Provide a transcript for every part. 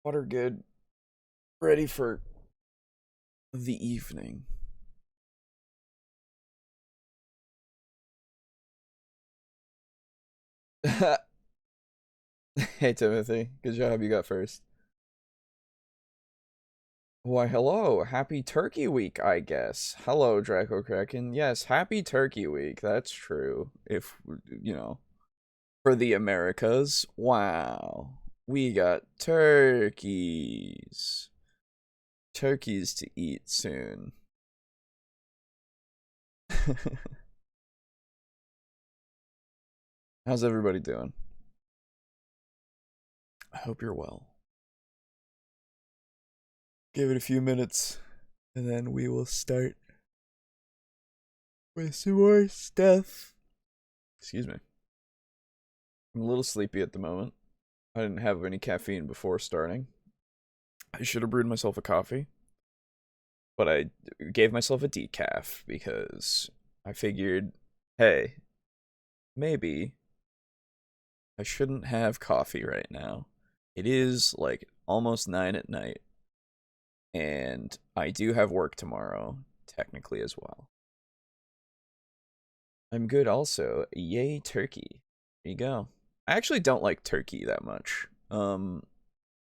Water good. Ready for the evening. Hey, Timothy. Good job. You got first. Why, hello. Happy Turkey Week, I guess. Hello, Draco Kraken. Yes, happy Turkey Week. That's true. If, for the Americas. Wow. We got turkeys. Turkeys to eat soon. How's everybody doing? I hope you're well. Give it a few minutes, and then we will start with some more stuff. Excuse me. I'm a little sleepy at the moment. I didn't have any caffeine before starting. I should have brewed myself a coffee, but I gave myself a decaf because I figured, hey, maybe I shouldn't have coffee right now. It is like almost 9 at night, and I do have work tomorrow, technically as well. I'm good also. Yay, turkey. There you go. I actually don't like turkey that much.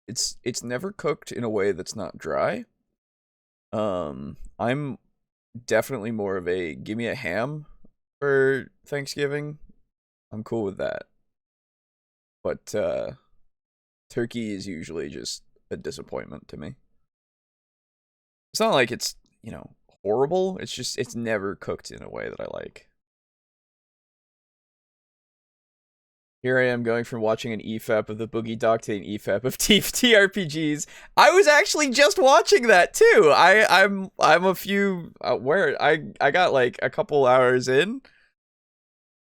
It's never cooked in a way that's not dry. I'm definitely more of a give me a ham for Thanksgiving. I'm cool with that. But turkey is usually just a disappointment to me. It's not like it's, horrible. It's just it's never cooked in a way that I like. Here I am going from watching an EFAP of the Boogie Dog to an EFAP of TRPGs. I was actually just watching that too. I'm a few where I got like a couple hours in.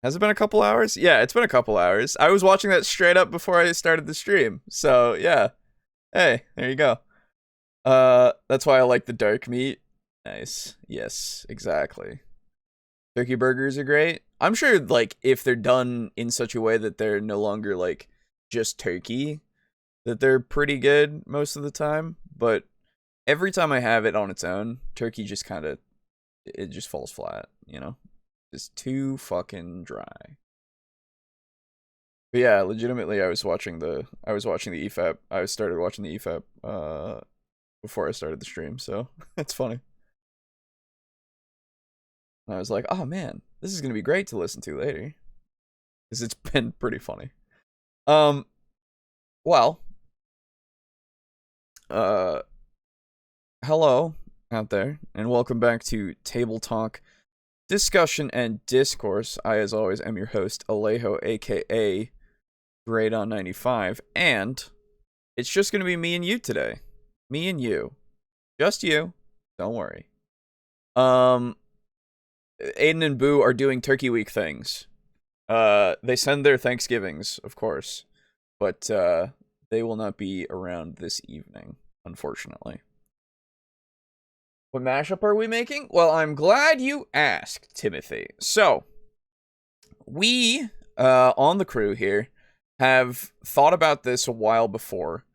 Has it been a couple hours? Yeah, it's been a couple hours. I was watching that straight up before I started the stream. So yeah. Hey, there you go. That's why I like the dark meat. Nice. Yes, exactly. Turkey burgers are great. I'm sure, like, if they're done in such a way that they're no longer, like, just turkey, that they're pretty good most of the time. But every time I have it on its own, turkey just kind of, it just falls flat, It's too fucking dry. But yeah, legitimately, I was watching the EFAP. I started watching the EFAP, before I started the stream, so it's funny. And I was like, oh man, this is gonna be great to listen to later. Because it's been pretty funny. Um, well, uh, hello out there, and welcome back to Table Talk, Discussion and Discourse. I, as always, am your host, Alejo, aka Great95, and it's just gonna be me and you today. Me and you. Just you. Don't worry. Aiden and Boo are doing Turkey Week things. They send their Thanksgivings, of course, but they will not be around this evening, unfortunately. What mashup are we making? Well, I'm glad you asked, Timothy. So, we, on the crew here, have thought about this a while before.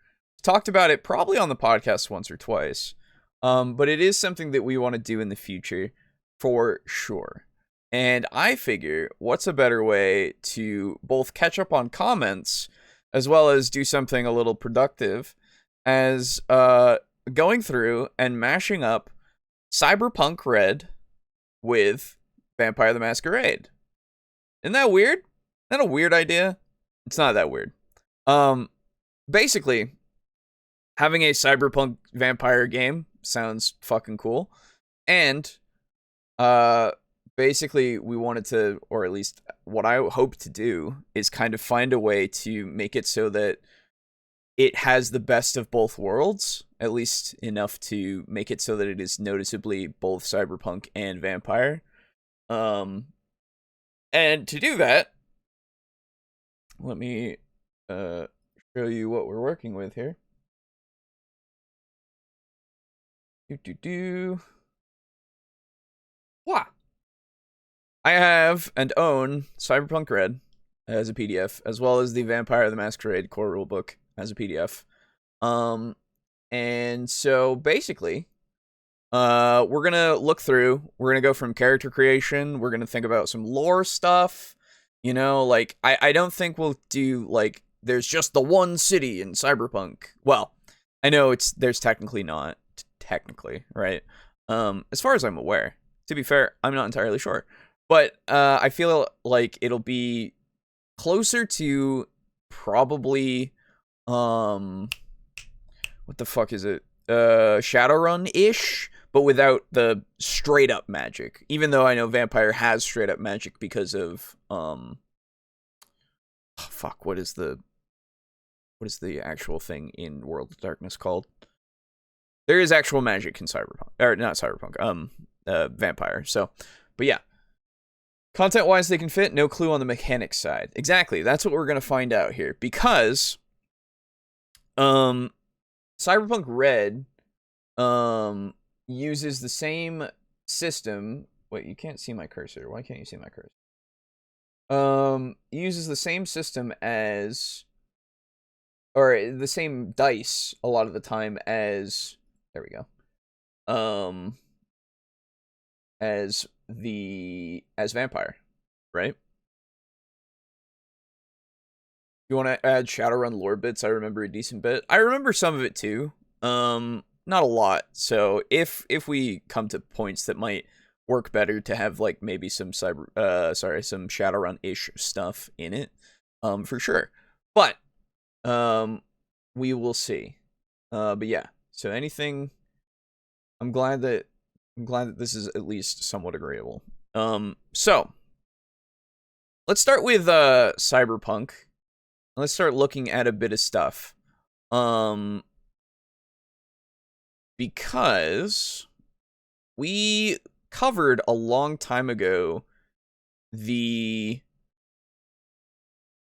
Talked about it probably on the podcast once or twice. But it is something that we want to do in the future, for sure. And I figure, what's a better way to both catch up on comments, as well as do something a little productive, as going through and mashing up Cyberpunk Red with Vampire the Masquerade. Isn't that weird? Isn't that a weird idea? It's not that weird. Basically, having a Cyberpunk vampire game sounds fucking cool. And basically we wanted to, or at least what I hope to do, is kind of find a way to make it so that it has the best of both worlds, at least enough to make it so that it is noticeably both cyberpunk and vampire. And to do that, let me show you what we're working with here. Wah! I have and own Cyberpunk Red as a PDF, as well as the Vampire the Masquerade core rulebook as a PDF. And so basically, we're gonna look through. We're gonna go from character creation. We're gonna think about some lore stuff. You know, like I don't think we'll do like there's just the one city in Cyberpunk. Well, I know there's technically not right. As far as I'm aware. To be fair, I'm not entirely sure, but I feel like it'll be closer to probably what the fuck is it? Shadowrun-ish, but without the straight up magic. Even though I know Vampire has straight up magic because of fuck, what is the actual thing in World of Darkness called? There is actual magic in Cyberpunk, or not Cyberpunk, Vampire. So, but yeah. Content-wise, they can fit. No clue on the mechanics side. Exactly. That's what we're going to find out here. Because Cyberpunk Red uses the same system. Wait, you can't see my cursor. Why can't you see my cursor? Uses the same system as, or the same dice a lot of the time as, there we go. As Vampire, right? You want to add Shadowrun lore bits? I remember a decent bit. I remember some of it too. Not a lot. So if we come to points that might work better to have like maybe some some Shadowrun-ish stuff in it, for sure. But we will see. But yeah. So anything, I'm glad that this is at least somewhat agreeable. So let's start with Cyberpunk. Let's start looking at a bit of stuff. Because we covered a long time ago the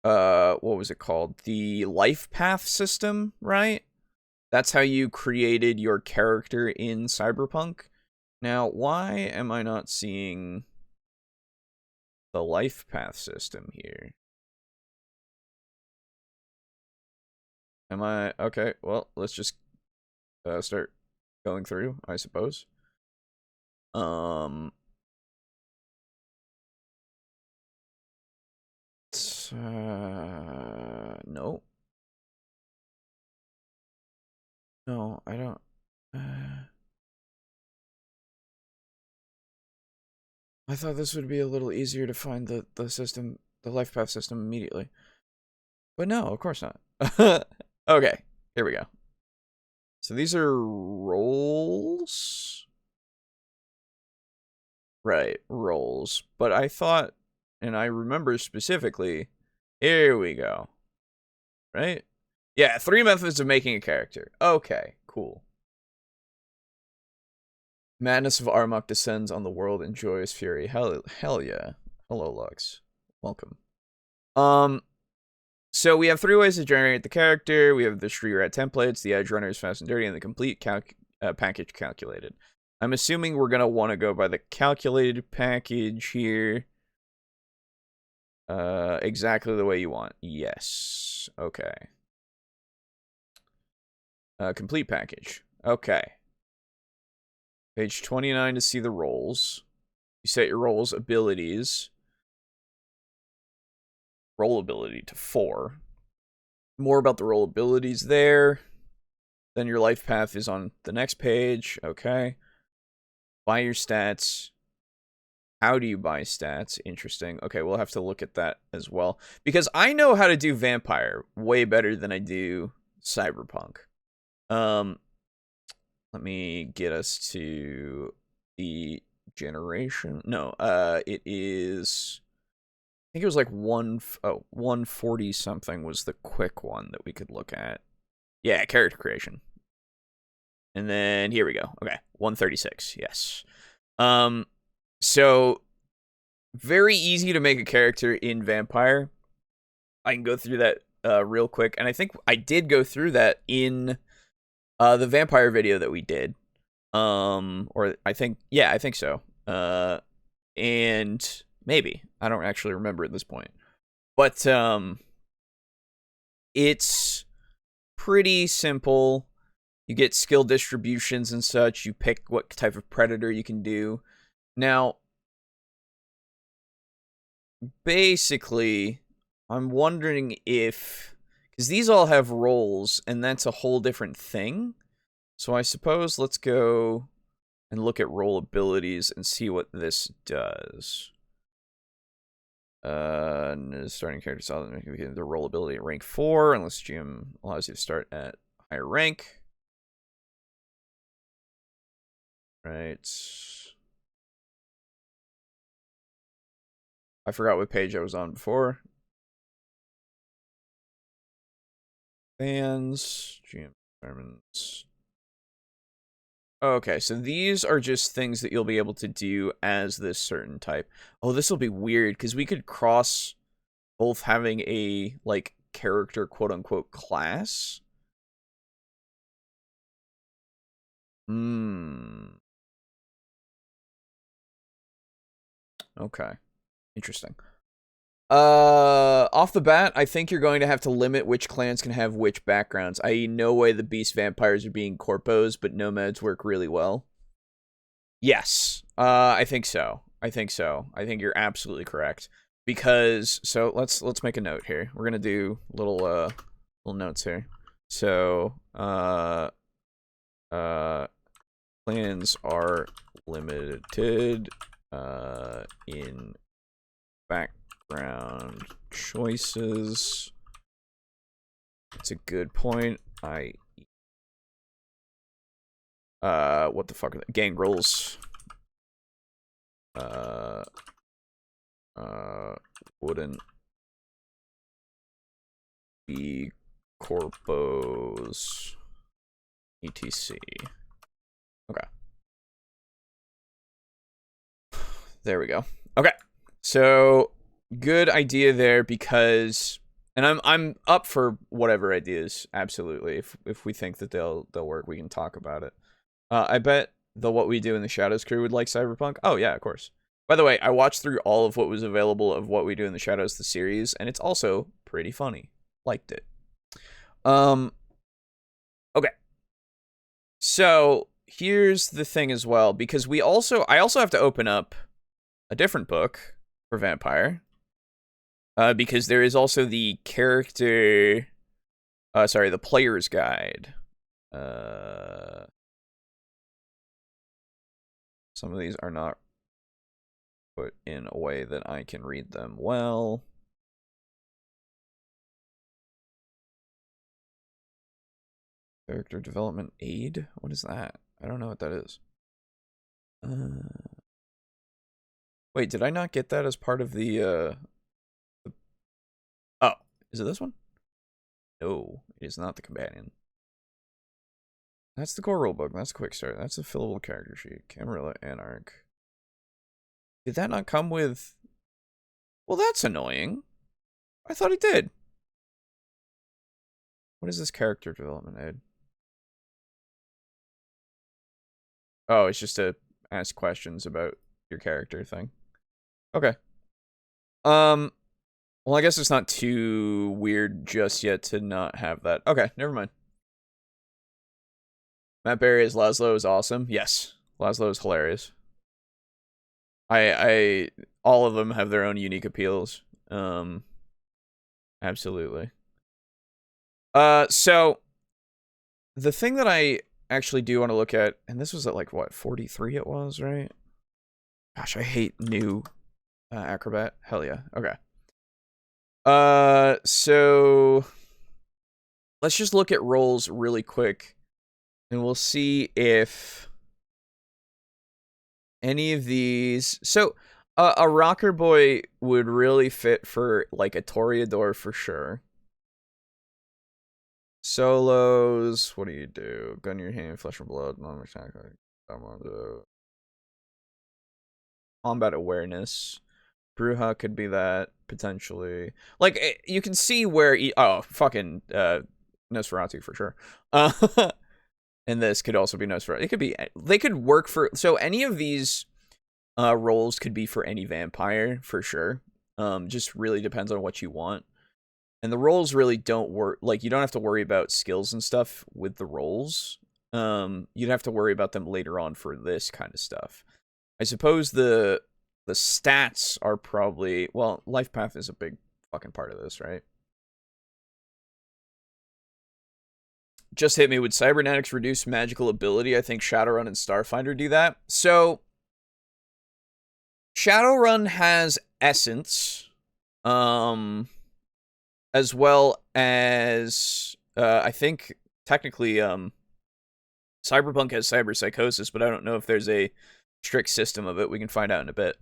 what was it called? The life path system, right? That's how you created your character in Cyberpunk. Now, why am I not seeing the life path system here? Am I okay? Well, let's just start going through, I suppose. No, I don't. I thought this would be a little easier to find the system, the life path system immediately. But no, of course not. Okay, here we go. So these are roles? Right, roles. But I thought, and I remember specifically, here we go. Right? Yeah, 3 methods of making a character. Okay, cool. Madness of Armok descends on the world in joyous fury. Hell yeah. Hello, Lux. Welcome. So we have 3 ways to generate the character. We have the street rat templates, the edge runners, fast and dirty, and the complete package calculated. I'm assuming we're gonna want to go by the calculated package here. Exactly the way you want. Yes. Okay. Complete package. Okay. Page 29 to see the roles. You set your roles abilities. Role ability to 4. More about the role abilities there. Then your life path is on the next page. Okay. Buy your stats. How do you buy stats? Interesting. Okay, we'll have to look at that as well. Because I know how to do Vampire way better than I do Cyberpunk. Let me get us to the generation. No, it is, I think it was like 140 something was the quick one that we could look at. Yeah, character creation. And then here we go. Okay, 136. Yes. So very easy to make a character in Vampire. I can go through that real quick, and I think I did go through that in the Vampire video that we did. Or I think so. And maybe I don't actually remember at this point, but it's pretty simple. You get skill distributions and such. You pick what type of predator you can do. Now, basically, I'm wondering if... because these all have roles, and that's a whole different thing. So I suppose let's go and look at role abilities and see what this does. Starting character solid, the role ability at rank 4, unless GM allows you to start at higher rank. Right. I forgot what page I was on before. Fans, GM determines. Okay, so these are just things that you'll be able to do as this certain type. Oh, this will be weird, because we could cross both having a, like, character quote-unquote class. Okay. Interesting. Off the bat, I think you're going to have to limit which clans can have which backgrounds, i.e. no way the beast vampires are being corpos, but nomads work really well. Yes. I think so. I think you're absolutely correct. Because, so let's make a note here. We're gonna do little notes here. So, clans are limited, in background choices. It's a good point. What the fuck are they? Gang rules. Wouldn't be corpos, etc. Okay. There we go. Okay. So, good idea there, because, and I'm up for whatever ideas, absolutely. If we think that they'll work, we can talk about it. I bet the What We Do in the Shadows crew would like Cyberpunk. Oh yeah, of course. By the way, I watched through all of what was available of What We Do in the Shadows, the series, and it's also pretty funny. Liked it. Okay. So, here's the thing as well, because I also have to open up a different book for Vampire. Because there is also the the player's guide. Some of these are not put in a way that I can read them well. Character development aid? What is that? I don't know what that is. Wait, did I not get that as part of the Oh, is it this one? No, it is not the companion. That's the core rulebook. That's the quick start. That's the fillable character sheet. Camarilla Anarch. Did that not come with... Well, that's annoying. I thought it did. What is this character development aid? Oh, it's just to ask questions about your character thing. Okay. Well, I guess it's not too weird just yet to not have that. Okay, never mind. Matt Berry as Laszlo is awesome. Yes, Laszlo is hilarious. All of them have their own unique appeals. Absolutely. So the thing that I actually do want to look at, and this was at like what 43 it was, right? Gosh, I hate new Acrobat. Hell yeah. Okay. So let's just look at roles really quick, and we'll see if any of these. So a rocker boy would really fit for like a Toreador for sure. Solos, what do you do? Gun in your hand, flesh and blood, non-attack. Combat awareness. Bruja could be that, potentially. Like, you can see where... fucking Nosferatu for sure. And this could also be Nosferatu. It could be... They could work for... So, any of these roles could be for any vampire, for sure. Just really depends on what you want. And the roles really don't work. Like, you don't have to worry about skills and stuff with the roles. You'd have to worry about them later on for this kind of stuff. I suppose the stats are probably, well, life path is a big fucking part of this, right? Just hit me. Would cybernetics reduce magical ability? I think Shadowrun and Starfinder do that. So Shadowrun has essence, as well as I think technically Cyberpunk has cyber psychosis, but I don't know if there's a strict system of it. We can find out in a bit.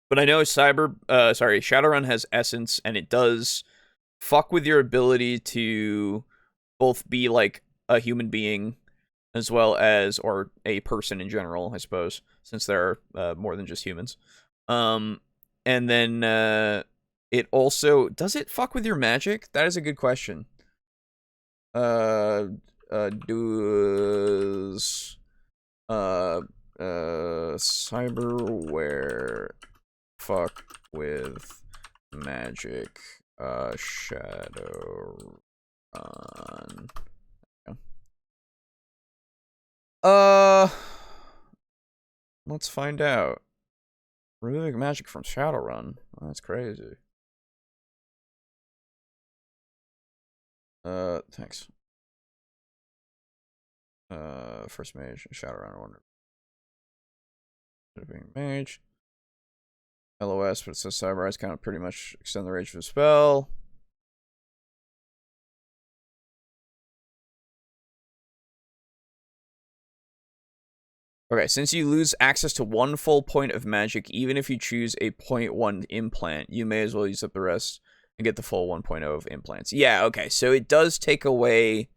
But I know Shadowrun has essence, and it does fuck with your ability to both be like a human being as well as, or a person in general, I suppose, since there are more than just humans. And then it also, does it fuck with your magic? That is a good question. Does cyberware fuck with magic? Shadowrun. Let's find out. Removing magic from Shadowrun. Oh, that's crazy. Thanks. First mage, Shadowrun, I wonder. Being mage. LOS, but it says cyber eyes kind of pretty much extend the range of the spell. Okay, since you lose access to 1 full point of magic, even if you choose a 0.1 implant, you may as well use up the rest and get the full 1.0 of implants. Yeah, okay, so it does take away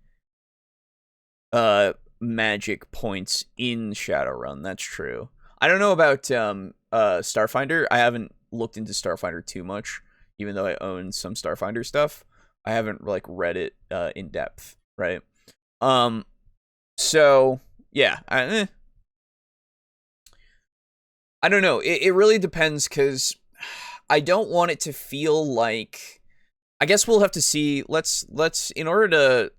magic points in Shadowrun, that's true. I don't know about Starfinder. I haven't looked into Starfinder too much, even though I own some Starfinder stuff. I haven't like read it in depth, right? So yeah, I don't know. It really depends, because I don't want it to feel like, I guess we'll have to see. Let's in order to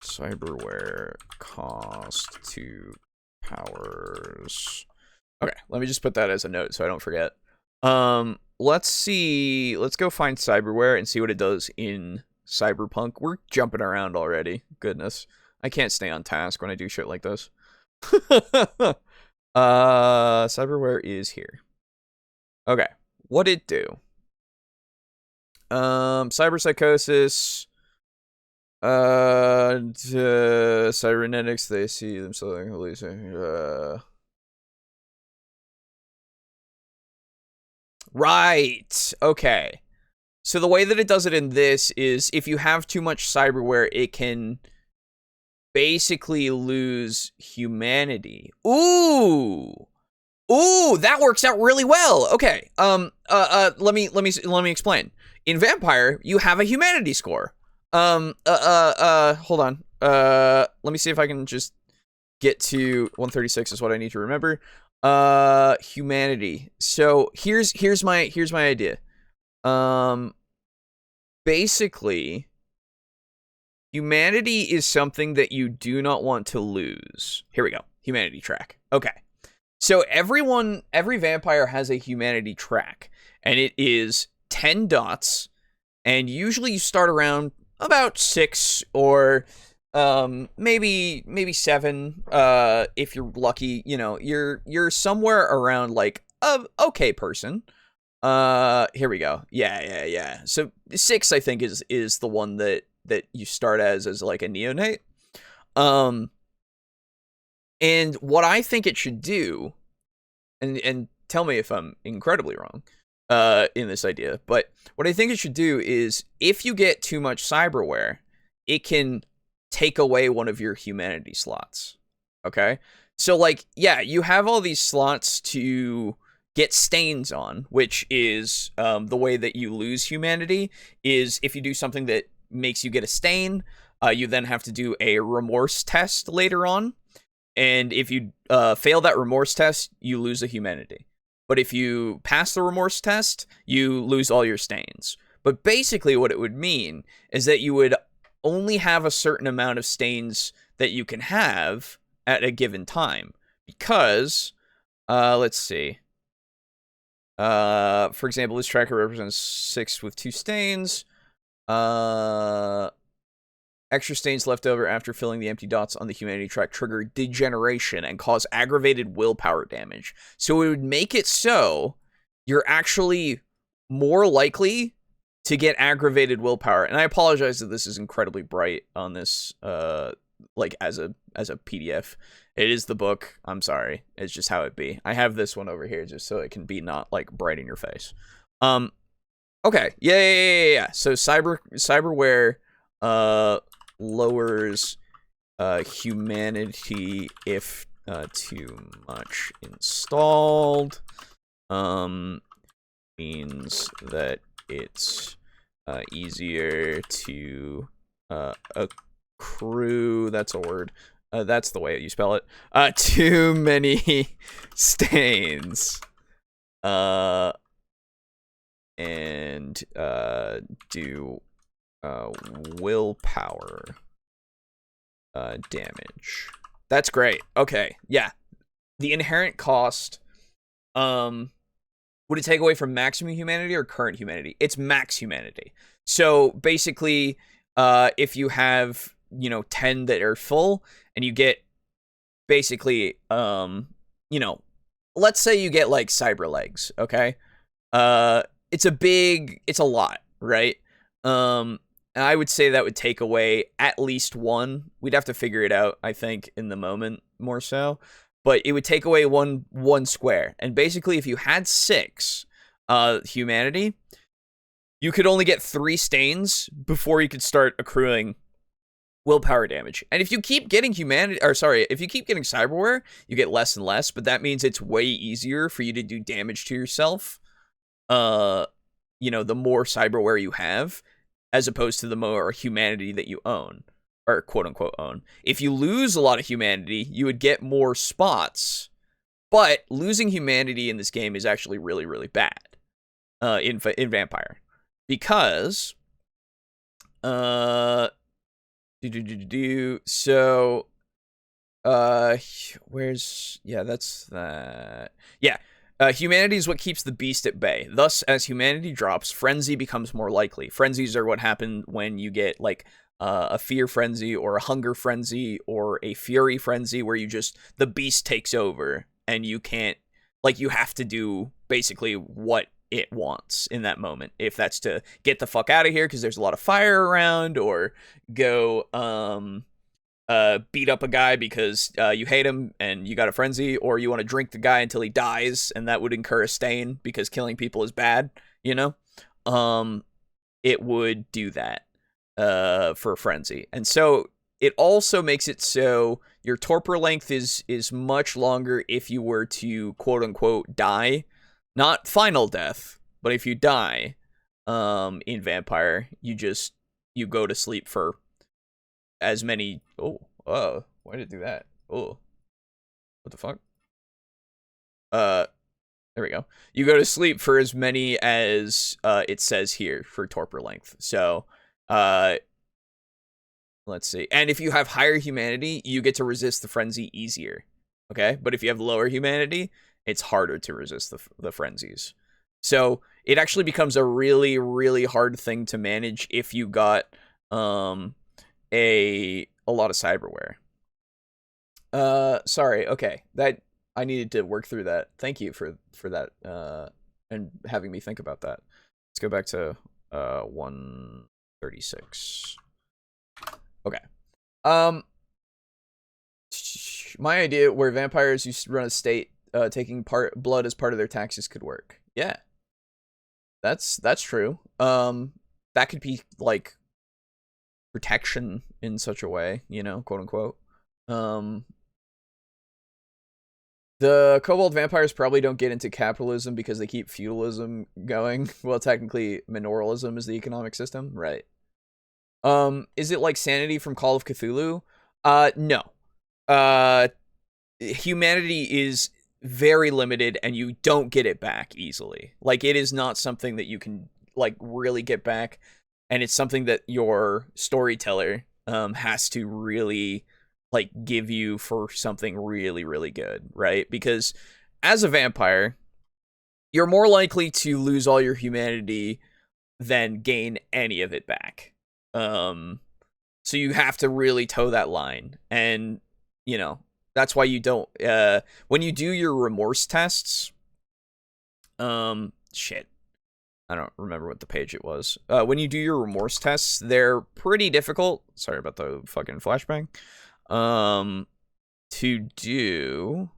cyberware cost 2 powers. Okay, let me just put that as a note so I don't forget. Let's see. Let's go find cyberware and see what it does in Cyberpunk. We're jumping around already. Goodness. I can't stay on task when I do shit like this. Cyberware is here. Okay. What'd it do? Cyber psychosis. Cybernetics, they see themselves like right. Okay. So the way that it does it in this is if you have too much cyberware, it can basically lose humanity. Ooh. Ooh, that works out really well. Okay. Let me explain. In Vampire, you have a humanity score. Hold on. Let me see if I can just get to 136 is what I need to remember. Humanity. So here's my idea. Basically, humanity is something that you do not want to lose. Here we go. Humanity track. Okay. So every vampire has a humanity track, and it is 10 dots, and usually you start around about 6 or maybe 7 if you're lucky. You know, you're somewhere around like a okay person. Here we go. Yeah. So 6 I think is the one that you start as like a neonate. And what I think it should do, and tell me if I'm incredibly wrong in this idea, but what I think it should do is if you get too much cyberware, it can take away one of your humanity slots. Okay? So like, yeah, you have all these slots to get stains on, which is the way that you lose humanity is if you do something that makes you get a stain, you then have to do a remorse test later on. And if you fail that remorse test, you lose a humanity. But if you pass the remorse test, you lose all your stains. But basically what it would mean is that you would only have a certain amount of stains that you can have at a given time. Because, let's see. For example, this tracker represents 6 with 2 stains. Extra stains left over after filling the empty dots on the humanity track trigger degeneration and cause aggravated willpower damage. So it would make it so you're actually more likely to get aggravated willpower. And I apologize that this is incredibly bright on this, like as a PDF. It is the book. I'm sorry. It's just how it be. I have this one over here just so it can be not like bright in your face. Okay. Yeah. So cyberware, lowers humanity if too much installed. Means that it's easier to accrue, that's a word, that's the way you spell it, too many stains, and do willpower damage. That's great. Okay, yeah. The inherent cost, would it take away from maximum humanity or current humanity? It's max humanity. So basically, if you have, 10 that are full, and you get basically, let's say you get like cyber legs, okay? It's a lot, right? And I would say that would take away at least 1. We'd have to figure it out, I think, in the moment more so. But it would take away one square. And basically, if you had 6 humanity, you could only get 3 stains before you could start accruing willpower damage. And if you keep getting if you keep getting cyberware, you get less and less, but that means it's way easier for you to do damage to yourself. The more cyberware you have, as opposed to the more humanity that you own, or quote unquote own. If you lose a lot of humanity, you would get more spots, but losing humanity in this game is actually really, really bad in Vampire, because so that's that. Yeah. Humanity is what keeps the beast at bay. Thus, as humanity drops, frenzy becomes more likely. Frenzies are what happen when you get, like, a fear frenzy, or a hunger frenzy, or a fury frenzy, where the beast takes over, and you can't, like, you have to do, basically, what it wants in that moment. If that's to get the fuck out of here, because there's a lot of fire around, or go, beat up a guy because you hate him and you got a frenzy, or you want to drink the guy until he dies, and that would incur a stain because killing people is bad, it would do that for a frenzy. And so it also makes it so your torpor length is much longer if you were to quote unquote die. Not final death, but if you die in Vampire, you go to sleep for as many. Why did it do that? What the fuck? There we go. You go to sleep for as many as it says here for torpor length. So let's see. And if you have higher humanity, you get to resist the frenzy easier. Okay, but if you have lower humanity, it's harder to resist the frenzies. So it actually becomes a really, really hard thing to manage if you got a lot of cyberware. Sorry. Okay, that I needed to work through that. Thank you for that and having me think about that. Let's go back to 136. Okay. My idea where vampires used to run a state taking blood as part of their taxes could work. Yeah. That's true. That could be like protection in such a way, quote unquote. The kobold vampires probably don't get into capitalism because they keep feudalism going. Well, technically mineralism is the economic system, right? Is it like Sanity from Call of Cthulhu? No. Humanity is very limited, and you don't get it back easily. Like, it is not something that you can, like, really get back, and it's something that your storyteller has to really, like, give you for something really, really good, right? Because as a vampire, you're more likely to lose all your humanity than gain any of it back. So you have to really toe that line, and, you know, that's why you don't, when you do your remorse tests, shit, I don't remember what the page it was. When you do your remorse tests, they're pretty difficult. Sorry about the fucking flashbang. To do,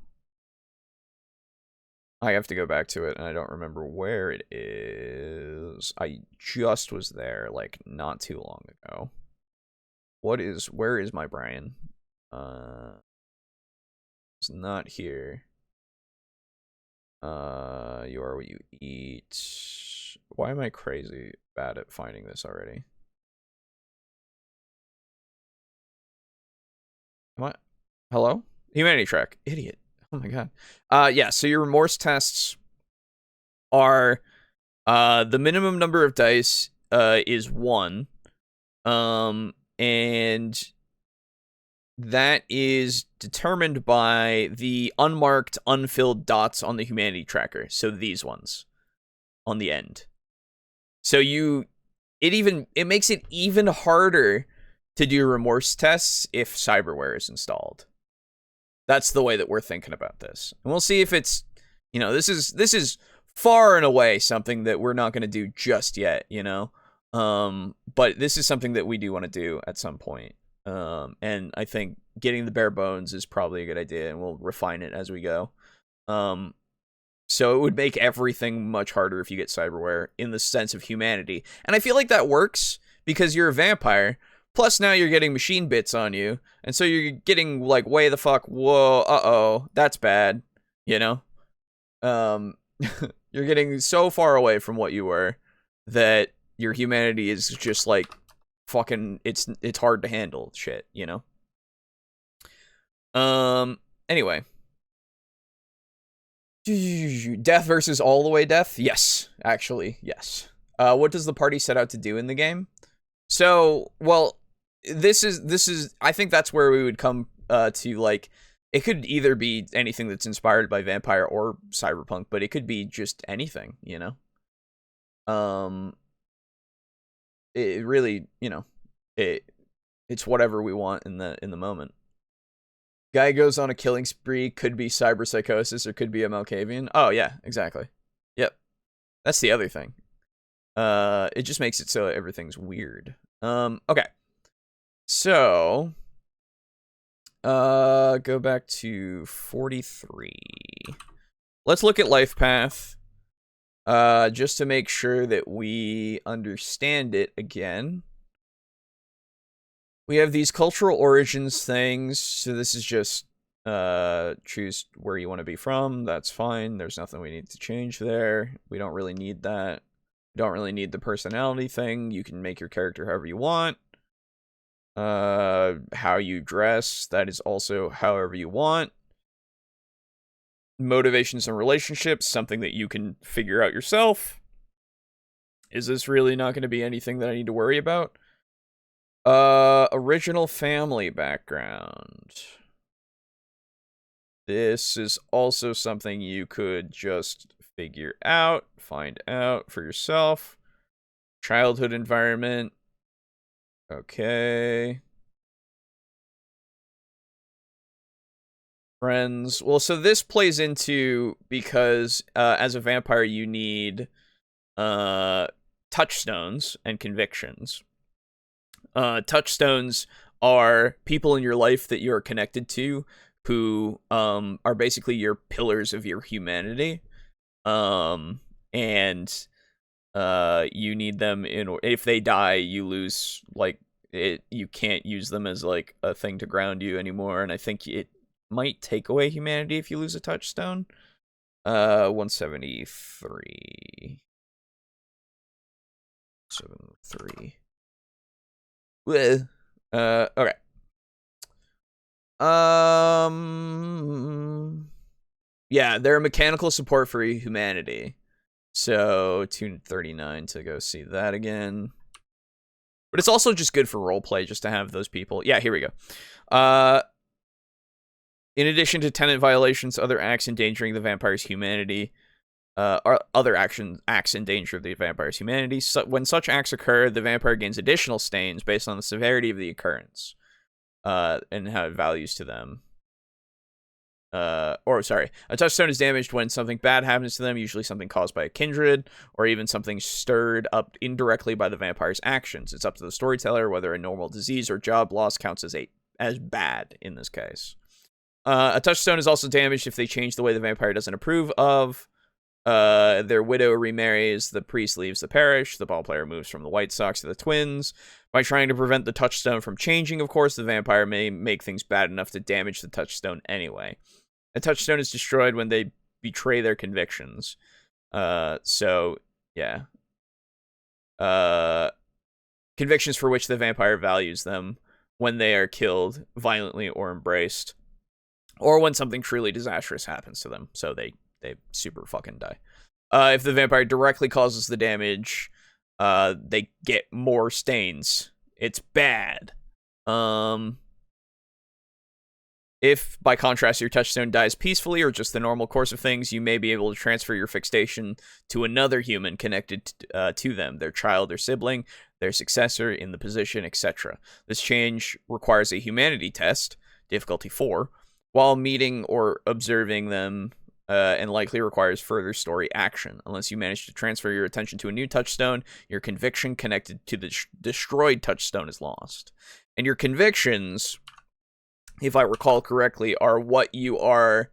I have to go back to it, and I don't remember where it is. I just was there, like, not too long ago. Where is my Brian? It's not here. You are what you eat. Why am I crazy bad at finding this already? What? Hello? Humanity track. Idiot. Oh my god. Yeah, so your remorse tests are, the minimum number of dice, is 1. And that is determined by the unmarked, unfilled dots on the humanity tracker. So these ones on the end. So it makes it even harder to do remorse tests if cyberware is installed. That's the way that we're thinking about this. And we'll see if it's, you know, this is far and away something that we're not going to do just yet, you know? But this is something that we do want to do at some point. And I think getting the bare bones is probably a good idea, and we'll refine it as we go. So it would make everything much harder if you get cyberware in the sense of humanity. And I feel like that works because you're a vampire, plus now you're getting machine bits on you, and so you're getting, like, way the fuck, whoa, uh-oh, that's bad, you know? You're getting so far away from what you were that your humanity is just, like, fucking, it's hard to handle shit, you know? Anyway. Death versus all the way death? Yes, actually, yes. What does the party set out to do in the game? So, well, this is, I think that's where we would come to, like, it could either be anything that's inspired by Vampire or Cyberpunk, but it could be just anything, you know? It really, you know, it's whatever we want in the moment. Guy goes on a killing spree, could be cyberpsychosis or could be a Malkavian. Oh yeah, exactly. Yep. That's the other thing. It just makes it so everything's weird. Okay. So go back to 43. Let's look at life path. Just to make sure that we understand it again. We have these cultural origins things, so this is just choose where you want to be from. That's fine. There's nothing we need to change there. We don't really need that. We don't really need the personality thing. You can make your character however you want. How you dress, that is also however you want. Motivations and relationships, something that you can figure out yourself. Is this really not going to be anything that I need to worry about? Original family background. This is also something you could just figure out, find out for yourself. Childhood environment. Okay. Friends. Well, so this plays into, because as a vampire you need touchstones and convictions. Touchstones are people in your life that you're connected to who are basically your pillars of your humanity. And you need them if they die, you lose, like, it, you can't use them as, like, a thing to ground you anymore, and I think it might take away humanity if you lose a touchstone. 173. 73. Okay. Yeah, they're a mechanical support for humanity. So 239 to go see that again. But it's also just good for roleplay just to have those people. Yeah, here we go. In addition to tenant violations, other acts endangering the vampire's humanity, or other acts in danger of the vampire's humanity. So when such acts occur, the vampire gains additional stains based on the severity of the occurrence, and how it values to them. A touchstone is damaged when something bad happens to them, usually something caused by a kindred, or even something stirred up indirectly by the vampire's actions. It's up to the storyteller whether a normal disease or job loss counts as bad in this case. A touchstone is also damaged if they change the way the vampire doesn't approve of. Their widow remarries, the priest leaves the parish, the ballplayer moves from the White Sox to the Twins. By trying to prevent the touchstone from changing, of course, the vampire may make things bad enough to damage the touchstone anyway. A touchstone is destroyed when they betray their convictions. So, yeah. Convictions for which the vampire values them when they are killed, violently, or embraced. Or when something truly disastrous happens to them. So they super fucking die. If the vampire directly causes the damage, they get more stains. It's bad. If, by contrast, your touchstone dies peacefully or just the normal course of things, you may be able to transfer your fixation to another human connected to them, their child or sibling, their successor in the position, etc. This change requires a humanity test, difficulty 4, while meeting or observing them, and likely requires further story action. Unless you manage to transfer your attention to a new touchstone, your conviction connected to the destroyed touchstone is lost. And your convictions, if I recall correctly, are what you are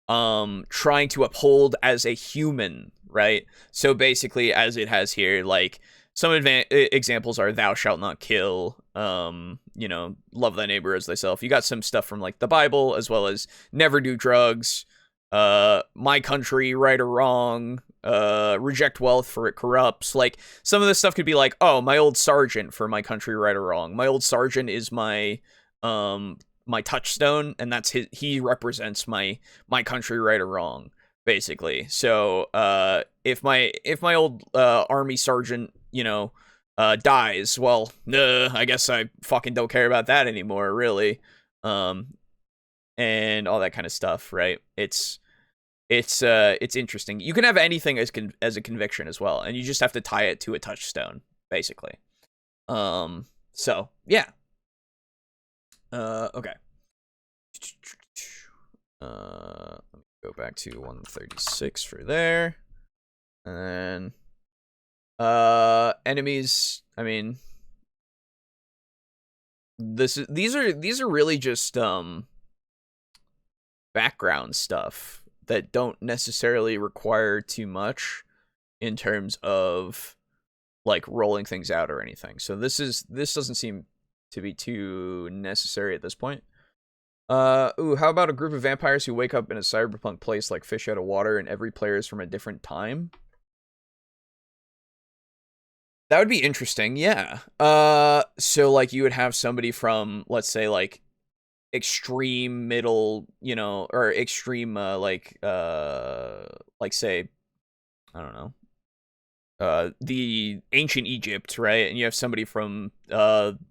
trying to uphold as a human, right? So basically, as it has here, like, some examples are thou shalt not kill, love thy neighbor as thyself. You got some stuff from, like, the Bible, as well as never do drugs, my country, right or wrong, reject wealth for it corrupts. Like, some of this stuff could be like, oh, my old sergeant for my country, right or wrong. My old sergeant is my touchstone, and that's he represents my country, right or wrong, basically. So if my old army sergeant, dies, well, I guess I fucking don't care about that anymore, really. And all that kind of stuff, right? It's interesting. You can have anything as a conviction as well, and you just have to tie it to a touchstone, basically. So yeah. Okay. Let me go back to 136 for there. And then enemies, I mean, these are really just background stuff that don't necessarily require too much in terms of, like, rolling things out or anything. So this doesn't seem to be too necessary at this point. How about a group of vampires who wake up in a cyberpunk place like fish out of water, and every player is from a different time? That would be interesting, yeah. So, like, you would have somebody from, let's say, like, extreme middle, or extreme, like, say, I don't know, the ancient Egypt, right? And you have somebody from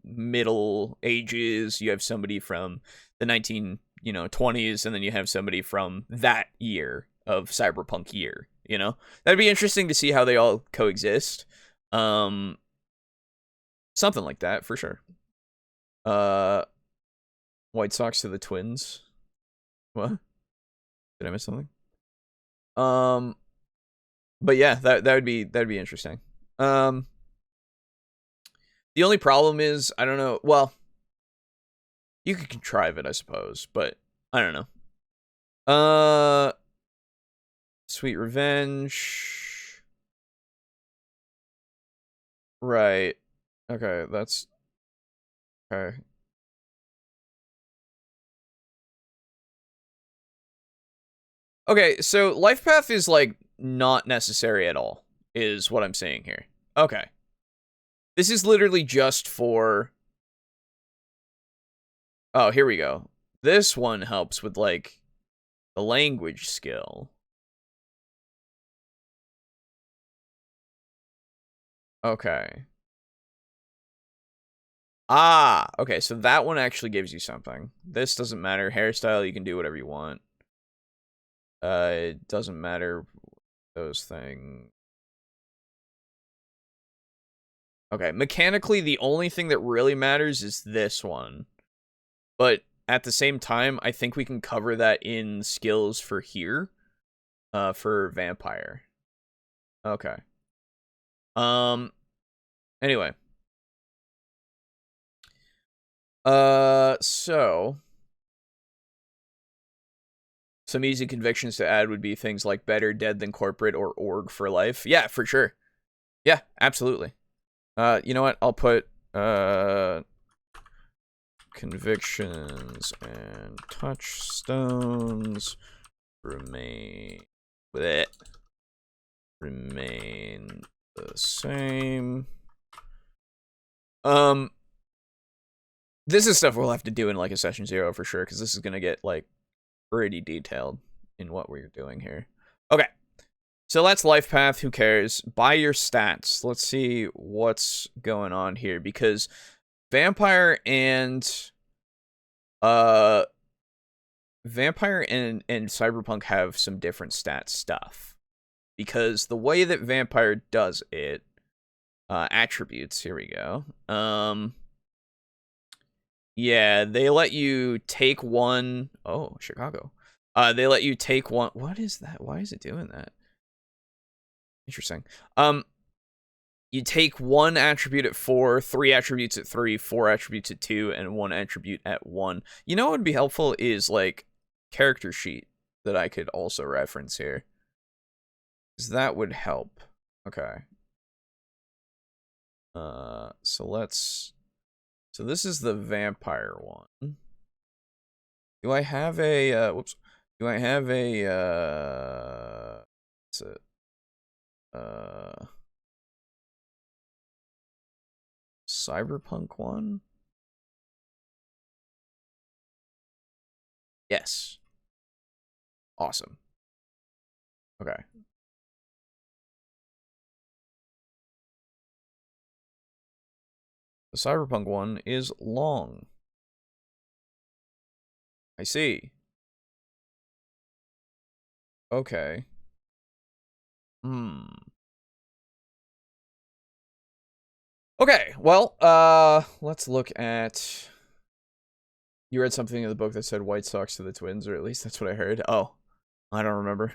Middle Ages, you have somebody from the 1920s, and then you have somebody from that year of cyberpunk year. That'd be interesting to see how they all coexist. Something like that for sure. White Sox to the Twins. What? Did I miss something? But yeah, that'd be interesting. The only problem is, I don't know. Well, you could contrive it, I suppose, but I don't know. Sweet Revenge. Right. Okay, that's okay. Okay, so life path is, like, not necessary at all, is what I'm saying here. Okay. This is literally just for... Oh, here we go. This one helps with, like, A language skill. Okay. Ah, okay, so that one actually gives you something. This doesn't matter. Hairstyle, you can do whatever you want. It doesn't matter those things. Okay, mechanically, the only thing that really matters is this one. But at the same time, I think we can cover that in skills for here. For vampire. Okay. Anyway. So some easy convictions to add would be things like better dead than corporate or org for life. Yeah, for sure. Yeah, absolutely. You know what? I'll put convictions and touchstones remain the same. This is stuff we'll have to do in like a session 0 for sure, because this is gonna get like pretty detailed in what we're doing here. Okay. So that's life path, who cares? Buy your stats. Let's see what's going on here, because Vampire and Cyberpunk have some different stat stuff. Because the way that Vampire does it, attributes, here we go. Yeah, they let you take one. Oh, Chicago. They let you take one. What is that? Why is it doing that? Interesting. You take one attribute at 4, 3 attributes at 3, 4 attributes at 2, and 1 attribute at 1. You know what would be helpful is like character sheet that I could also reference here. Because that would help. Okay. So this is the vampire one. Do I have a whoops. Do I have a what's it? Cyberpunk one? Yes. Awesome. Okay. The Cyberpunk one is long. I see. Okay. Okay, well, let's look at... You read something in the book that said White Sox to the Twins, or at least that's what I heard. Oh, I don't remember.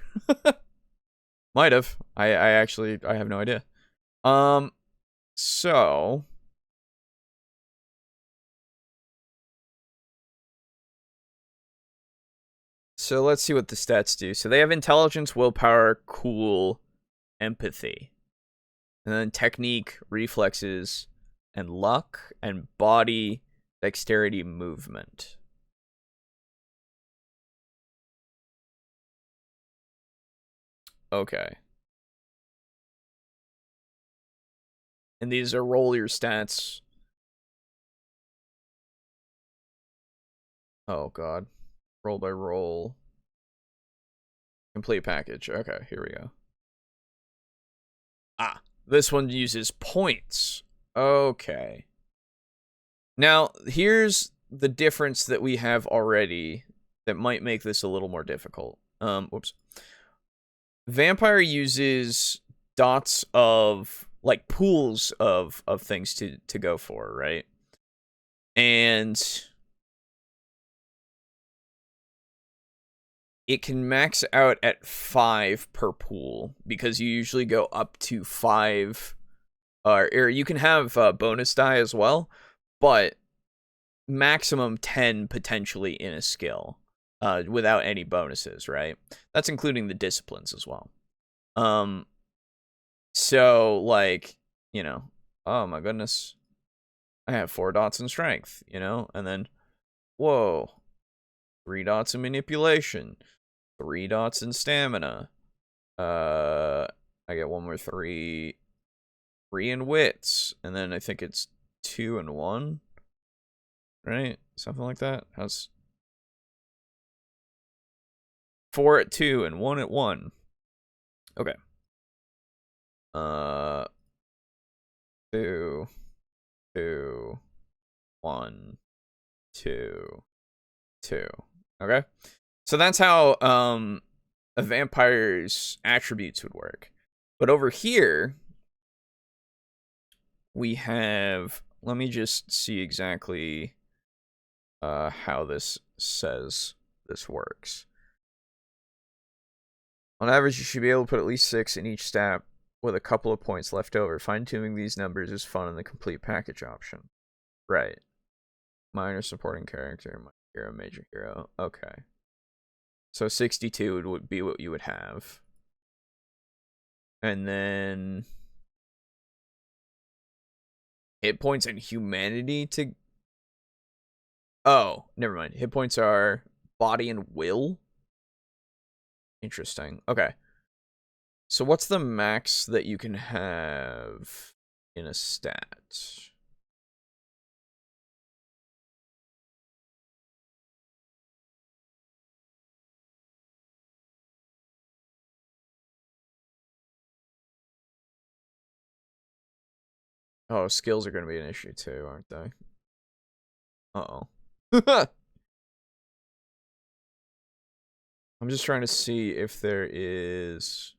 Might have. I actually, I have no idea. So... So let's see what the stats do. So they have intelligence, willpower, cool, empathy. And then technique, reflexes, and luck, and body, dexterity, movement. Okay. And these are roll your stats. Oh, God. Roll by roll. Complete package. Okay, here we go. Ah, this one uses points. Okay. Now, here's the difference that we have already that might make this a little more difficult. Whoops. Vampire uses dots of, like, pools of things to go for, right? And it can max out at 5 per pool, because you usually go up to 5, or you can have bonus die as well, but maximum 10 potentially in a skill, without any bonuses, right? That's including the disciplines as well. So, like, you know, oh my goodness, I have 4 dots in strength, you know, and then, whoa, 3 dots in manipulation, 3 dots in stamina, I get 1 more 3 in wits, and then I think it's 2 and 1, right? Something like that. How's... 4 at 2 and 1 at 1. Okay. 2, 2, 1, 2, 2. Okay. So that's how a vampire's attributes would work. But over here, we have, let me just see exactly how this says this works. On average, you should be able to put at least 6 in each stat with a couple of points left over. Fine-tuning these numbers is fun in the complete package option. Right. Minor supporting character, minor hero, major hero. Okay. So 62 would be what you would have. And then hit points and humanity to... Oh, never mind. Hit points are body and will. Interesting. Okay. So what's the max that you can have in a stat? Oh, skills are going to be an issue too, aren't they? Uh-oh. I'm just trying to see if there is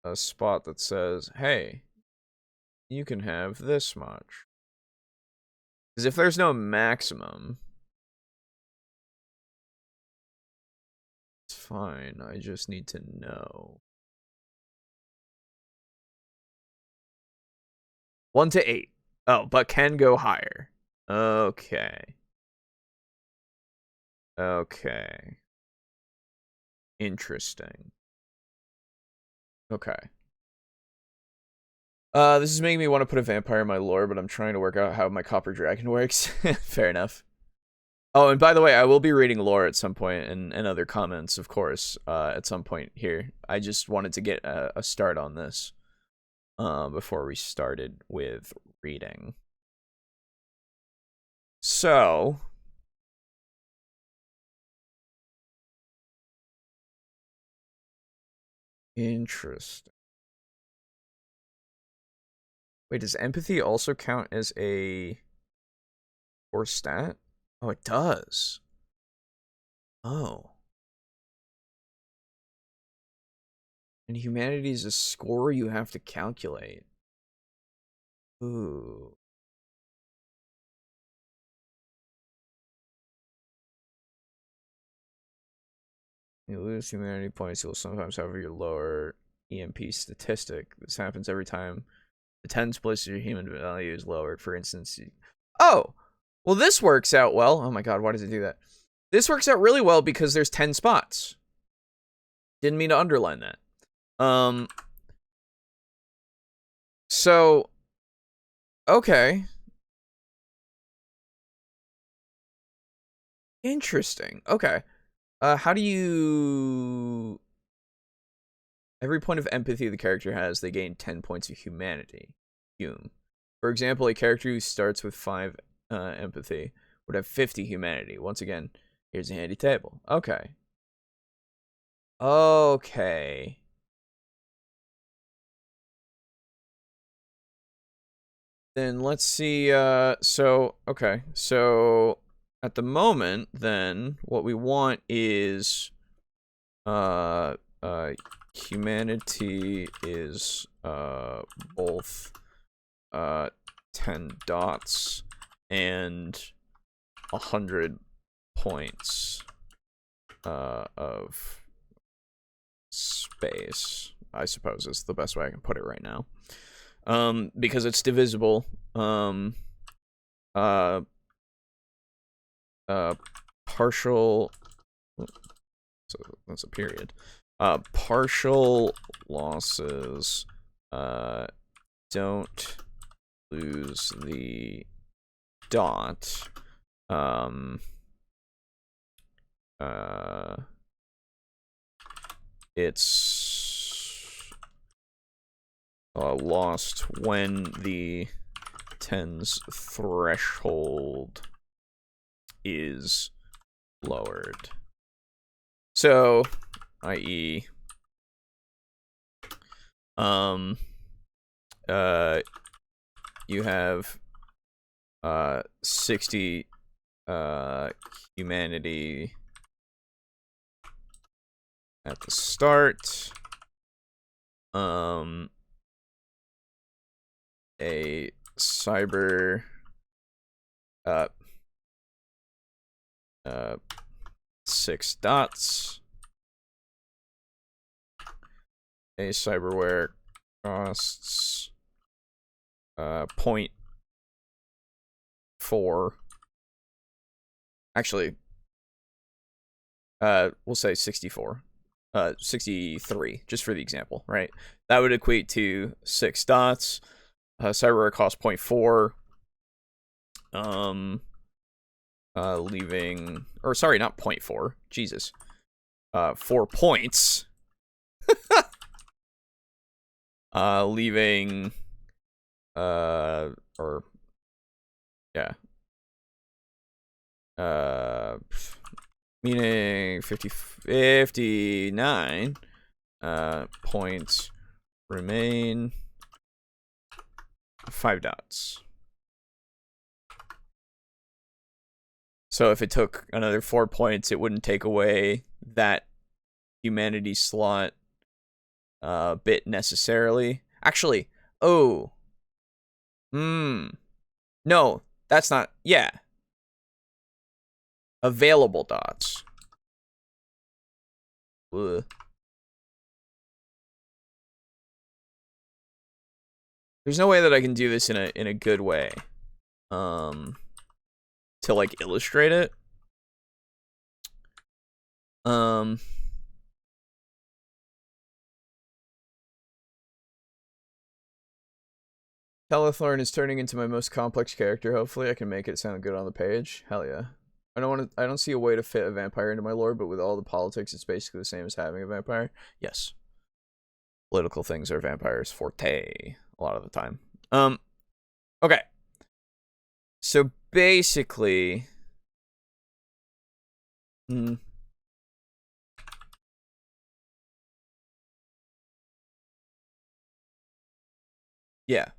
a spot that says, hey, you can have this much. Because if there's no maximum, it's fine. I just need to know. 1 to 8. Oh, but can go higher. Okay. Okay. Interesting. Okay. This is making me want to put a vampire in my lore, but I'm trying to work out how my copper dragon works. Fair enough. Oh, and by the way, I will be reading lore at some point and other comments, of course, at some point here. I just wanted to get a start on this before we started with reading. So... Interesting. Wait, does empathy also count as a core stat? Oh, it does. Oh. And humanity is a score you have to calculate. Ooh. You lose humanity points, you'll sometimes have your lower EMP statistic. This happens every time the tens place of your human value is lowered. For instance, oh, well, this works out well. Oh my god, why does it do that? This works out really well because there's 10 spots. Didn't mean to underline that. So, okay. Interesting. Okay. How do you... Every point of empathy the character has, they gain 10 points of humanity. For example, a character who starts with 5 empathy would have 50 humanity. Once again, here's a handy table. Okay. Okay. Then let's see, so, okay. So, at the moment, then, what we want is, humanity is, both, 10 dots and 100 points, of space, I suppose is the best way I can put it right now. Because it's divisible, partial, so that's a period, partial losses, don't lose the dot, it's lost when the tens threshold is lowered. So, i.e., you have 60 humanity at the start. A cyber 6 dots. A cyberware costs 0.4. Actually, we'll say 64. 63, just for the example, right? That would equate to 6 dots. Cyberware costs 0.4. Leaving, or sorry, not 0.4. Jesus. 4 points. Leaving, or, yeah. Meaning 59 points remain. 5 dots. So if it took another 4 points, it wouldn't take away that humanity slot bit necessarily. Actually, oh. No, that's not, yeah. Available dots. Ugh. There's no way that I can do this in a good way. To like illustrate it. Telethorn is turning into my most complex character. Hopefully I can make it sound good on the page. Hell yeah. I don't see a way to fit a vampire into my lore, but with all the politics, it's basically the same as having a vampire. Yes. Political things are vampires' forte a lot of the time. Okay. So basically, yeah.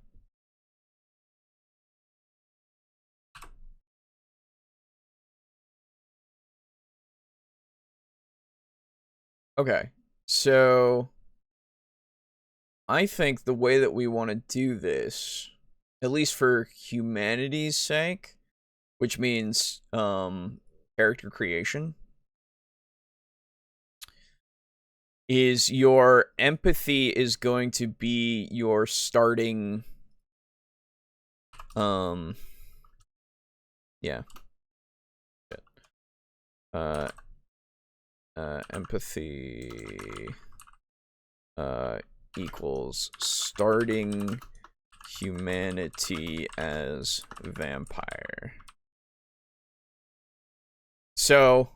Okay. So I think the way that we want to do this, at least for humanity's sake, which means character creation, is your empathy is going to be your starting yeah. Empathy equals starting humanity as vampire. So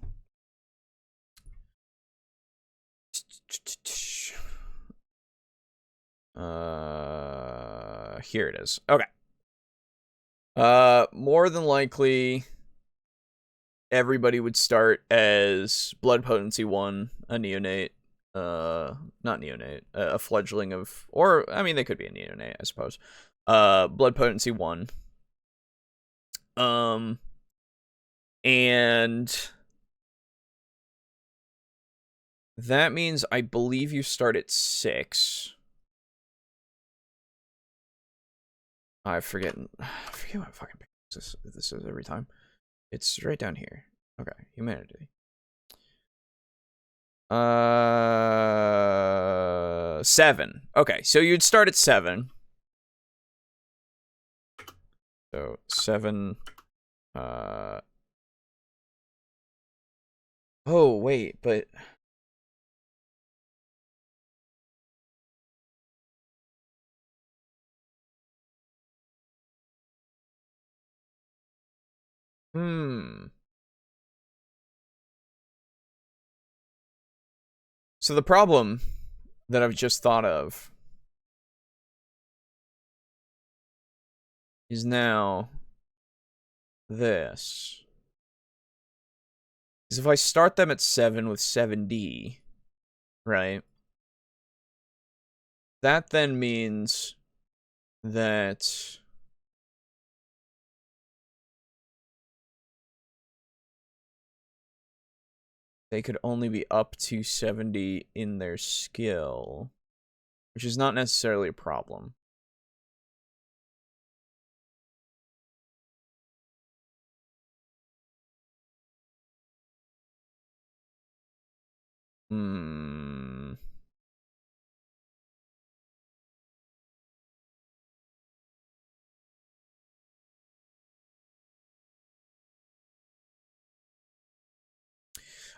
here it is. Okay. More than likely everybody would start as blood potency 1, a neonate, not neonate, a fledgling of, or I mean they could be a neonate, I suppose. Blood potency 1. And that means I believe you start at 6. I forget what fucking page this is every time. It's right down here. Okay, humanity. 7. Okay, so you'd start at 7. So 7. Oh wait, but So the problem that I've just thought of is now this. is if I start them at 7 with 7D, right? That then means that they could only be up to 70 in their skill, which is not necessarily a problem.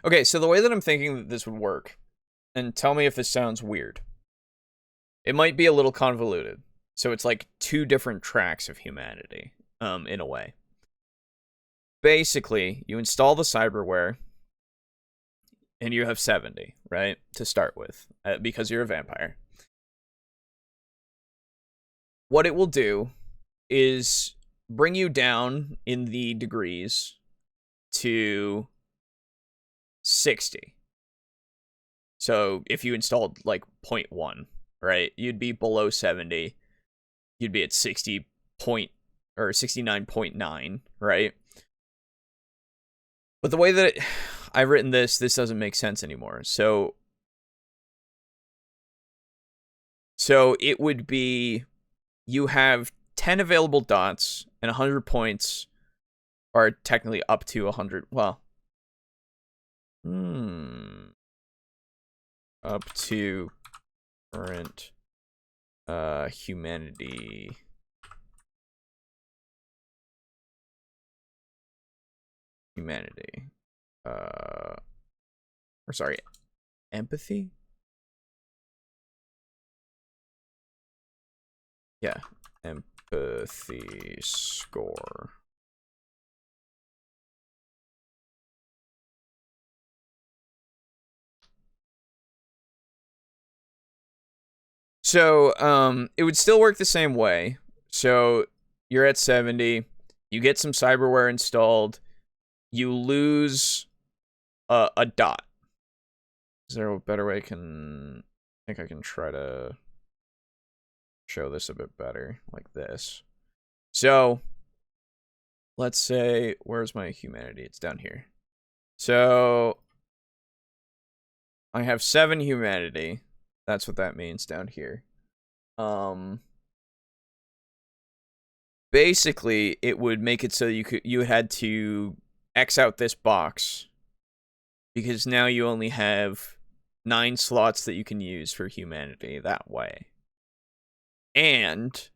Okay, so the way that I'm thinking that this would work, and tell me if this sounds weird. It might be a little convoluted. So it's like 2 different tracks of humanity, in a way. Basically, you install the cyberware, and you have 70, right? To start with, because you're a vampire. What it will do is bring you down in the degrees to 60. So if you installed like 0.1, right, you'd be below 70. You'd be at 60 point or 69.9, right? But the way that I've written this doesn't make sense anymore. So it would be, you have 10 available dots, and 100 points are technically up to 100. Well, up to current humanity. Or sorry, empathy? Yeah, empathy score. So, it would still work the same way. So, you're at 70, you get some cyberware installed, you lose a dot. Is there a better way I think I can try to show this a bit better, like this. So, let's say, where's my humanity? It's down here. So, I have 7 humanity. That's what that means down here. Basically, it would make it so you had to X out this box, because now you only have 9 slots that you can use for humanity that way. And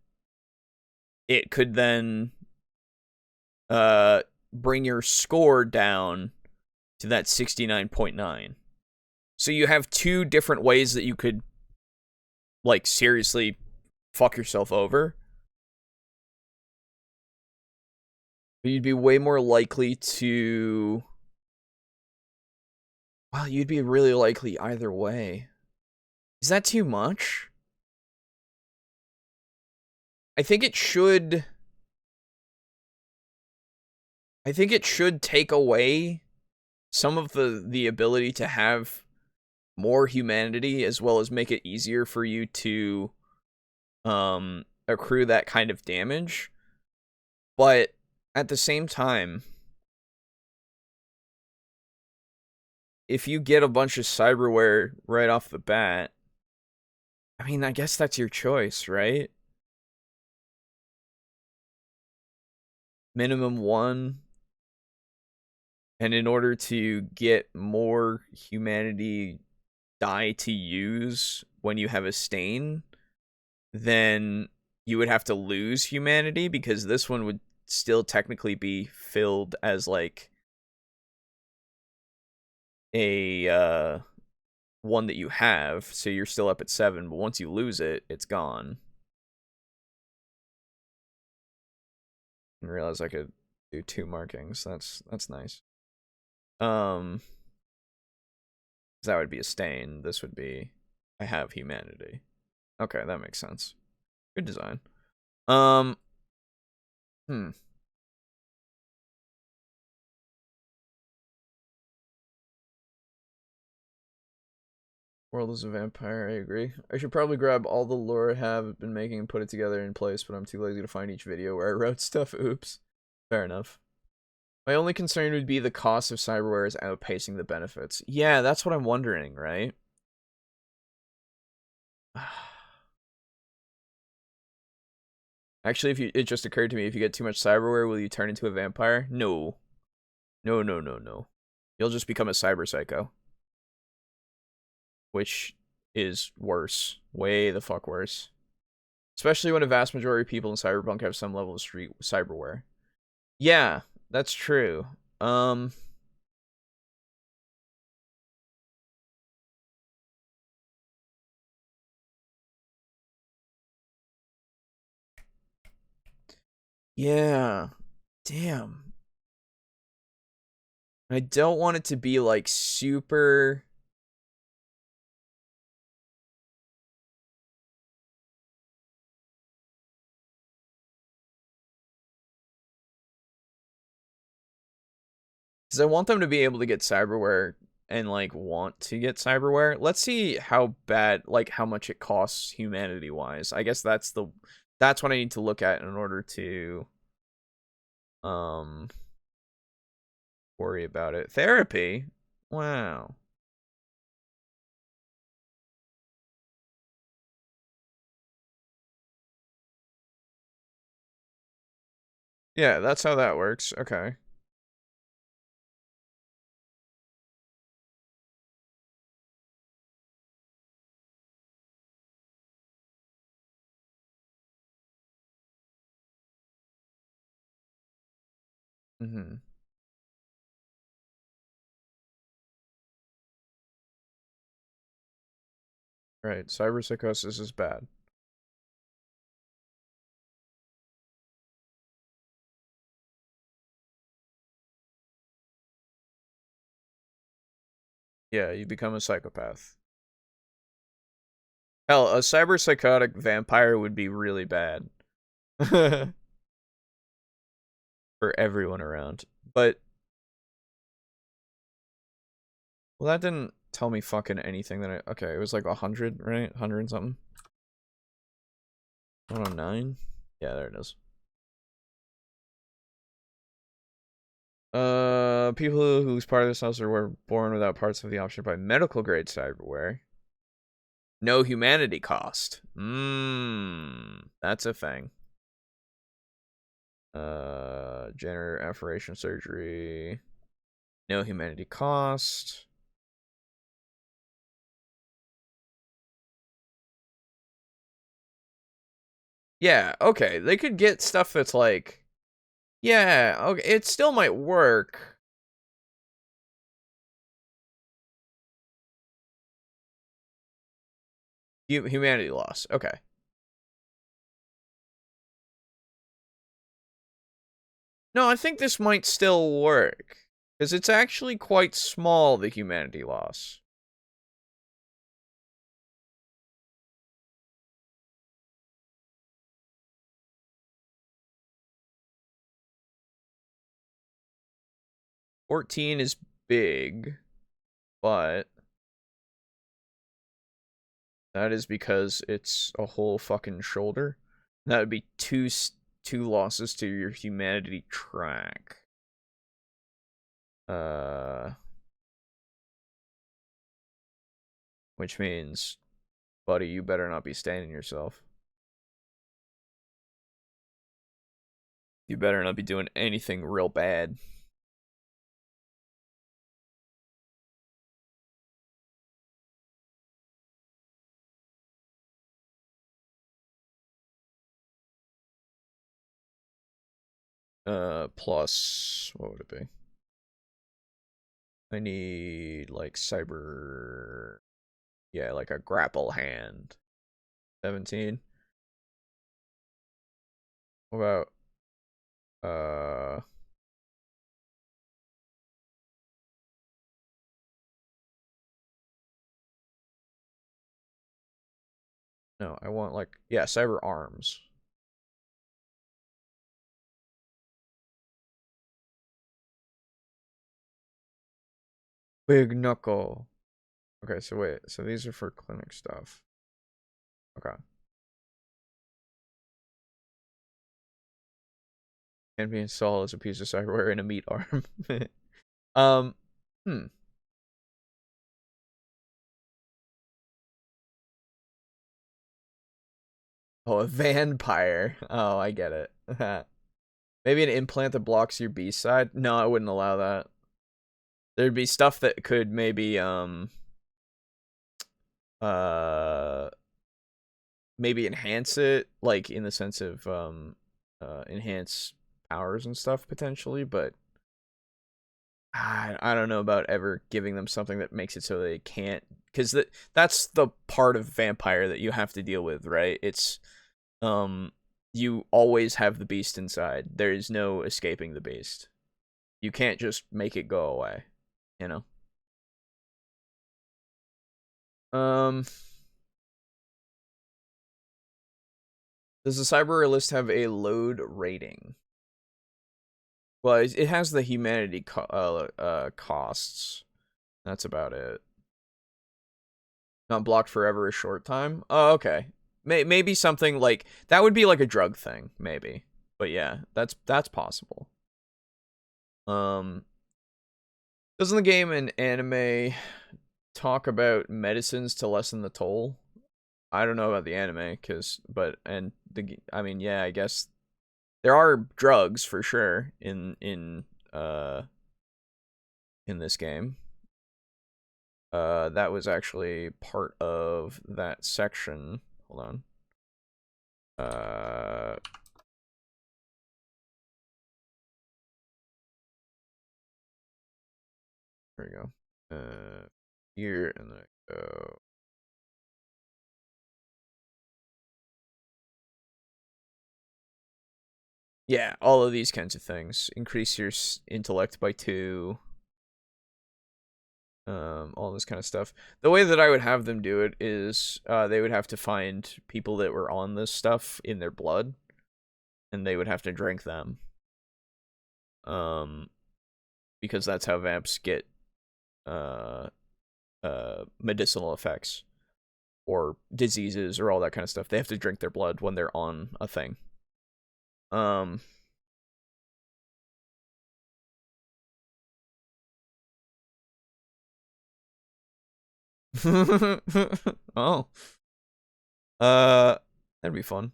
it could then bring your score down to that 69.9. So you have 2 different ways that you could, like, seriously fuck yourself over. But you'd be way more likely to... Well, you'd be really likely either way. Is that too much? I think it should take away some of the ability to have more humanity, as well as make it easier for you to accrue that kind of damage. But at the same time, if you get a bunch of cyberware right off the bat, I mean, I guess that's your choice, right? Minimum 1. And in order to get more humanity die to use when you have a stain, then you would have to lose humanity, because this one would still technically be filled as like a one that you have, so you're still up at 7, but once you lose it, it's gone. I didn't realize I could do 2 markings. That's nice. That would be a stain. This would be, I have humanity. Okay, that makes sense. Good design. World is a vampire, I agree. I should probably grab all the lore I have been making and put it together in place, but I'm too lazy to find each video where I wrote stuff. Oops. Fair enough. My only concern would be the cost of cyberware is outpacing the benefits. Yeah, that's what I'm wondering, right? Actually, it just occurred to me, if you get too much cyberware, will you turn into a vampire? No. No, no, no, no. You'll just become a cyber psycho. Which is worse. Way the fuck worse. Especially when a vast majority of people in Cyberpunk have some level of street cyberware. Yeah, that's true. Yeah. Damn. I don't want it to be like super. Because I want them to be able to get cyberware and like want to get cyberware. Let's see how bad, like how much it costs humanity wise. I guess that's what I need to look at in order to um worry about it. Therapy? Wow. Yeah, that's how that works. Okay. Mm-hmm. Right. Cyberpsychosis is bad. Yeah, you become a psychopath. Hell, a cyberpsychotic vampire would be really bad. For everyone around. But, well, that didn't tell me fucking anything that I... Okay, it was like 100, right? 100 and something? 109? Yeah, there it is. People whose part of themselves were born without parts of the option by medical grade cyberware. No humanity cost. That's a thing. Gender affirmation surgery. No humanity cost. Yeah, okay. They could get stuff that's like, yeah, okay, it still might work. Humanity loss. Okay. No, I think this might still work. Because it's actually quite small, the humanity loss. $14 is big, but that is because it's a whole fucking shoulder. That would be two losses to your humanity track. Which means, buddy, you better not be staining yourself. You better not be doing anything real bad. Plus, what would it be? I need, like, cyber... Yeah, like a grapple hand. 17. What about... No, I want, like... Yeah, cyber arms. Big knuckle. Okay, so wait. So these are for clinic stuff. Okay. Can be installed as a piece of cyberware in a meat arm. um, hmm. Oh, a vampire. Oh, I get it. Maybe an implant that blocks your B side? No, I wouldn't allow that. There'd be stuff that could maybe uh maybe enhance it, like in the sense of enhance powers and stuff potentially, but I don't know about ever giving them something that makes it so they can't, because that's the part of vampire that you have to deal with, right? It's you always have the beast inside. There is no escaping the beast. You can't just make it go away, you know? Um, does the cyber list have a load rating? Well, it has the humanity costs. That's about it. Not blocked forever a short time. Oh, okay. Maybe something like that would be like a drug thing, maybe. But yeah, that's possible. Doesn't the game and anime talk about medicines to lessen the toll? I don't know about the anime, I mean, yeah, I guess there are drugs for sure in this game. That was actually part of that section. Hold on. There we go. Here and then go. Yeah, all of these kinds of things. Increase your intellect by 2. All this kind of stuff. The way that I would have them do it is they would have to find people that were on this stuff in their blood, and they would have to drink them. Because that's how vamps get medicinal effects or diseases or all that kind of stuff. They have to drink their blood when they're on a thing. Oh. That'd be fun.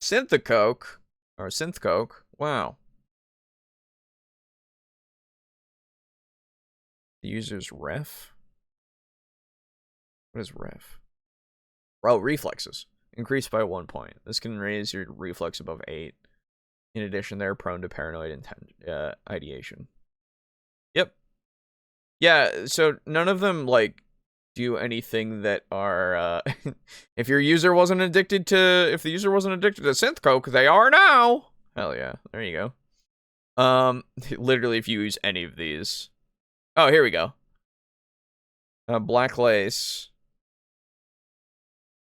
Synthocoke or Synthcoke. Wow. The user's ref? What is ref? Oh, reflexes. Increased by 1 point. This can raise your reflex above 8. In addition, they're prone to paranoid ideation. Yep. Yeah, so none of them, like, do anything that are, if the user wasn't addicted to Synthcoke, they are now! Hell yeah, there you go. Literally, if you use any of these. Oh, here we go. Black Lace.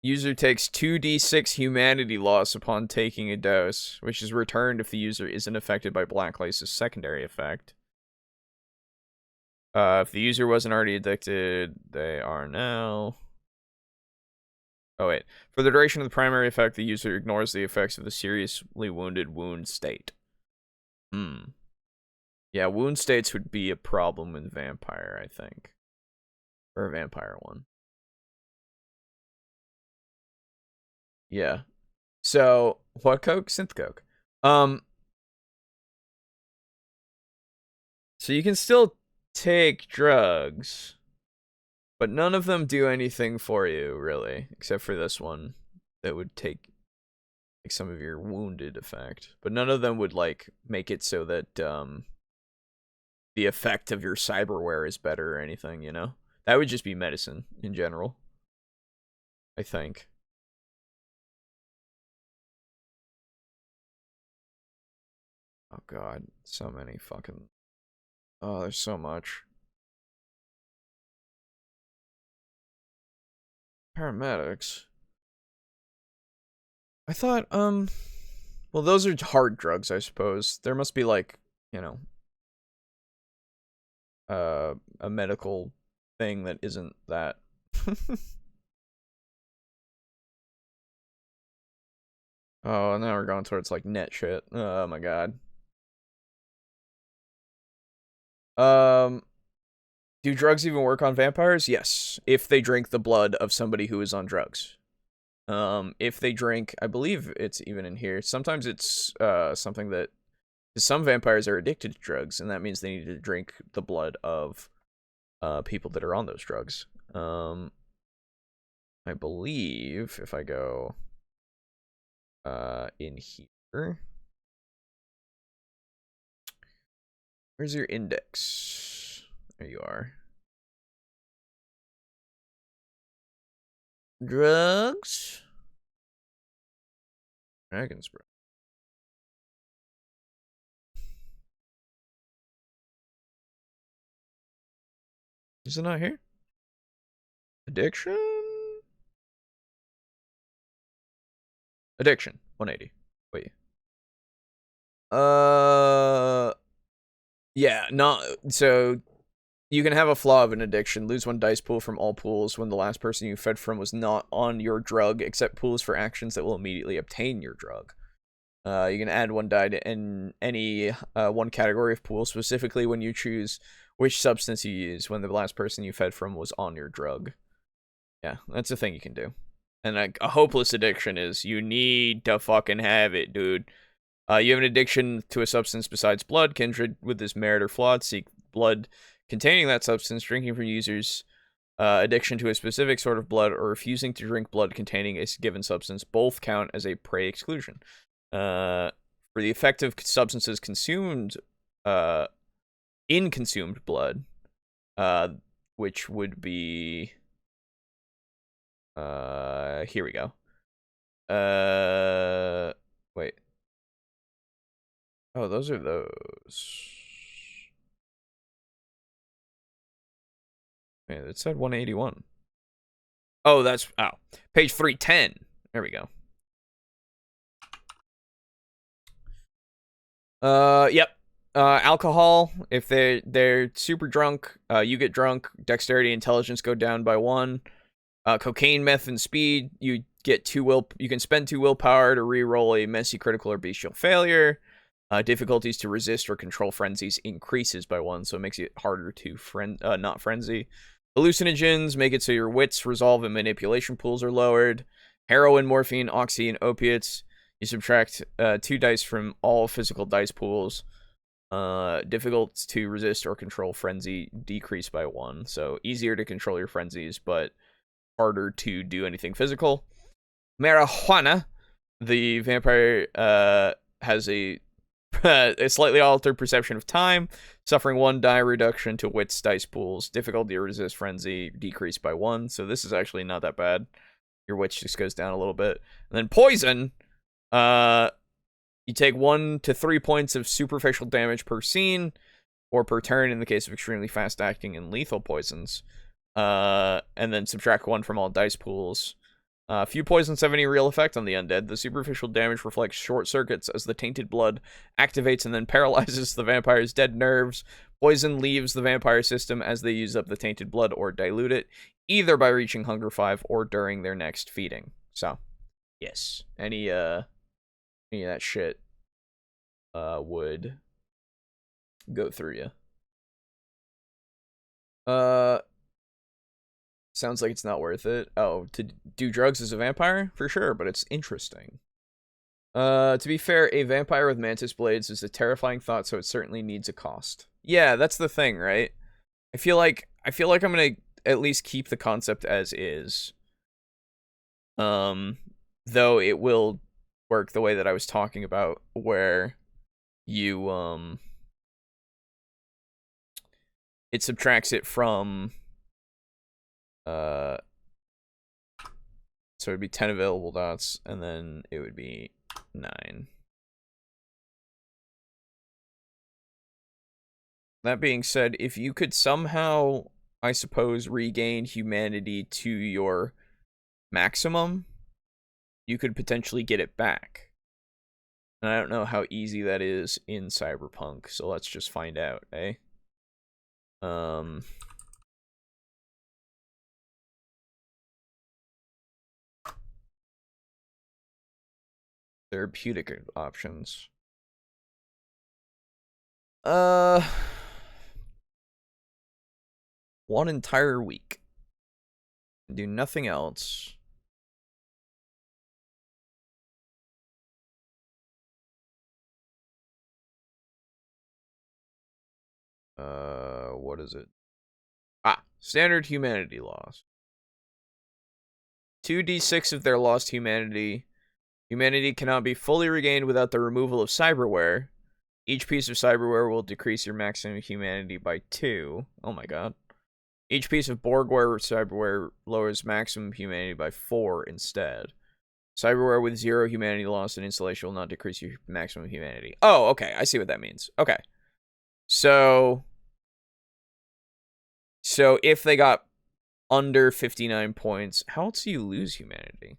User takes 2d6 humanity loss upon taking a dose, which is returned if the user isn't affected by Black Lace's secondary effect. If the user wasn't already addicted, they are now. Oh, wait. For the duration of the primary effect, the user ignores the effects of the seriously wounded wound state. Yeah, wound states would be a problem in Vampire, I think. Or a Vampire one. Yeah. So, what coke? Synth coke. So you can still take drugs, but none of them do anything for you, really, except for this one that would take like some of your wounded effect. But none of them would like make it so that the effect of your cyberware is better or anything, you know? That would just be medicine in general, I think. Oh god, so many fucking... Oh, there's so much. Paramedics. I thought, well, those are hard drugs, I suppose. There must be, like, you know... a medical thing that isn't that. Oh, now we're going towards like net shit. Oh my god. Do drugs even work on vampires? Yes, if they drink the blood of somebody who is on drugs. If they drink, I believe it's even in here. Sometimes it's something that some vampires are addicted to drugs, and that means they need to drink the blood of people that are on those drugs. I believe if I go in here, where's your index? There you are. Drugs? Dragons, bro. Is it not here? Addiction? Addiction. 180. Wait. Yeah, not so you can have a flaw of an addiction. Lose one dice pool from all pools when the last person you fed from was not on your drug, except pools for actions that will immediately obtain your drug. You can add one die to any one category of pool, specifically when you choose which substance you use when the last person you fed from was on your drug. Yeah, that's a thing you can do. And a hopeless addiction is you need to fucking have it, dude. You have an addiction to a substance besides blood. Kindred with this merit or flawed. Seek blood containing that substance. Drinking from users. Addiction to a specific sort of blood or refusing to drink blood containing a given substance. Both count as a prey exclusion. For the effective substances consumed in consumed blood, which would be here we go. Wait. Oh, those are those. Man, it said 181. Oh, that's page 310. There we go. Yep. Alcohol, if they're super drunk, you get drunk, dexterity, intelligence go down by 1. Cocaine, meth, and speed, you get you can spend 2 willpower to re-roll a messy, critical, or bestial failure. Difficulties to resist or control frenzies increases by 1, so it makes it harder to not frenzy. Hallucinogens make it so your wits, resolve, and manipulation pools are lowered. Heroin, morphine, oxy, and opiates. You subtract 2 dice from all physical dice pools. Difficult to resist or control frenzy decrease by 1. So easier to control your frenzies, but harder to do anything physical. Marijuana. The vampire has a slightly altered perception of time, suffering 1 die reduction to wits dice pools. Difficulty to resist frenzy decreased by 1. So this is actually not that bad. Your wits just goes down a little bit. And then poison. You take 1 to 3 points of superficial damage per scene, or per turn in the case of extremely fast-acting and lethal poisons. And then subtract 1 from all dice pools. Few poisons have any real effect on the undead. The superficial damage reflects short circuits as the tainted blood activates and then paralyzes the vampire's dead nerves. Poison leaves the vampire system as they use up the tainted blood or dilute it, either by reaching Hunger 5 or during their next feeding. So, yes, any of that shit would go through you. Sounds like it's not worth it. Oh, to do drugs as a vampire? For sure, but it's interesting. To be fair, a vampire with mantis blades is a terrifying thought, so it certainly needs a cost. Yeah, that's the thing, right? I feel like I'm gonna at least keep the concept as is. Though it will work the way that I was talking about, where you it subtracts it from so it'd be 10 available dots, and then it would be 9. That being said, if you could somehow, I suppose, regain humanity to your maximum, you could potentially get it back. And I don't know how easy that is in Cyberpunk, so let's just find out, eh? Therapeutic options. One entire week. Do nothing else. What is it? Standard humanity loss. 2d6 of their lost humanity. Humanity cannot be fully regained without the removal of cyberware. Each piece of cyberware will decrease your maximum humanity by 2. Oh my god. Each piece of Borgware or cyberware lowers maximum humanity by 4 instead. Cyberware with 0 humanity loss and installation will not decrease your maximum humanity. Oh, okay. I see what that means. Okay. So if they got under 59 points, how else do you lose humanity?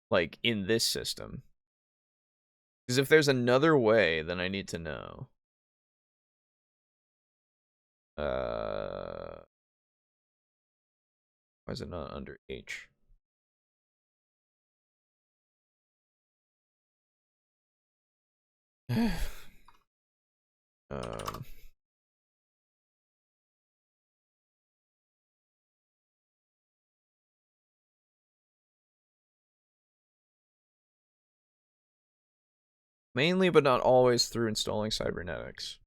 Like, in this system. Because if there's another way, then I need to know. Why is it not under H? Mainly, but not always, through installing cybernetics.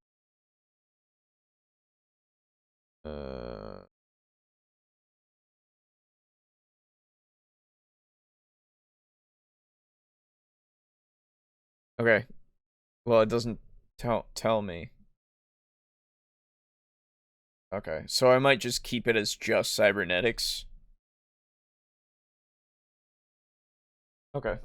Okay. Well, it doesn't tell me. Okay, so I might just keep it as just cybernetics. Okay.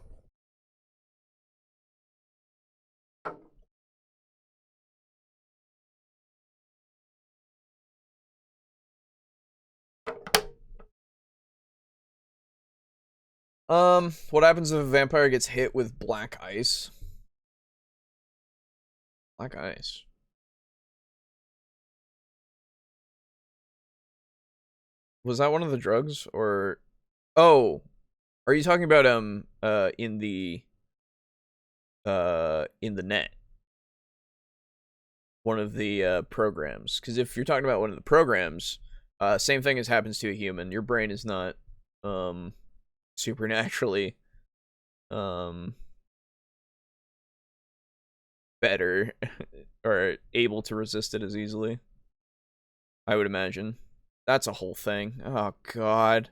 What happens if a vampire gets hit with black ice? Black ice. Was that one of the drugs, or... Oh! Are you talking about, in the net? One of the, programs. Because if you're talking about one of the programs, same thing as happens to a human. Your brain is not, supernaturally, better or able to resist it as easily. I would imagine. That's a whole thing. Oh, God.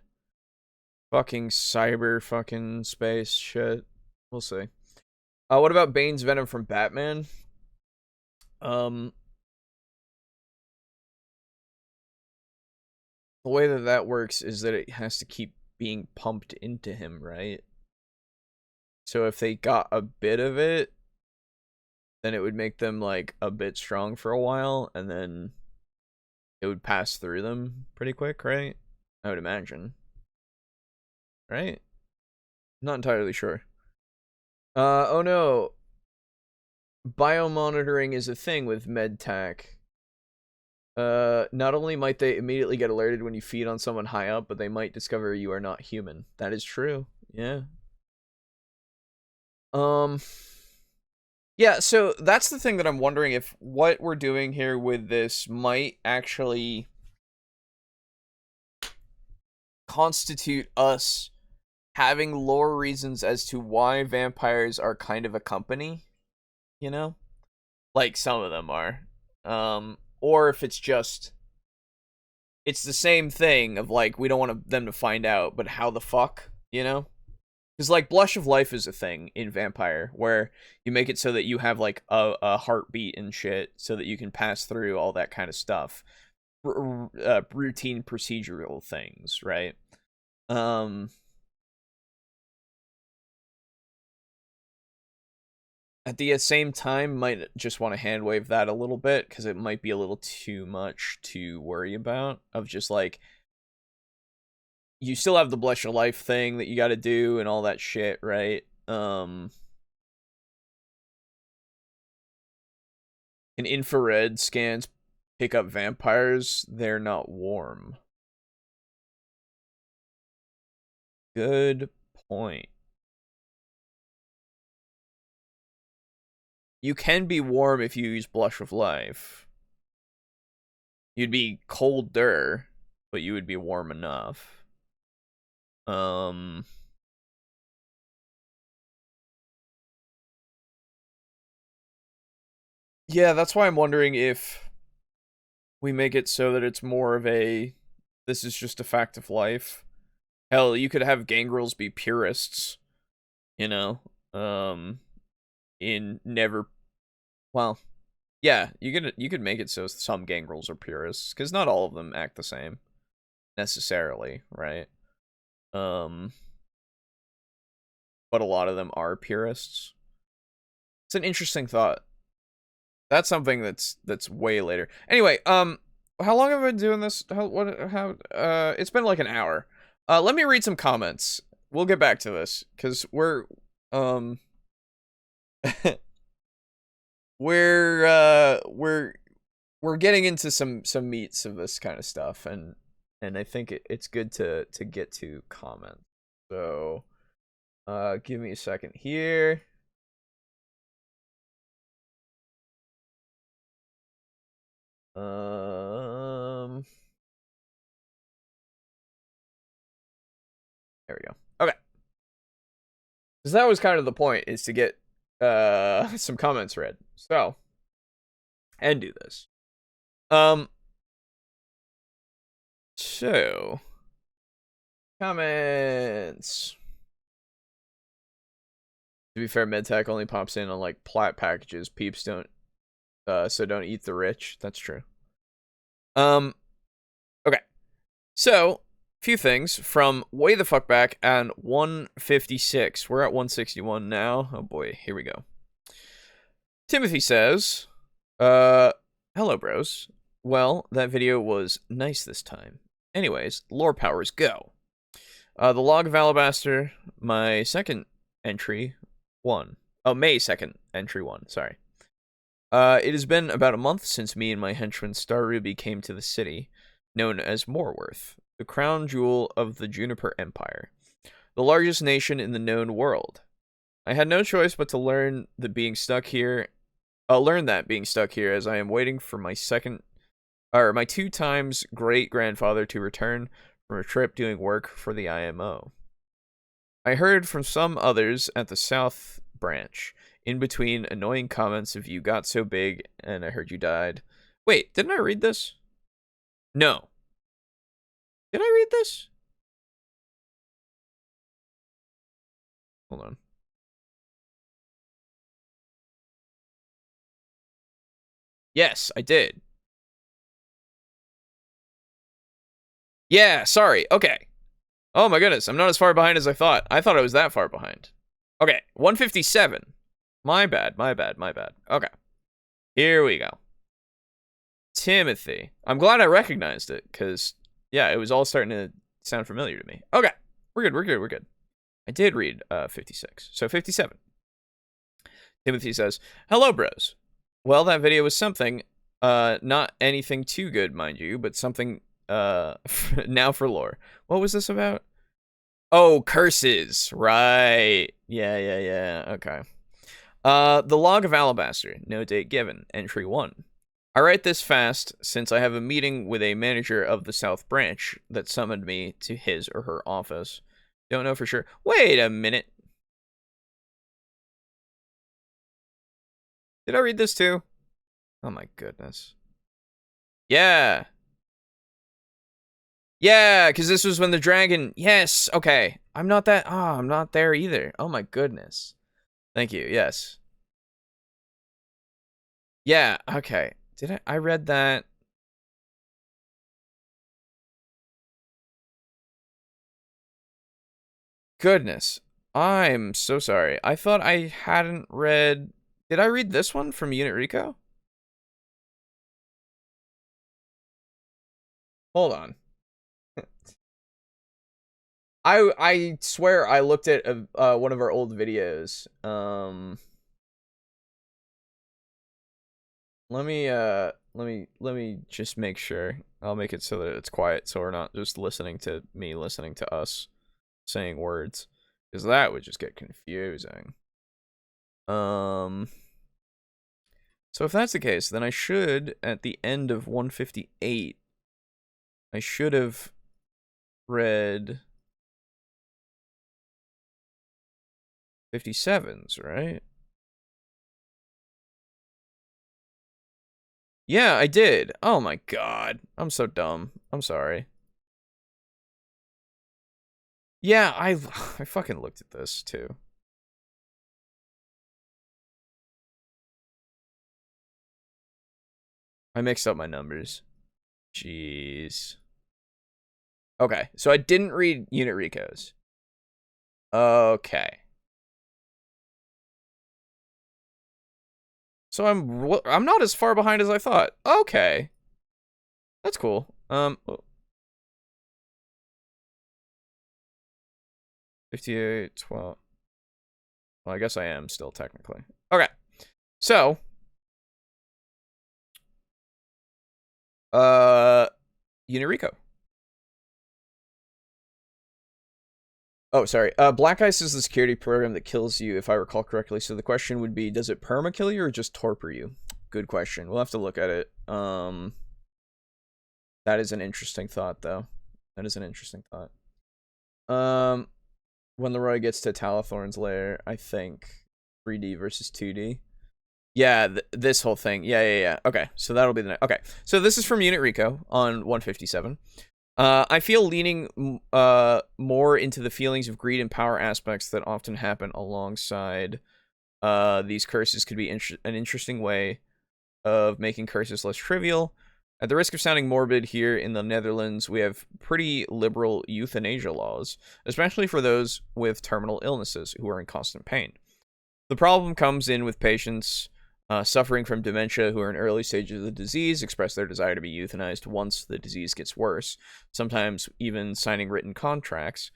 Fucking cyber fucking space shit. We'll see. What about Bane's Venom from Batman? The way that works is that it has to keep being pumped into him, right? So if they got a bit of it, then it would make them, like, a bit strong for a while, and then it would pass through them pretty quick, right? I would imagine. Right? Not entirely sure. Oh no. Biomonitoring is a thing with medtech. Not only might they immediately get alerted when you feed on someone high up, but they might discover you are not human. That is true. Yeah. Yeah, so that's the thing that I'm wondering if what we're doing here with this might actually constitute us having lore reasons as to why vampires are kind of a company, you know? Like some of them are. Or if it's just it's the same thing of like we don't want them to find out, but how the fuck, you know? Because like Blush of Life is a thing in Vampire where you make it so that you have like a heartbeat and shit so that you can pass through all that kind of stuff. Routine procedural things, right? At the same time, might just want to hand wave that a little bit because it might be a little too much to worry about. Of just like, you still have the Blush of Life thing that you got to do and all that shit, right? Can infrared scans pick up vampires? They're not warm. Good point. You can be warm if you use Blush of Life. You'd be colder, but you would be warm enough. Yeah, that's why I'm wondering if we make it so that it's more of a, this is just a fact of life. Hell, you could have gangrels be purists, you know? In never, well, yeah, you could make it so some gangrels are purists, because not all of them act the same, necessarily, right? But a lot of them are purists. It's an interesting thought. That's something that's way later. Anyway, how long have I been doing this? It's been like an hour. Let me read some comments. We'll get back to this, because we're we're getting into some meats of this kind of stuff, and I think it's good to get to comments. So, give me a second here. There we go. Okay. Because that was kind of the point, is to get some comments read. So, and do this. So, comments. To be fair, MedTech only pops in on like plat packages. Peeps don't, so don't eat the rich. That's true. Okay. So, few things from way the fuck back and 156. We're at 161 now. Oh boy, here we go. Timothy says, hello bros. Well, that video was nice this time. Anyways, lore powers go. The Log of Alabaster, my second entry, 1. Oh, May 2nd, entry 1, sorry. It has been about a month since me and my henchman Star Ruby came to the city, known as Moorworth, the crown jewel of the Juniper Empire, the largest nation in the known world. I had no choice but to learn that being stuck here, as I am waiting for my my 2 times great-grandfather to return from a trip doing work for the IMO. I heard from some others at the South Branch, in between annoying comments of you got so big and I heard you died. Wait, didn't I read this? No. Did I read this? Hold on. Yes, I did. Yeah, sorry. Okay. Oh my goodness, I'm not as far behind as I thought. I thought I was that far behind. Okay, 157. My bad. Okay. Here we go. Timothy. I'm glad I recognized it, because, yeah, it was all starting to sound familiar to me. Okay. We're good. I did read 56. So 57. Timothy says, hello, bros. Well, that video was something. Not anything too good, mind you, but something, now for lore. What was this about? Oh, curses. Right. Yeah. Okay. The Log of Alabaster. No date given. Entry 1. I write this fast since I have a meeting with a manager of the South Branch that summoned me to his or her office. Don't know for sure. Wait a minute. Did I read this too? Oh my goodness. Yeah. Yeah, because this was when the dragon... Yes, okay. I'm not there either. Oh my goodness. Thank you, yes. Yeah, okay. I read that. Goodness. I'm so sorry. I thought I hadn't read... Did I read this one from Unit Rico? Hold on. I swear I looked at one of our old videos. let me just make sure. I'll make it so that it's quiet, so we're not just listening to me listening to us saying words, because that would just get confusing. So if that's the case, then I should, at the end of 158, I should have read 57s, right? Yeah, I did. Oh my god. I'm so dumb. I'm sorry. Yeah, I fucking looked at this too. I mixed up my numbers. Jeez. Okay, so I didn't read Unit Recos. Okay. So I'm not as far behind as I thought. Okay. That's cool. 58, 12. Well, I guess I am still technically. Okay. So, Unirico. Oh, sorry. Black Ice is the security program that kills you, if I recall correctly. So the question would be, does it perma-kill you or just torpor you? Good question. We'll have to look at it. That is an interesting thought, though. That is an interesting thought. When Leroy gets to Talathorn's lair, I think 3D versus 2D. Yeah, this whole thing. Yeah. Okay, so that'll be the next. Okay, so this is from Unit Rico on 157. I feel leaning more into the feelings of greed and power aspects that often happen alongside these curses could be an interesting way of making curses less trivial. At the risk of sounding morbid, here in the Netherlands, we have pretty liberal euthanasia laws, especially for those with terminal illnesses who are in constant pain. The problem comes in with patients suffering from dementia who are in early stages of the disease, express their desire to be euthanized once the disease gets worse, sometimes even signing written contracts.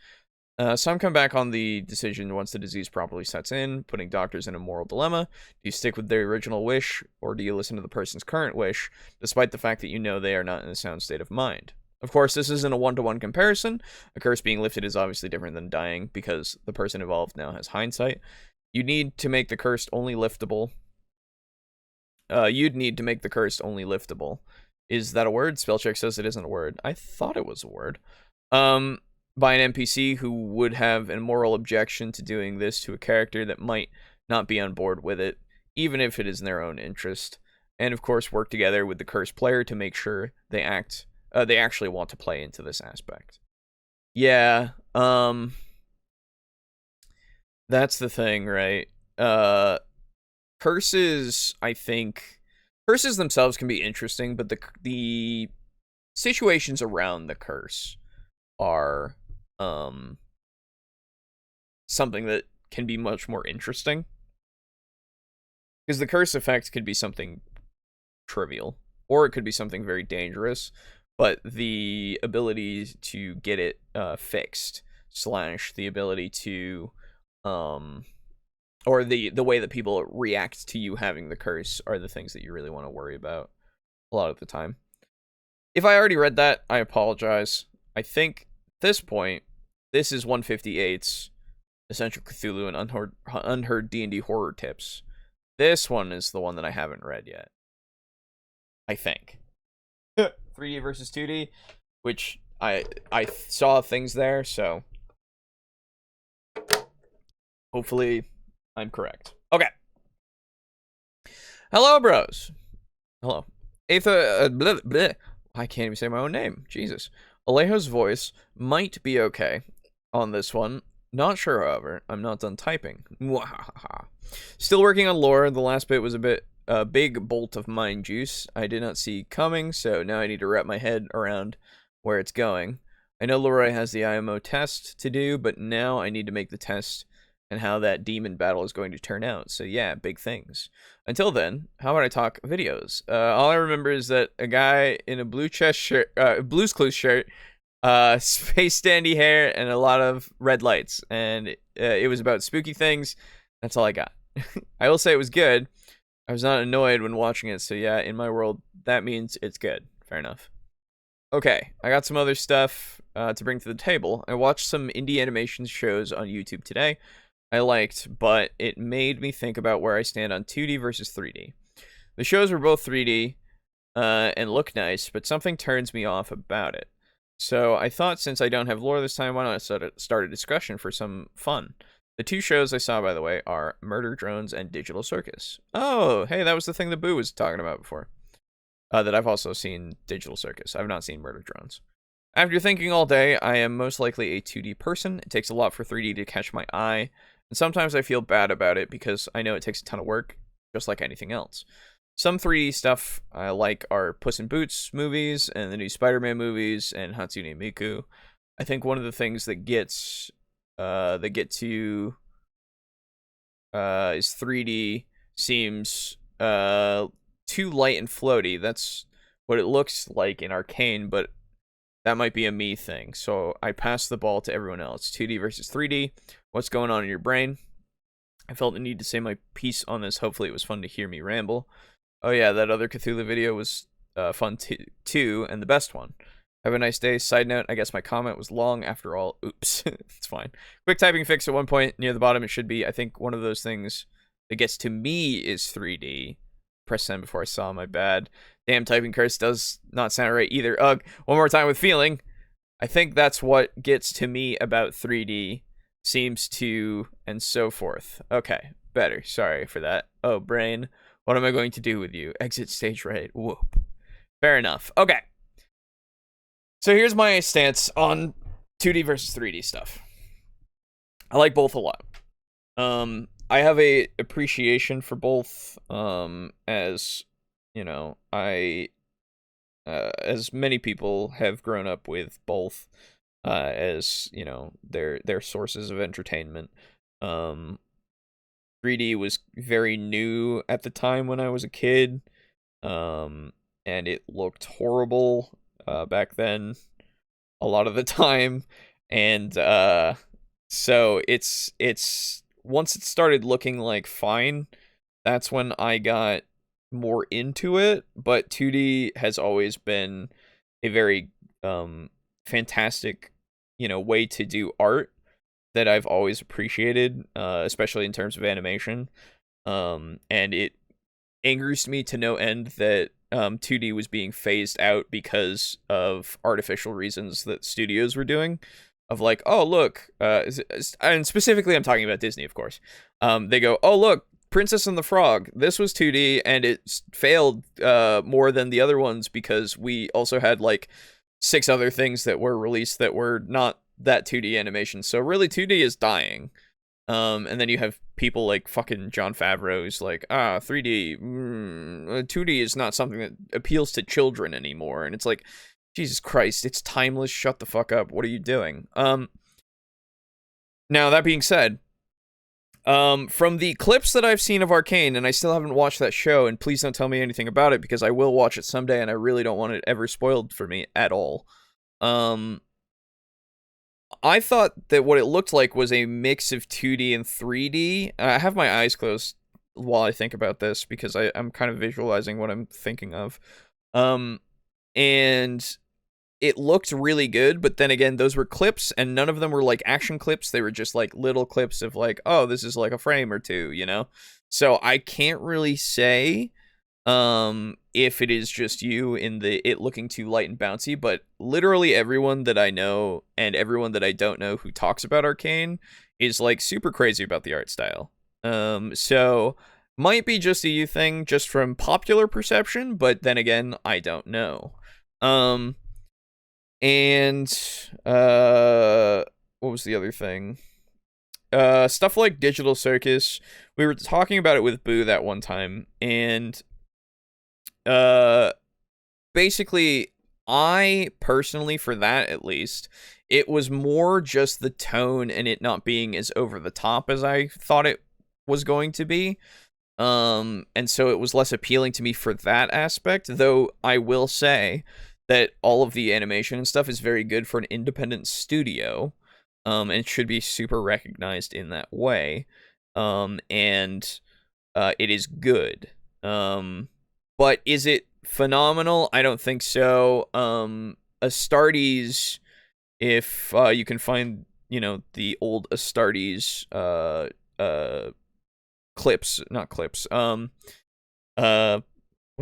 Some come back on the decision once the disease properly sets in, putting doctors in a moral dilemma. Do you stick with their original wish, or do you listen to the person's current wish, despite the fact that you know they are not in a sound state of mind? Of course, this isn't a one-to-one comparison. A curse being lifted is obviously different than dying, because the person involved now has hindsight. You need to make the curse only liftable. You'd need to make the curse only liftable. Is that a word? Spellcheck says it isn't a word. I thought it was a word. By an NPC who would have a moral objection to doing this to a character that might not be on board with it, even if it is in their own interest. And of course, work together with the cursed player to make sure they actually want to play into this aspect. Yeah, that's the thing, right? Curses, I think, curses themselves can be interesting, but the situations around the curse are something that can be much more interesting, because the curse effect could be something trivial, or it could be something very dangerous, but the ability to get it fixed / the ability to or the way that people react to you having the curse are the things that you really want to worry about a lot of the time. If I already read that, I apologize. I think at this point, this is 158's Essential Cthulhu and Unheard D&D Horror Tips. This one is the one that I haven't read yet. I think. 3D versus 2D, which I saw things there, so hopefully I'm correct. Okay. Hello, bros. Hello. I can't even say my own name. Jesus. Alejo's voice might be okay on this one. Not sure, however. I'm not done typing. Still working on lore. The last bit was a big bolt of mind juice I did not see coming, so now I need to wrap my head around where it's going. I know Leroy has the IMO test to do, but now I need to make the test and how that demon battle is going to turn out. So yeah, big things. Until then, how about I talk videos? All I remember is that a guy in a blue chest shirt, Blue's Clues shirt, space dandy hair, and a lot of red lights. And it was about spooky things. That's all I got. I will say it was good. I was not annoyed when watching it, so yeah, in my world, that means it's good. Fair enough. Okay, I got some other stuff to bring to the table. I watched some indie animation shows on YouTube today I liked, but it made me think about where I stand on 2D versus 3D. The shows were both 3D and look nice, but something turns me off about it. So I thought since I don't have lore this time, why not start a discussion for some fun? The two shows I saw, by the way, are Murder Drones and Digital Circus. Oh, hey, that was the thing that Boo was talking about before. That I've also seen Digital Circus. I've not seen Murder Drones. After thinking all day, I am most likely a 2D person. It takes a lot for 3D to catch my eye, and sometimes I feel bad about it because I know it takes a ton of work, just like anything else. Some 3D stuff I like are Puss in Boots movies and the new Spider-Man movies and Hatsune Miku. I think one of the things that get to is 3D seems too light and floaty. That's what it looks like in Arcane, but that might be a me thing. So I pass the ball to everyone else. 2D versus 3D. What's going on in your brain? I felt the need to say my piece on this. Hopefully it was fun to hear me ramble. Oh yeah, that other Cthulhu video was fun too, and the best one. Have a nice day. Side note, I guess my comment was long after all. Oops. It's fine. Quick typing fix at one point. Near the bottom it should be. I think one of those things that gets to me is 3D. Press send before I saw my bad. Damn, typing curse does not sound right either. Ugh. One more time with feeling. I think that's what gets to me about 3D. Seems to, and so forth. Okay, better. Sorry for that. Oh, brain. What am I going to do with you? Exit stage right. Whoop. Fair enough. Okay. So here's my stance on 2D versus 3D stuff. I like both a lot. I have a appreciation for both, as, you know, as many people have grown up with both, as, you know, their sources of entertainment. 3D was very new at the time when I was a kid, and it looked horrible back then a lot of the time, and so it's once it started looking like fine, that's when I got more into it. But 2D has always been a very fantastic, you know, way to do art that I've always appreciated, especially in terms of animation. And it angers me to no end that 2D was being phased out because of artificial reasons that studios were doing. Of like, oh, look, and specifically I'm talking about Disney, of course. They go, oh, look, Princess and the Frog, this was 2D, and it failed more than the other ones because we also had, like, 6 other things that were released that were not that 2D animation. So really, 2D is dying. And then you have people like fucking Jon Favreau who's like, 3D, 2D is not something that appeals to children anymore. And it's like, Jesus Christ, it's timeless, shut the fuck up, what are you doing? Now, that being said, from the clips that I've seen of Arcane, and I still haven't watched that show, and please don't tell me anything about it, because I will watch it someday, and I really don't want it ever spoiled for me at all. I thought that what it looked like was a mix of 2D and 3D. I have my eyes closed while I think about this, because I'm kind of visualizing what I'm thinking of. And it looked really good, but then again, those were clips, and none of them were like action clips. They were just like little clips of like, oh, this is like a frame or two, you know? So I can't really say if it is just you in the it looking too light and bouncy, but literally everyone that I know and everyone that I don't know who talks about Arcane is like super crazy about the art style. So might be just a you thing just from popular perception, but then again, I don't know. And what was the other thing? Stuff like Digital Circus. We were talking about it with Boo that one time, and basically, I personally, for that at least, it was more just the tone and it not being as over the top as I thought it was going to be. And so it was less appealing to me for that aspect, though I will say that all of the animation and stuff is very good for an independent studio, and it should be super recognized in that way. And it is good. But is it phenomenal? I don't think so. Astartes, if you can find, the old Astartes clips, not clips. What the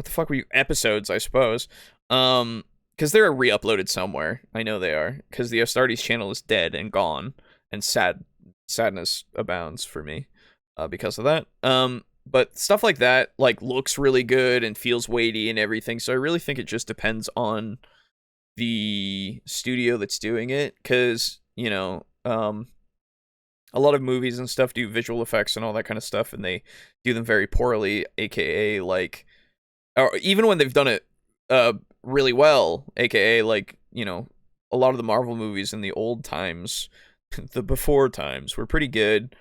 fuck were you, episodes, I suppose. Because they're re-uploaded somewhere. I know they are, because the Astartes channel is dead and gone, and sadness abounds for me because of that. But stuff like that, like, looks really good and feels weighty and everything. So I really think it just depends on the studio that's doing it, because a lot of movies and stuff do visual effects and all that kind of stuff, and they do them very poorly, aka like, or even when they've done it really well, aka like, a lot of the Marvel movies in the old times, the before times, were pretty good.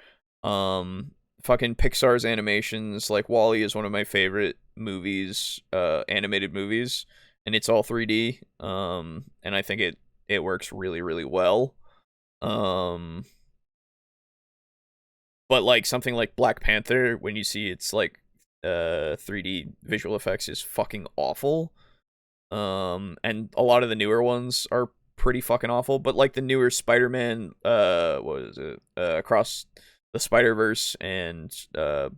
Fucking Pixar's animations, like WALL-E is one of my favorite movies, animated movies, and it's all 3D. And I think it works really, really well. But like something like Black Panther, when you see it's like 3D visual effects, is fucking awful. And a lot of the newer ones are pretty fucking awful. But like the newer Spider-Man, what is it? Across the Spider-Verse, and the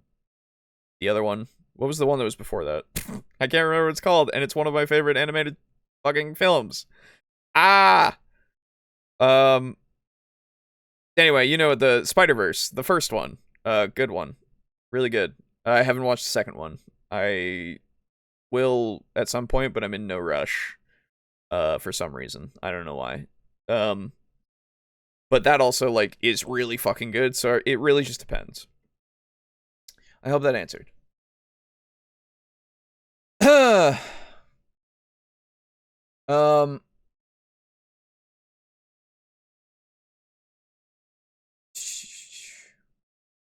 other one. What was the one that was before that? I can't remember what it's called, and it's one of my favorite animated fucking films. Anyway, the Spider-Verse, the first one. Good one. Really good. I haven't watched the second one. I will at some point, but I'm in no rush. For some reason. I don't know why. But that also, like, is really fucking good, so it really just depends. I hope that answered. Now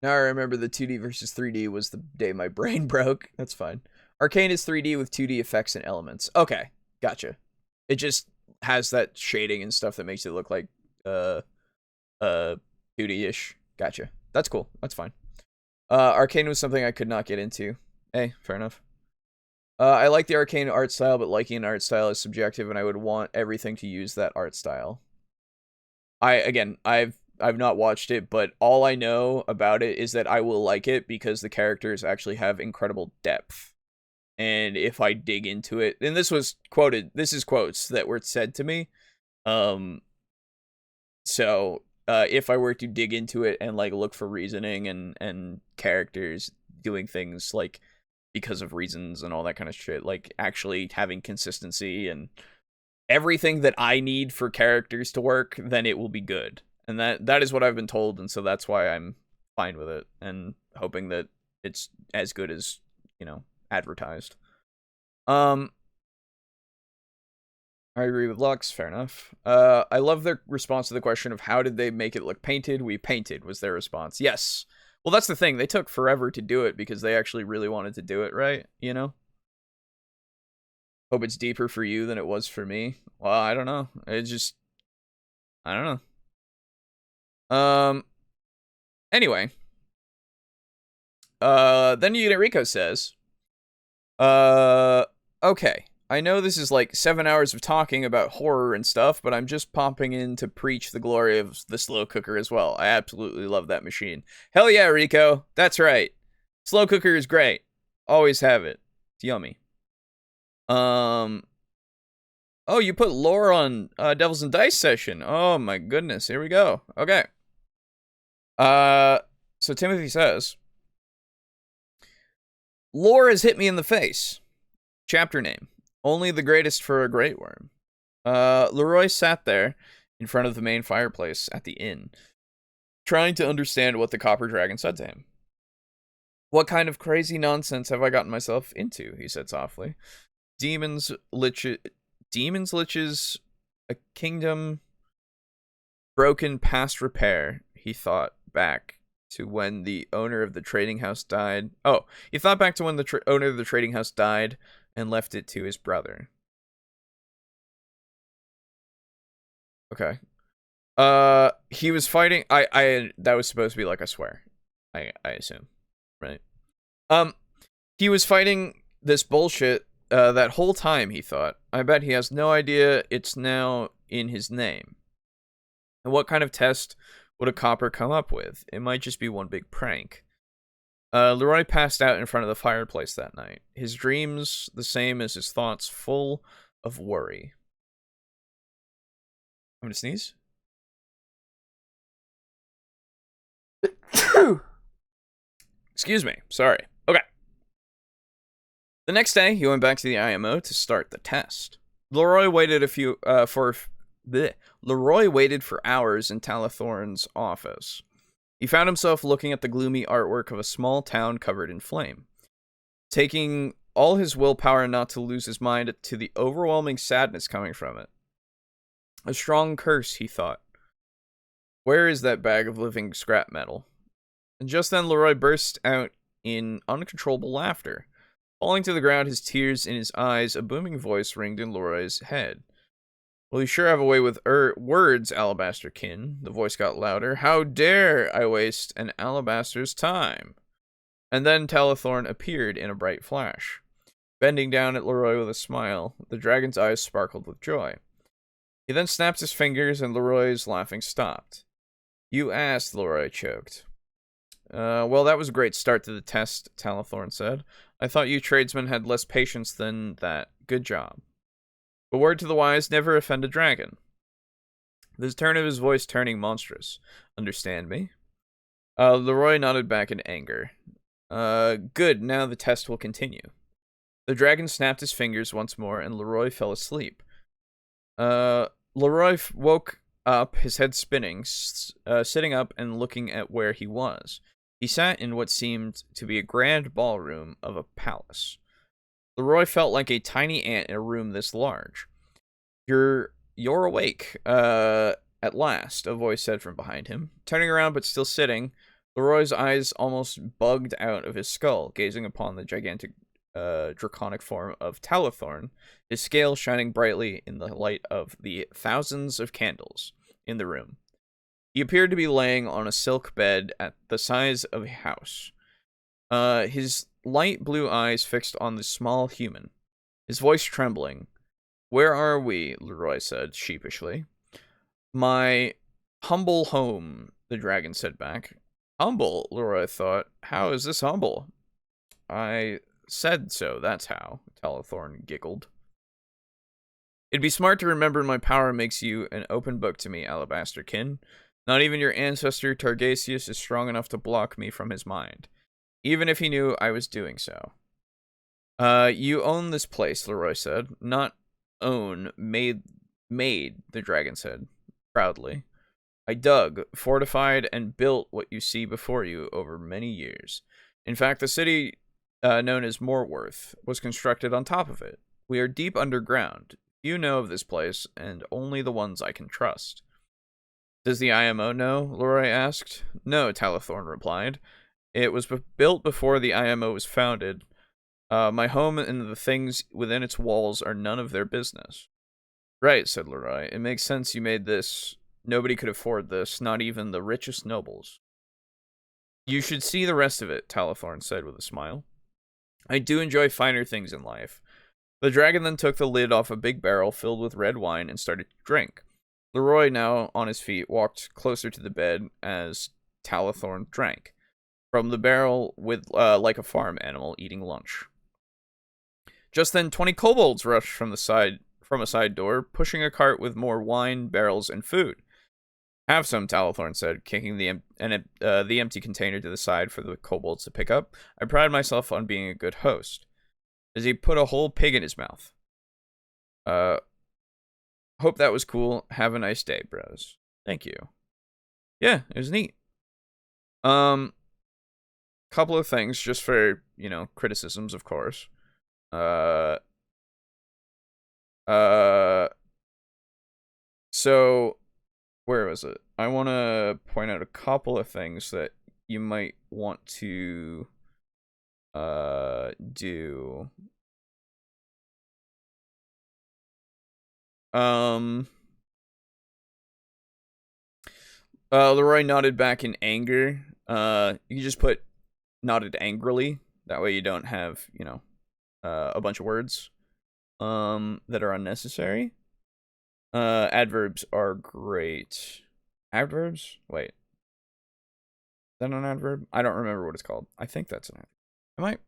I remember the 2D versus 3D was the day my brain broke. That's fine. Arcane is 3D with 2D effects and elements. Okay, gotcha. It just has that shading and stuff that makes it look like 2D-ish. Gotcha. That's cool. That's fine. Arcane was something I could not get into. Hey, fair enough. I like the Arcane art style, but liking an art style is subjective, and I would want everything to use that art style. I've not watched it, but all I know about it is that I will like it because the characters actually have incredible depth. And if I dig into it, and this is quotes that were said to me. So if I were to dig into it and like look for reasoning and characters doing things like because of reasons and all that kind of shit, like actually having consistency and everything that I need for characters to work, then it will be good. And that is what I've been told, and so that's why I'm fine with it and hoping that it's as good as, advertised. I agree with Lux, fair enough. I love their response to the question of how did they make it look painted? We painted, was their response. Yes. Well, that's the thing. They took forever to do it because they actually really wanted to do it right, Hope it's deeper for you than it was for me. Well, I don't know. I don't know. Anyway. Then Rico says, okay. I know this is like 7 hours of talking about horror and stuff, but I'm just popping in to preach the glory of the slow cooker as well. I absolutely love that machine. Hell yeah, Rico. That's right. Slow cooker is great. Always have it. It's yummy. Oh, you put lore on Devils and Dice session. Oh my goodness. Here we go. Okay. So Timothy says, lore has hit me in the face. Chapter name. Only the greatest for a great worm. Leroy sat there in front of the main fireplace at the inn, trying to understand what the copper dragon said to him. What kind of crazy nonsense have I gotten myself into? He said softly. Demons, liches, a kingdom broken past repair, he thought back to when the owner of the trading house died. Oh, he thought back to when the owner of the trading house died and left it to his brother. Okay. He was fighting. That was supposed to be like a swear. I assume, right? He was fighting this bullshit that whole time, he thought. I bet he has no idea it's now in his name. And what kind of test would a copper come up with? It might just be one big prank. Leroy passed out in front of the fireplace that night. His dreams the same as his thoughts, full of worry. I'm gonna sneeze. Excuse me. Sorry. Okay. The next day, he went back to the IMO to start the test. Leroy waited Leroy waited for hours in Talathorn's office. He found himself looking at the gloomy artwork of a small town covered in flame, taking all his willpower not to lose his mind to the overwhelming sadness coming from it. A strong curse, he thought. Where is that bag of living scrap metal? And just then Leroy burst out in uncontrollable laughter. Falling to the ground, his tears in his eyes, a booming voice ringed in Leroy's head. Well, you sure have a way with words, Alabasterkin. The voice got louder. How dare I waste an alabaster's time? And then Talathorn appeared in a bright flash. Bending down at Leroy with a smile, the dragon's eyes sparkled with joy. He then snapped his fingers and Leroy's laughing stopped. You asked, Leroy choked. Well, that was a great start to the test, Talathorn said. I thought you tradesmen had less patience than that. Good job. A word to the wise, never offend a dragon. The turn of his voice turning monstrous. Understand me? Leroy nodded back in anger. Good, now the test will continue. The dragon snapped his fingers once more, and Leroy fell asleep. Leroy woke up, his head spinning, sitting up and looking at where he was. He sat in what seemed to be a grand ballroom of a palace. Leroy felt like a tiny ant in a room this large. You're awake, at last, a voice said from behind him. Turning around but still sitting, Leroy's eyes almost bugged out of his skull, gazing upon the gigantic, draconic form of Talathorn, his scales shining brightly in the light of the thousands of candles in the room. He appeared to be laying on a silk bed at the size of a house. His light blue eyes fixed on the small human, his voice trembling. Where are we? Leroy said sheepishly. My humble home, the dragon said back. Humble, Leroy thought. How is this humble? I said so, that's how, Talathorn giggled. It'd be smart to remember my power makes you an open book to me, Alabasterkin. Not even your ancestor Targasius is strong enough to block me from his mind, even if he knew I was doing so. You own this place, Leroy said. Not own, made, the dragon said, proudly. I dug, fortified, and built what you see before you over many years. In fact, the city known as Moreworth was constructed on top of it. We are deep underground. You know of this place, and only the ones I can trust. Does the IMO know? Leroy asked. No, Talathorn replied. It was built before the IMO was founded. My home and the things within its walls are none of their business. Right, said Leroy. It makes sense you made this. Nobody could afford this, not even the richest nobles. You should see the rest of it, Talathorn said with a smile. I do enjoy finer things in life. The dragon then took the lid off a big barrel filled with red wine and started to drink. Leroy, now on his feet, walked closer to the bed as Talathorn drank from the barrel with like a farm animal eating lunch. Just then 20 kobolds rushed from a side door, pushing a cart with more wine, barrels, and food. Have some, Talathorn said, kicking the empty container to the side for the kobolds to pick up. I pride myself on being a good host. As he put a whole pig in his mouth. Hope that was cool. Have a nice day, bros. Thank you. Yeah, it was neat. Couple of things just for, criticisms, of course. So where was it? I want to point out a couple of things that you might want to do. Leroy nodded back in anger. You just put nodded angrily. That way you don't have, you know, a bunch of words that are unnecessary. Adverbs are great. Adverbs? Wait. Is that an adverb? I don't remember what it's called. I think that's an adverb. Am I?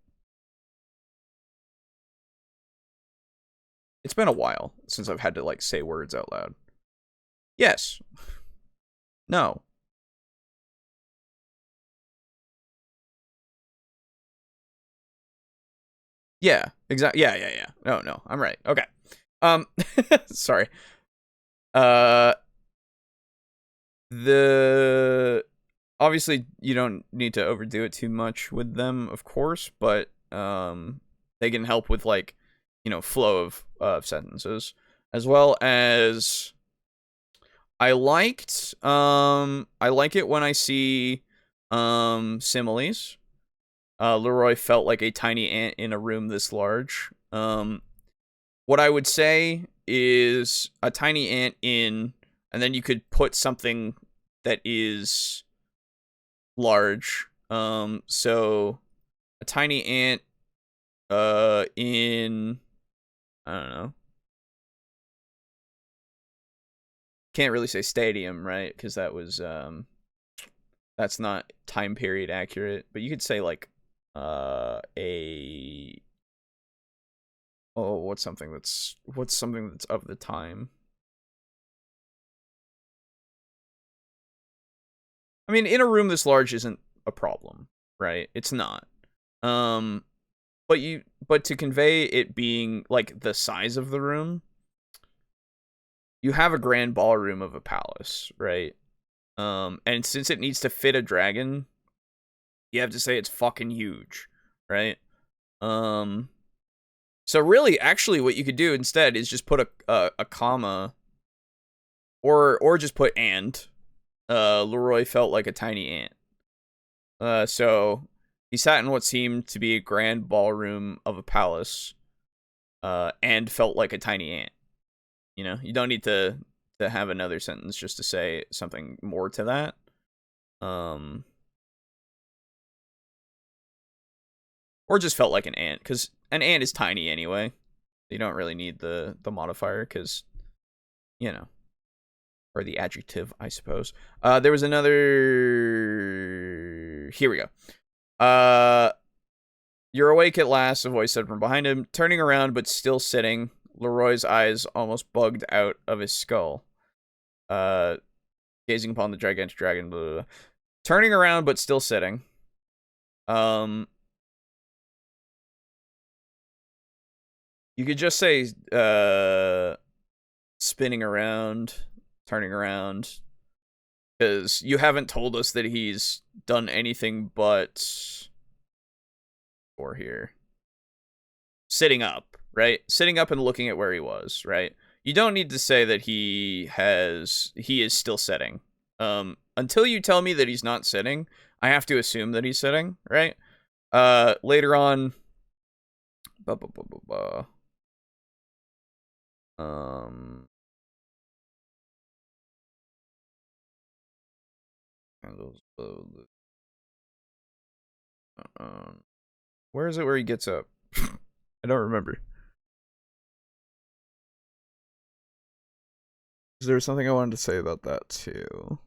It's been a while since I've had to, like, say words out loud. Yes. No. Yeah, exactly. Yeah. No, I'm right. Okay. Sorry. Uh, the obviously you don't need to overdo it too much with them, of course, but they can help with, like, you know, flow of sentences, as well as I like it when I see similes. Leroy felt like a tiny ant in a room this large. What I would say is a tiny ant in, and then you could put something that is large. So a tiny ant in, I don't know. Can't really say stadium, right? Because that was that's not time period accurate. But you could say, like, a, oh, what's something that's of the time? I mean, in a room this large isn't a problem, right? It's not. Um, but to convey it being, like, the size of the room, you have a grand ballroom of a palace, right? And since it needs to fit a dragon, you have to say it's fucking huge, right? So really, actually, what you could do instead is just put a comma, or just put and. Leroy felt like a tiny ant. So he sat in what seemed to be a grand ballroom of a palace, and felt like a tiny ant. You know, you don't need to have another sentence just to say something more to that. Or just felt like an ant, because an ant is tiny anyway. You don't really need the modifier, because, you know, or the adjective, I suppose. There was another. Here we go. You're awake at last, a voice said from behind him, turning around but still sitting. Leroy's eyes almost bugged out of his skull. Gazing upon the gigantic dragon. Blah, blah, blah. Turning around but still sitting. You could just say spinning around, turning around, because you haven't told us that he's done anything but, or here, sitting up, right? Sitting up and looking at where he was, right? You don't need to say that he is still sitting. Until you tell me that he's not sitting, I have to assume that he's sitting, right? Later on, where is it where he gets up? I don't remember. Is there something I wanted to say about that too?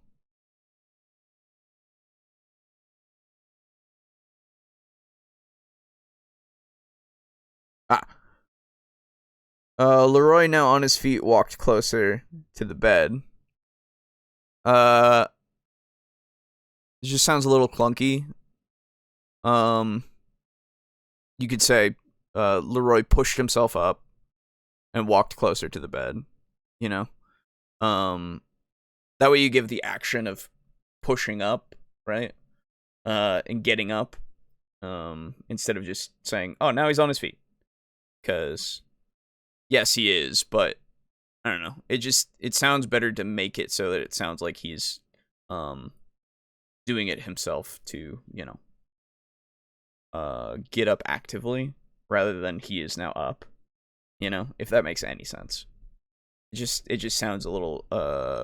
Leroy, now on his feet, walked closer to the bed. It just sounds a little clunky. You could say, Leroy pushed himself up and walked closer to the bed. You know, that way you give the action of pushing up, right? And getting up, instead of just saying, "Oh, now he's on his feet," because yes, he is, but I don't know. It sounds better to make it so that it sounds like he's doing it himself to, you know, get up actively rather than he is now up. You know, if that makes any sense. It just sounds a little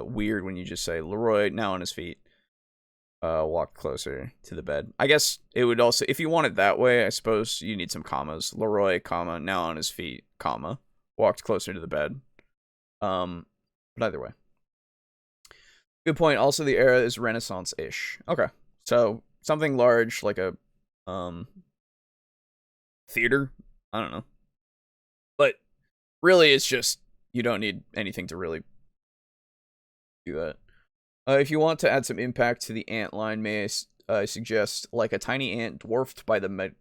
weird when you just say Leroy now on his feet. walked closer to the bed. I guess it would also, if you want it that way, I suppose you need some commas. Leroy, comma, now on his feet, comma, walked closer to the bed. But either way. Good point. Also, the era is Renaissance-ish. Okay. So, something large, like a, theater? I don't know. But, really, it's just, you don't need anything to really do that. If you want to add some impact to the ant line, may I suggest, like a tiny ant dwarfed by the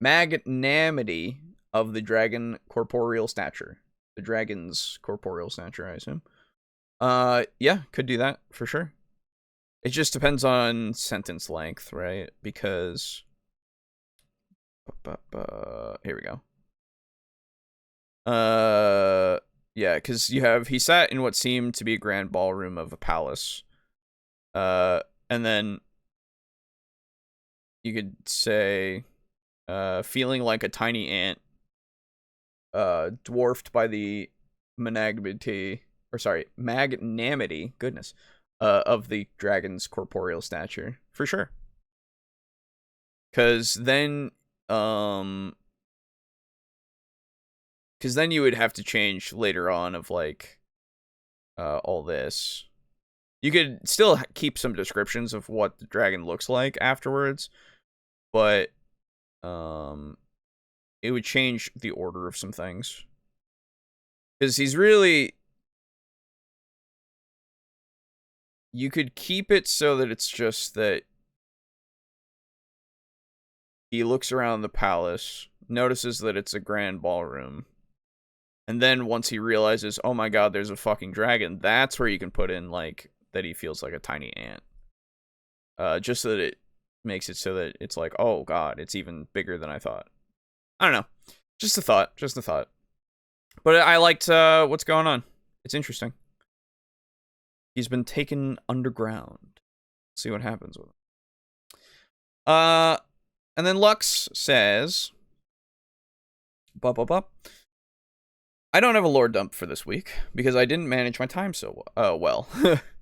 magnanimity of the dragon corporeal stature. The dragon's corporeal stature, I assume. Yeah, could do that, for sure. It just depends on sentence length, right? Because... here we go. Yeah, because you have... He sat in what seemed to be a grand ballroom of a palace. And then... You could say... feeling like a tiny ant. Dwarfed by the magnanimity... Or sorry, magnanimity, goodness, of the dragon's corporeal stature, for sure. Because then you would have to change later on of, like, all this. You could still keep some descriptions of what the dragon looks like afterwards, but, it would change the order of some things. Because he's really... You could keep it so that it's just that he looks around the palace, notices that it's a grand ballroom, and then once he realizes, oh my god, there's a fucking dragon, that's where you can put in, like, that he feels like a tiny ant. Just so that it makes it so that it's like, oh god, it's even bigger than I thought. I don't know. Just a thought. Just a thought. But I liked what's going on. It's interesting. He's been taken underground. See what happens with him. And then Lux says... I don't have a lore dump for this week, because I didn't manage my time so well.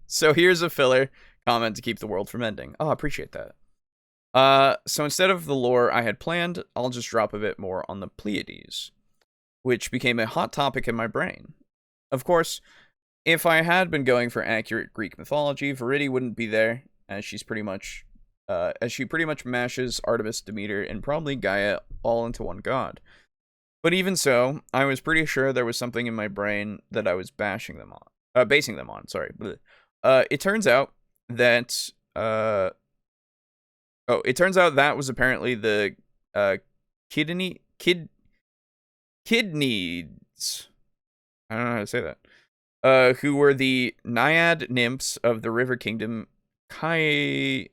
So here's a filler comment to keep the world from ending. Oh, I appreciate that. So instead of the lore I had planned, I'll just drop a bit more on the Pleiades, which became a hot topic in my brain. Of course, if I had been going for accurate Greek mythology, Viridi wouldn't be there, as she pretty much mashes Artemis, Demeter, and probably Gaia all into one god. But even so, I was pretty sure there was something in my brain that I was basing them on. Sorry. It turns out that that was apparently the kidneys. I don't know how to say that. Who were the naiad nymphs of the river kingdom Kaidanos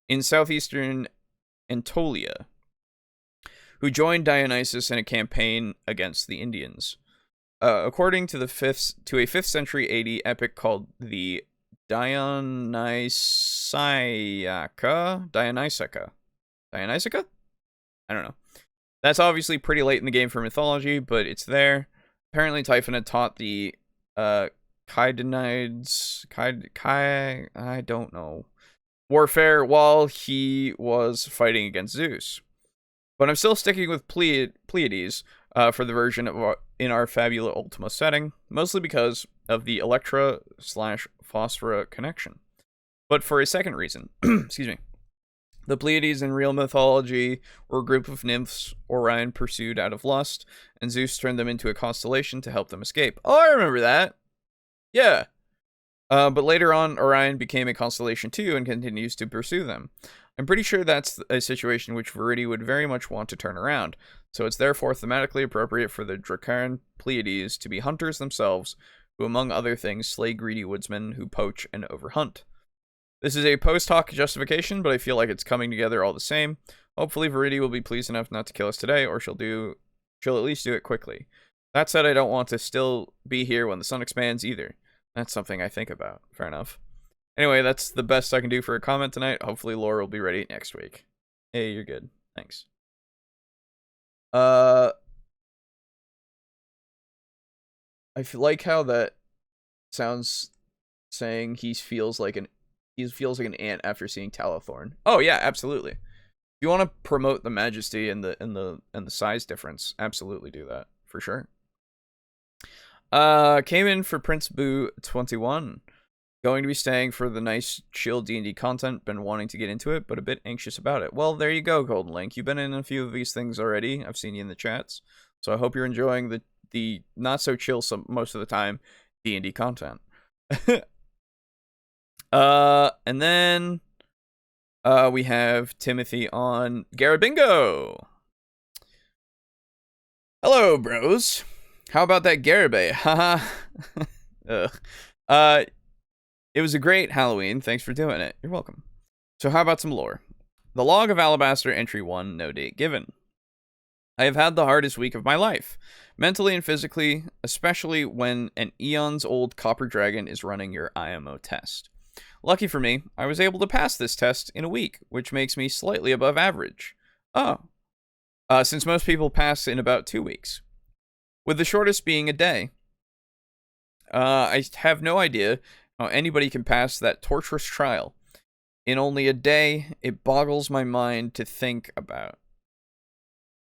in southeastern Anatolia, who joined Dionysus in a campaign against the Indians. According to a 5th century AD epic called the Dionysiaca? I don't know. That's obviously pretty late in the game for mythology, but it's there. Apparently Typhon had taught the Kaidanides, I don't know, warfare while he was fighting against Zeus. But I'm still sticking with Pleiades for the version in our Fabula Ultima setting, mostly because of the Electra/Phosphora connection. But for a second reason, excuse me. The Pleiades in real mythology were a group of nymphs Orion pursued out of lust, and Zeus turned them into a constellation to help them escape. Oh, I remember that. Yeah. But later on, Orion became a constellation too and continues to pursue them. I'm pretty sure that's a situation which Viridi would very much want to turn around, so it's therefore thematically appropriate for the Dracaran Pleiades to be hunters themselves, who among other things slay greedy woodsmen who poach and overhunt. This is a post-hoc justification, but I feel like it's coming together all the same. Hopefully Viridi will be pleased enough not to kill us today, or she'll at least do it quickly. That said, I don't want to still be here when the sun expands either. That's something I think about. Fair enough. Anyway, that's the best I can do for a comment tonight. Hopefully Laura will be ready next week. Hey, you're good. Thanks. I like how that sounds saying he feels like he feels like an ant after seeing Talathorn. Oh yeah, absolutely. If you want to promote the majesty and the size difference, absolutely do that for sure. Came in for Prince Boo 21. Going to be staying for the nice chill D&D content. Been wanting to get into it, but a bit anxious about it. Well, there you go, Golden Link. You've been in a few of these things already. I've seen you in the chats, so I hope you're enjoying the not so chill most of the time D&D content. And then we have Timothy on Garabingo. Hello, bros. How about that Garabe? Haha. It was a great Halloween. Thanks for doing it. You're welcome. So how about some lore? The Log of Alabaster Entry 1, no date given. I have had the hardest week of my life, mentally and physically, especially when an eons-old copper dragon is running your IMO test. Lucky for me, I was able to pass this test in a week, which makes me slightly above average. Since most people pass in about 2 weeks. With the shortest being a day. I have no idea how anybody can pass that torturous trial. In only a day, it boggles my mind to think about.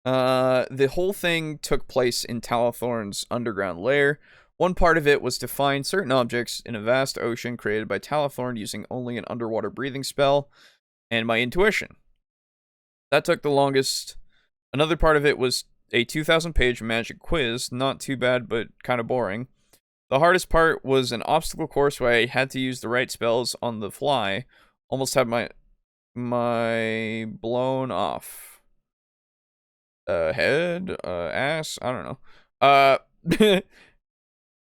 The whole thing took place in Talathorn's underground lair. One part of it was to find certain objects in a vast ocean created by Talathorn using only an underwater breathing spell and my intuition. That took the longest. Another part of it was a 2,000-page magic quiz. Not too bad, but kind of boring. The hardest part was an obstacle course where I had to use the right spells on the fly. Almost had my blown off. Head? Ass? I don't know.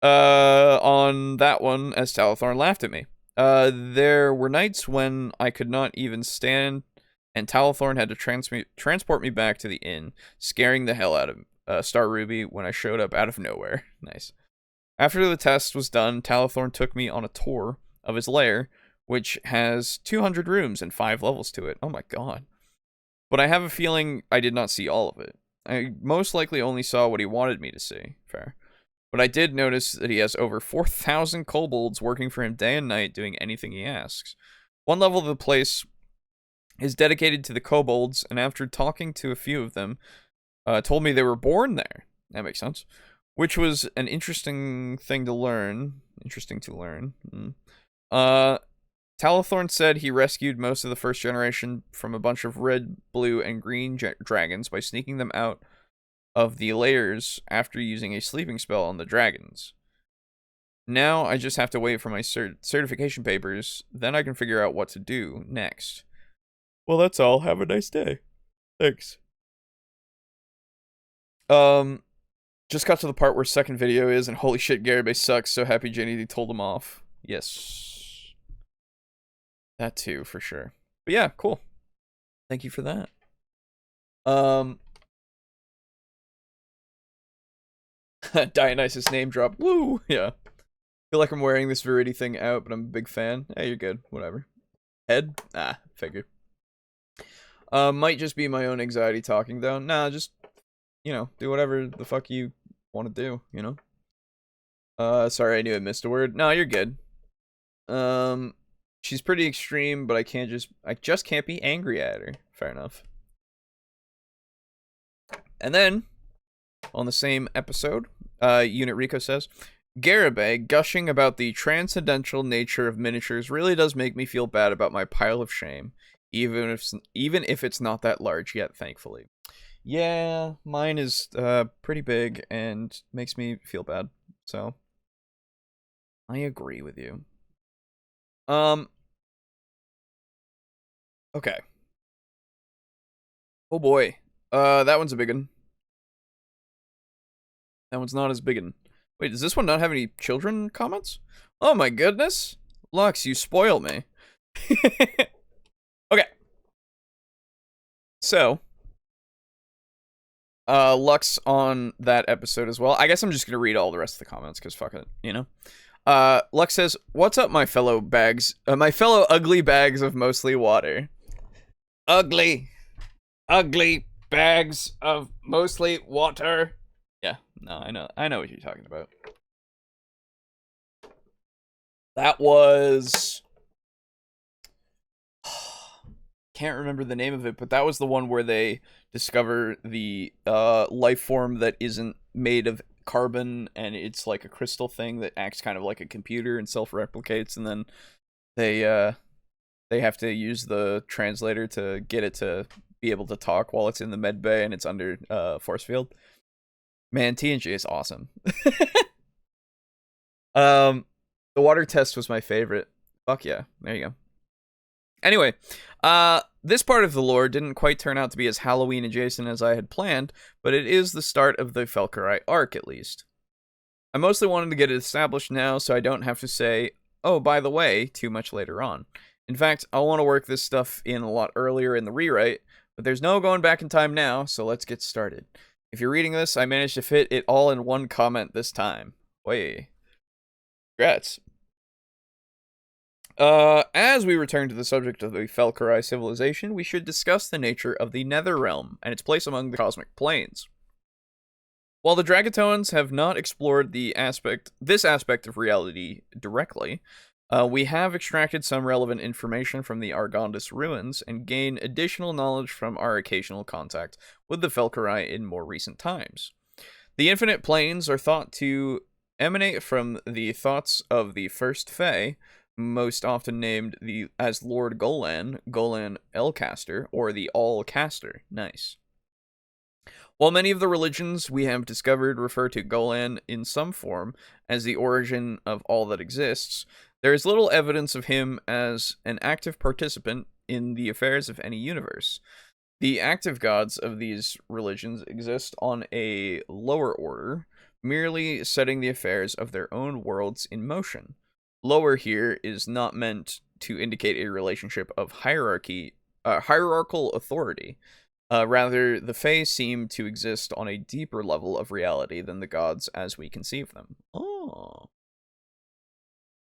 On that one, as Talathorn laughed at me. There were nights when I could not even stand, and Talathorn had to transport me back to the inn, scaring the hell out of Star Ruby when I showed up out of nowhere. Nice. After the test was done, Talathorn took me on a tour of his lair, which has 200 rooms and 5 levels to it. Oh my god. But I have a feeling I did not see all of it. I most likely only saw what he wanted me to see. Fair. But I did notice that he has over 4,000 kobolds working for him day and night doing anything he asks. One level of the place is dedicated to the kobolds, and after talking to a few of them, told me they were born there. That makes sense. Which was an interesting thing to learn. Interesting to learn. Talathorn said he rescued most of the first generation from a bunch of red, blue, and green dragons by sneaking them out of the lairs after using a sleeping spell on the dragons. Now I just have to wait for my certification papers, then I can figure out what to do next. Well, that's all. Have a nice day. Thanks. Just got to the part where second video is, and holy shit, Garibay sucks, so happy Jenny told him off. Yes. That too, for sure. But yeah, cool. Thank you for that. Dionysus name drop. Woo! Yeah. Feel like I'm wearing this Verity thing out, but I'm a big fan. Hey, you're good. Whatever. Head? Ah, figure. Might just be my own anxiety talking, though. Nah, just, you know, do whatever the fuck you want to do, you know? Sorry, I knew I missed a word. No, you're good. She's pretty extreme, but I just can't be angry at her. Fair enough. And then, on the same episode, Unit Rico says, Garibay gushing about the transcendental nature of miniatures really does make me feel bad about my pile of shame, even if it's not that large yet, thankfully. Yeah, mine is pretty big and makes me feel bad. So I agree with you. Okay. Oh boy. That one's a big one. That one's not as big one. Wait, does this one not have any children comments? Oh my goodness. Lux, you spoil me. Okay. So, Lux on that episode as well. I guess I'm just gonna read all the rest of the comments, because fuck it, you know? Lux says, what's up, my fellow ugly bags of mostly water? Ugly bags of mostly water. Yeah, no, I know what you're talking about. That was can't remember the name of it, but that was the one where they discover the life form that isn't made of carbon, and it's like a crystal thing that acts kind of like a computer and self-replicates, and then they have to use the translator to get it to be able to talk while it's in the med bay and it's under force field. Man, TNG is awesome. The water test was my favorite. Fuck yeah. There you go. Anyway, this part of the lore didn't quite turn out to be as Halloween adjacent as I had planned, but it is the start of the Felkarai arc, at least. I mostly wanted to get it established now so I don't have to say, oh, by the way, too much later on. In fact, I want to work this stuff in a lot earlier in the rewrite, but there's no going back in time now, so let's get started. If you're reading this, I managed to fit it all in one comment this time. Way. Congrats. As we return to the subject of the Felkarai civilization, we should discuss the nature of the Nether Realm and its place among the cosmic planes. While the Dragatoans have not explored this aspect of reality directly, we have extracted some relevant information from the Argondis ruins and gain additional knowledge from our occasional contact with the Felkarai in more recent times. The infinite planes are thought to emanate from the thoughts of the first Fae, most often named as Lord Golan, Golan Elcaster, or the All-Caster. Nice. While many of the religions we have discovered refer to Golan in some form as the origin of all that exists, there is little evidence of him as an active participant in the affairs of any universe. The active gods of these religions exist on a lower order, merely setting the affairs of their own worlds in motion. Lower here is not meant to indicate a relationship of hierarchical authority. Rather, the Fae seem to exist on a deeper level of reality than the gods as we conceive them. Oh.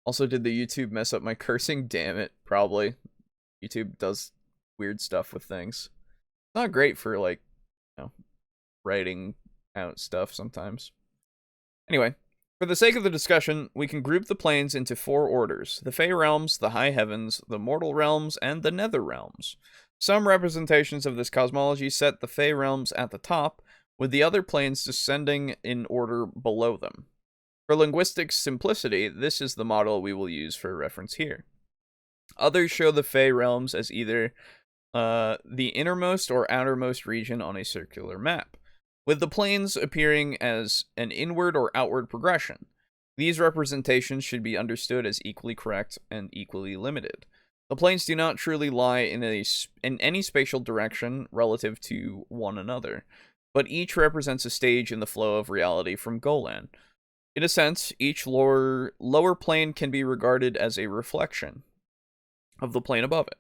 Also, did the YouTube mess up my cursing? Damn it, probably. YouTube does weird stuff with things. Not great for, like, writing out stuff sometimes. Anyway, for the sake of the discussion, we can group the planes into 4 orders: the Fey realms, the high heavens, the mortal realms, and the nether realms. Some representations of this cosmology set the Fey realms at the top, with the other planes descending in order below them. For linguistic simplicity, this is the model we will use for reference here. Others show the Fey realms as either the innermost or outermost region on a circular map, with the planes appearing as an inward or outward progression. These representations should be understood as equally correct and equally limited. The planes do not truly lie in any spatial direction relative to one another, but each represents a stage in the flow of reality from Golan. In a sense, each lower plane can be regarded as a reflection of the plane above it.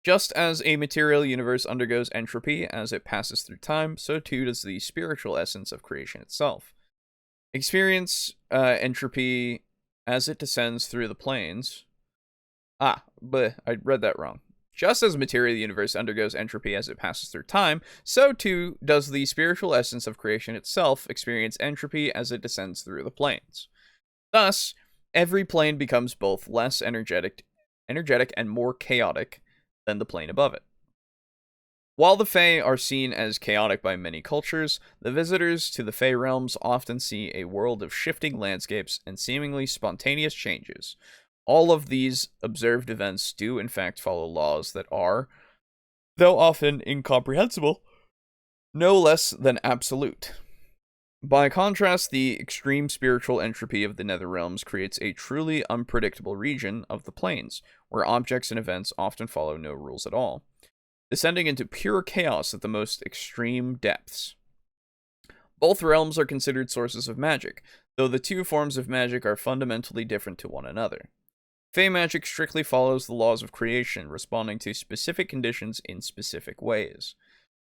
Just as a material universe undergoes entropy as it passes through time, so too does the spiritual essence of creation itself. Experience entropy as it descends through the planes. But I read that wrong. Just as material universe undergoes entropy as it passes through time, so too does the spiritual essence of creation itself experience entropy as it descends through the planes. Thus, every plane becomes both less energetic and more chaotic than the plane above it. While the Fae are seen as chaotic by many cultures, the visitors to the Fae realms often see a world of shifting landscapes and seemingly spontaneous changes. All of these observed events do in fact follow laws that are, though often incomprehensible, no less than absolute. By contrast, the extreme spiritual entropy of the nether realms creates a truly unpredictable region of the planes, where objects and events often follow no rules at all, descending into pure chaos at the most extreme depths. Both realms are considered sources of magic, though the two forms of magic are fundamentally different to one another. Fey magic strictly follows the laws of creation, responding to specific conditions in specific ways.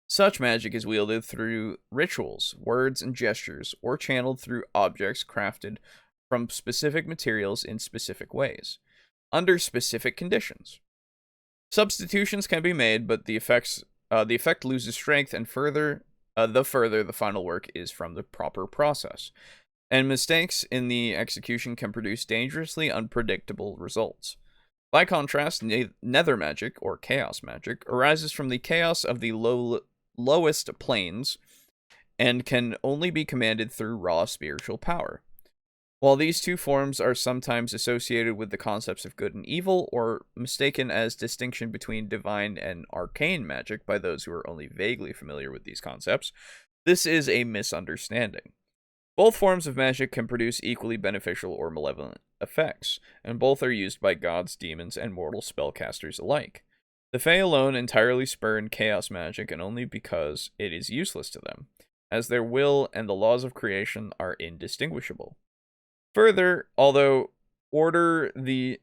Such magic is wielded through rituals, words, and gestures, or channeled through objects crafted from specific materials in specific ways, under specific conditions. Substitutions can be made, but the effect loses strength, and the further the final work is from the proper process, and mistakes in the execution can produce dangerously unpredictable results. By contrast, nether magic, or chaos magic, arises from the chaos of the lowest planes and can only be commanded through raw spiritual power. While these two forms are sometimes associated with the concepts of good and evil, or mistaken as distinction between divine and arcane magic by those who are only vaguely familiar with these concepts, this is a misunderstanding. Both forms of magic can produce equally beneficial or malevolent effects, and both are used by gods, demons, and mortal spellcasters alike. The Fae alone entirely spurn chaos magic, and only because it is useless to them, as their will and the laws of creation are indistinguishable. Further, although order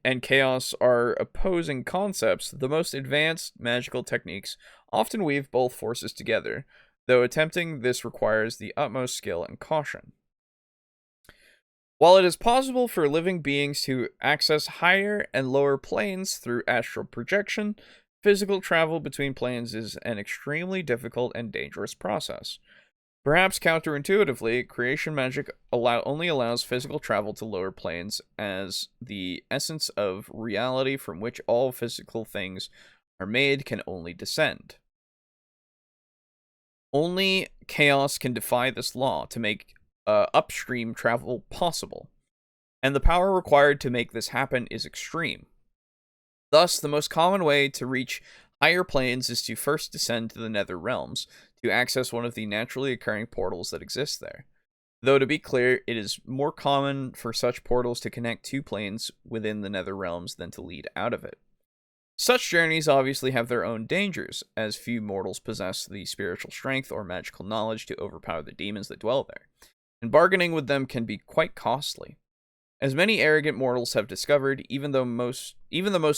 and chaos are opposing concepts, the most advanced magical techniques often weave both forces together, though attempting this requires the utmost skill and caution. While it is possible for living beings to access higher and lower planes through astral projection, physical travel between planes is an extremely difficult and dangerous process. Perhaps counterintuitively, creation magic only allows physical travel to lower planes as the essence of reality from which all physical things are made can only descend. Only chaos can defy this law to make upstream travel possible, and the power required to make this happen is extreme. Thus, the most common way to reach higher planes is to first descend to the nether realms to access one of the naturally occurring portals that exist there. Though, to be clear, it is more common for such portals to connect two planes within the nether realms than to lead out of it. Such journeys obviously have their own dangers, as few mortals possess the spiritual strength or magical knowledge to overpower the demons that dwell there, and bargaining with them can be quite costly. As many arrogant mortals have discovered, even the most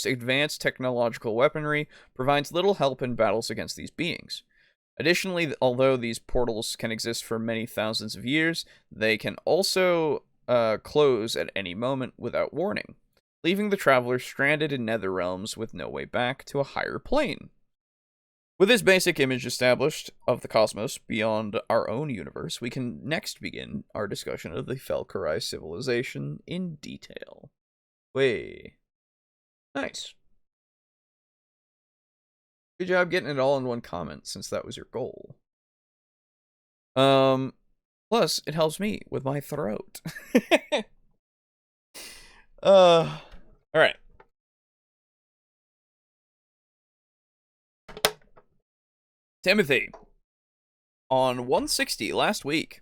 advanced technological weaponry provides little help in battles against these beings. Additionally, although these portals can exist for many thousands of years, they can also close at any moment without warning, leaving the traveler stranded in nether realms with no way back to a higher plane. With this basic image established of the cosmos beyond our own universe, we can next begin our discussion of the Felkarai civilization in detail. Way. Nice. Good job getting it all in one comment, since that was your goal. Plus, it helps me with my throat. Alright. Timothy, on 160 last week.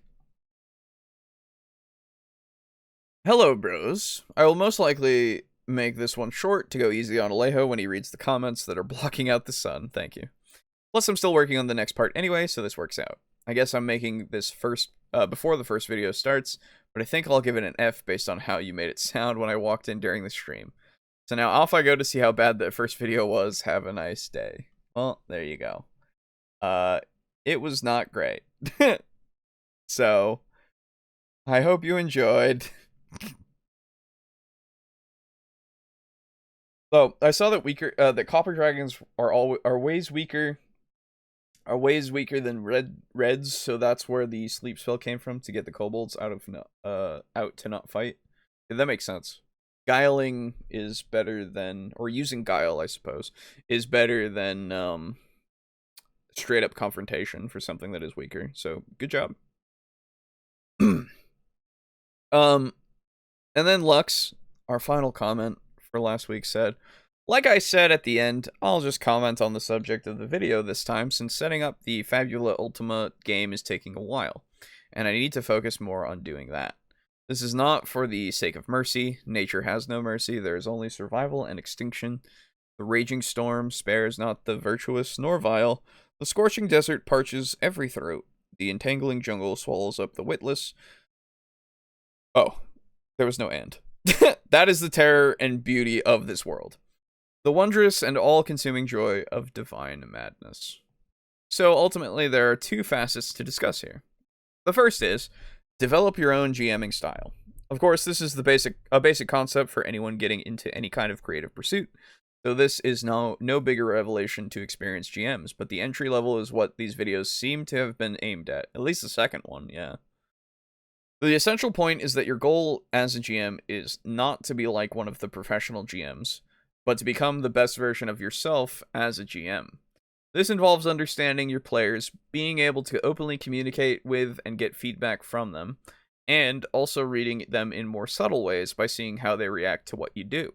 Hello, bros. I will most likely make this one short to go easy on Alejo when he reads the comments that are blocking out the sun. Thank you. Plus, I'm still working on the next part anyway, so this works out. I guess I'm making this first before the first video starts, but I think I'll give it an F based on how you made it sound when I walked in during the stream. So now off I go to see how bad that first video was. Have a nice day. Well, there you go. It was not great. So, I hope you enjoyed. So, I saw that that copper dragons are ways weaker than reds, so that's where the sleep spell came from, to get the kobolds out to not fight. Yeah, that makes sense. Guiling is better than, or using guile, I suppose, is better than straight up confrontation for something that is weaker. So good job. And then Lux, our final comment for last week, said, like I said at the end, I'll just comment on the subject of the video this time, since setting up the Fabula Ultima game is taking a while, and I need to focus more on doing that. This is not for the sake of mercy. Nature has no mercy. There is only survival and extinction. The raging storm spares not the virtuous nor vile. The scorching desert parches every throat. The entangling jungle swallows up the witless. Oh, there was no end. That is the terror and beauty of this world. The wondrous and all-consuming joy of divine madness. So ultimately, there are two facets to discuss here. The first is, develop your own GMing style. Of course, this is a basic concept for anyone getting into any kind of creative pursuit. So this is no bigger revelation to experienced GMs, but the entry level is what these videos seem to have been aimed at least the second one, yeah. The essential point is that your goal as a GM is not to be like one of the professional GMs, but to become the best version of yourself as a GM. This involves understanding your players, being able to openly communicate with and get feedback from them, and also reading them in more subtle ways by seeing how they react to what you do.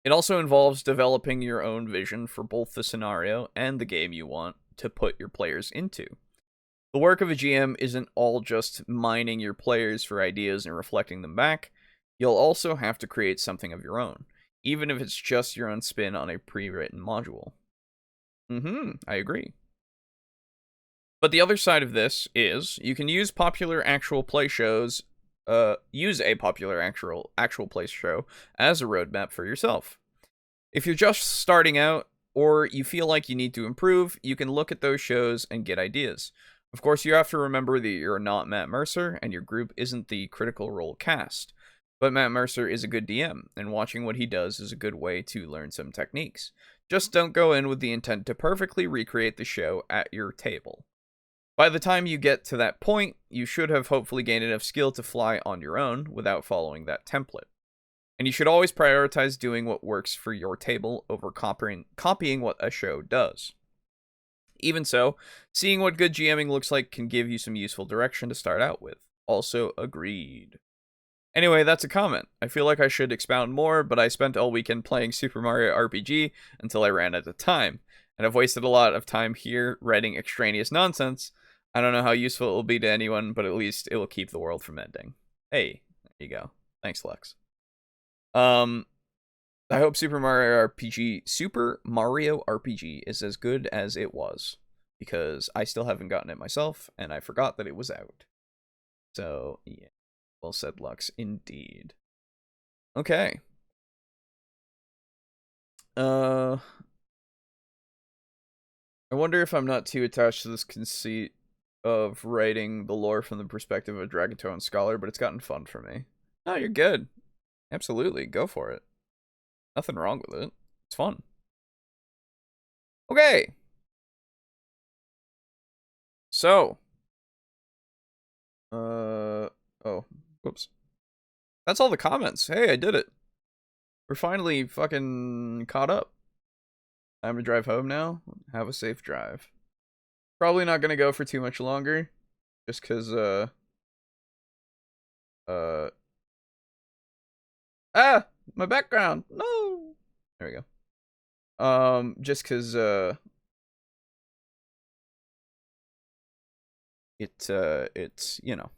It also involves developing your own vision for both the scenario and the game you want to put your players into. The work of a GM isn't all just mining your players for ideas and reflecting them back. You'll also have to create something of your own, even if it's just your own spin on a pre-written module. I agree. But the other side of this is you can use popular actual play shows, use a popular actual play show as a roadmap for yourself. If you're just starting out or you feel like you need to improve, you can look at those shows and get ideas. Of course, you have to remember that you're not Matt Mercer and your group isn't the Critical Role cast. But Matt Mercer is a good DM, and watching what he does is a good way to learn some techniques. Just don't go in with the intent to perfectly recreate the show at your table. By the time you get to that point, you should have hopefully gained enough skill to fly on your own without following that template. And you should always prioritize doing what works for your table over copying what a show does. Even so, seeing what good GMing looks like can give you some useful direction to start out with. Also agreed. Anyway, that's a comment. I feel like I should expound more, but I spent all weekend playing Super Mario RPG until I ran out of time, and I've wasted a lot of time here writing extraneous nonsense. I don't know how useful it will be to anyone, but at least it will keep the world from ending. Hey, there you go. Thanks, Lex. I hope Super Mario RPG is as good as it was, because I still haven't gotten it myself, and I forgot that it was out. So, yeah. Well said, Lux, indeed. Okay. I wonder if I'm not too attached to this conceit of writing the lore from the perspective of a Dragontoan scholar, but it's gotten fun for me. No, you're good. Absolutely, go for it. Nothing wrong with it. It's fun. Okay. So. Oh. Whoops. That's all the comments. Hey, I did it. We're finally fucking caught up. Time to drive home now. Have a safe drive. Probably not gonna go for too much longer. Just cause, my background. No. There we go. Just cause, it's, you know.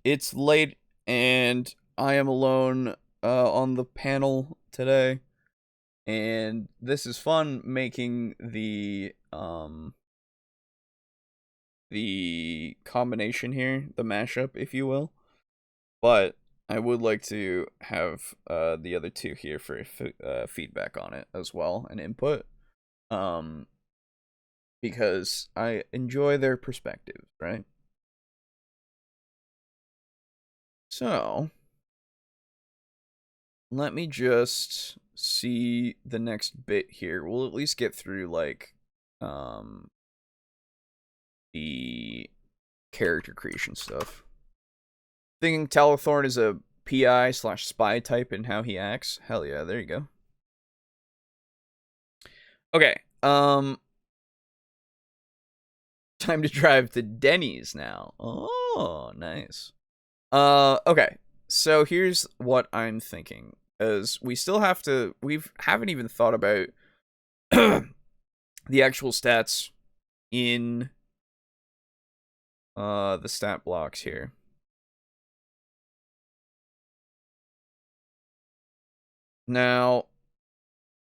It's late and I am alone, on the panel today. And this is fun making the combination here, the mashup, if you will. But I would like to have the other two here for feedback on it as well and input. Because I enjoy their perspectives, right? So, let me just see the next bit here. We'll at least get through, like, the character creation stuff. Thinking Talathorn is a PI/spy type in how he acts. Hell yeah, there you go. Okay, time to drive to Denny's now. Oh, nice. Okay. So here's what I'm thinking. As we still have to, haven't even thought about the actual stats in the stat blocks here. Now,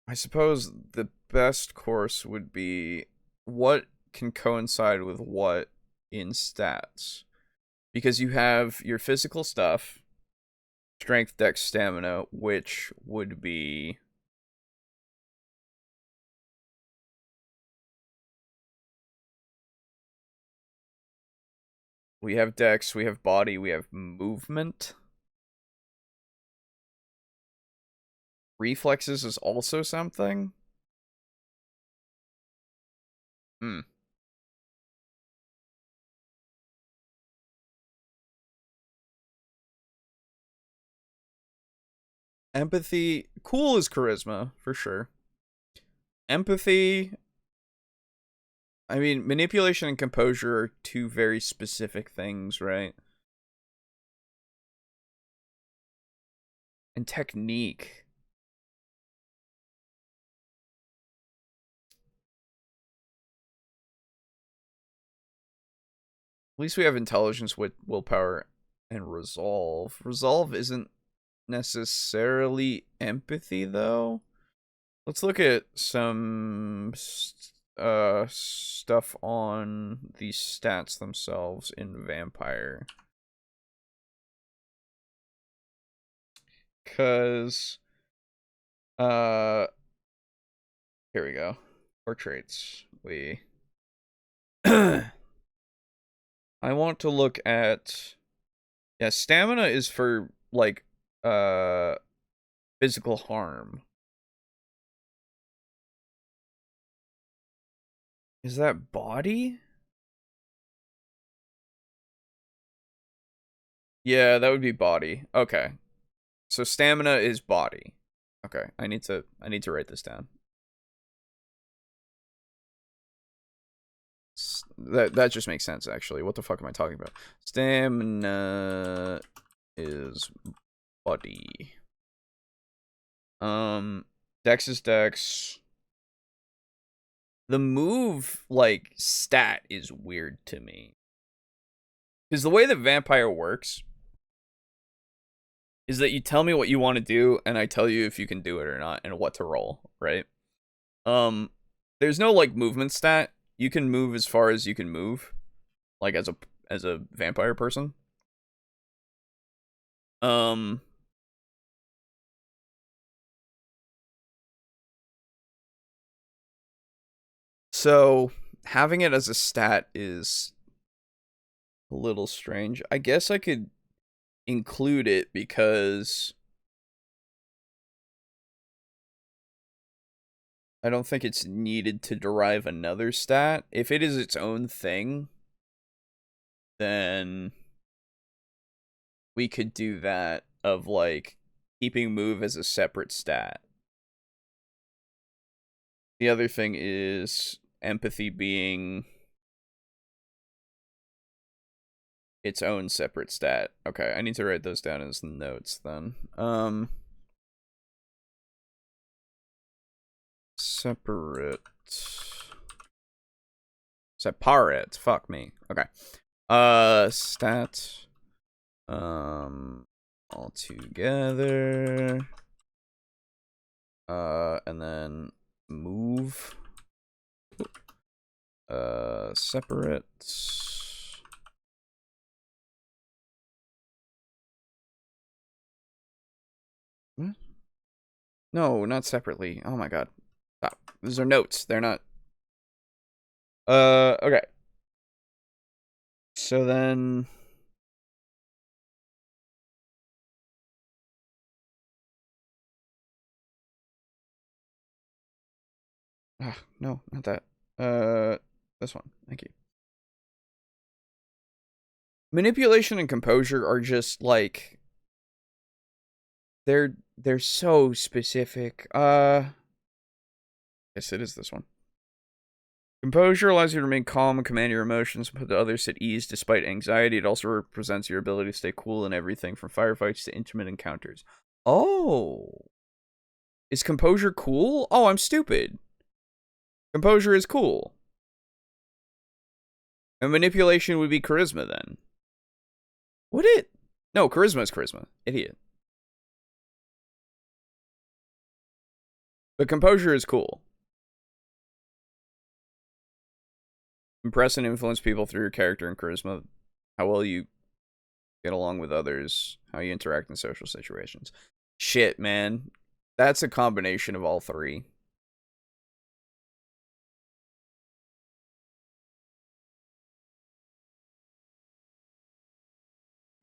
I suppose the best course would be what can coincide with what in stats. Because you have your physical stuff, strength, dex, stamina, which would be... We have dex, we have body, we have movement. Reflexes is also something? Hmm. Empathy, cool is charisma, for sure. Empathy, I mean, manipulation and composure are two very specific things, right? And technique. At least we have intelligence, with willpower, and resolve. Resolve isn't necessarily empathy, though. Let's look at some stuff on the stats themselves in Vampire. Cause here we go. Portraits. I want to look at, yeah, stamina is for like physical harm. Is that body? Yeah, that would be body. Okay. So stamina is body. Okay, I need to write this down. That just makes sense, actually. What the fuck am I talking about? Stamina is body. Dex is dex. The move, like, stat is weird to me. Because the way that Vampire works is that you tell me what you want to do, and I tell you if you can do it or not, and what to roll, right? There's no, like, movement stat. You can move as far as you can move, like, as a vampire person. So having it as a stat is a little strange. I guess I could include it because I don't think it's needed to derive another stat. If it is its own thing, then we could do that, of like keeping move as a separate stat. The other thing is empathy being its own separate stat. Okay, I need to write those down as notes then. Separate. Fuck me. Okay. Stat. All together. And then move. Separate. What? No, not separately. Oh my god. Stop. These are notes. They're not. Okay. So then. No, not that. This one. Thank you. Manipulation and composure are just like, they're so specific. Yes, it is this one. Composure allows you to remain calm and command your emotions and put the others at ease despite anxiety. It also represents your ability to stay cool in everything from firefights to intimate encounters. Oh. Is composure cool? Oh, I'm stupid. Composure is cool. And manipulation would be charisma then. Would it? No, charisma is charisma. Idiot. But composure is cool. Impress and influence people through your character and charisma. How well you get along with others. How you interact in social situations. Shit, man. That's a combination of all three.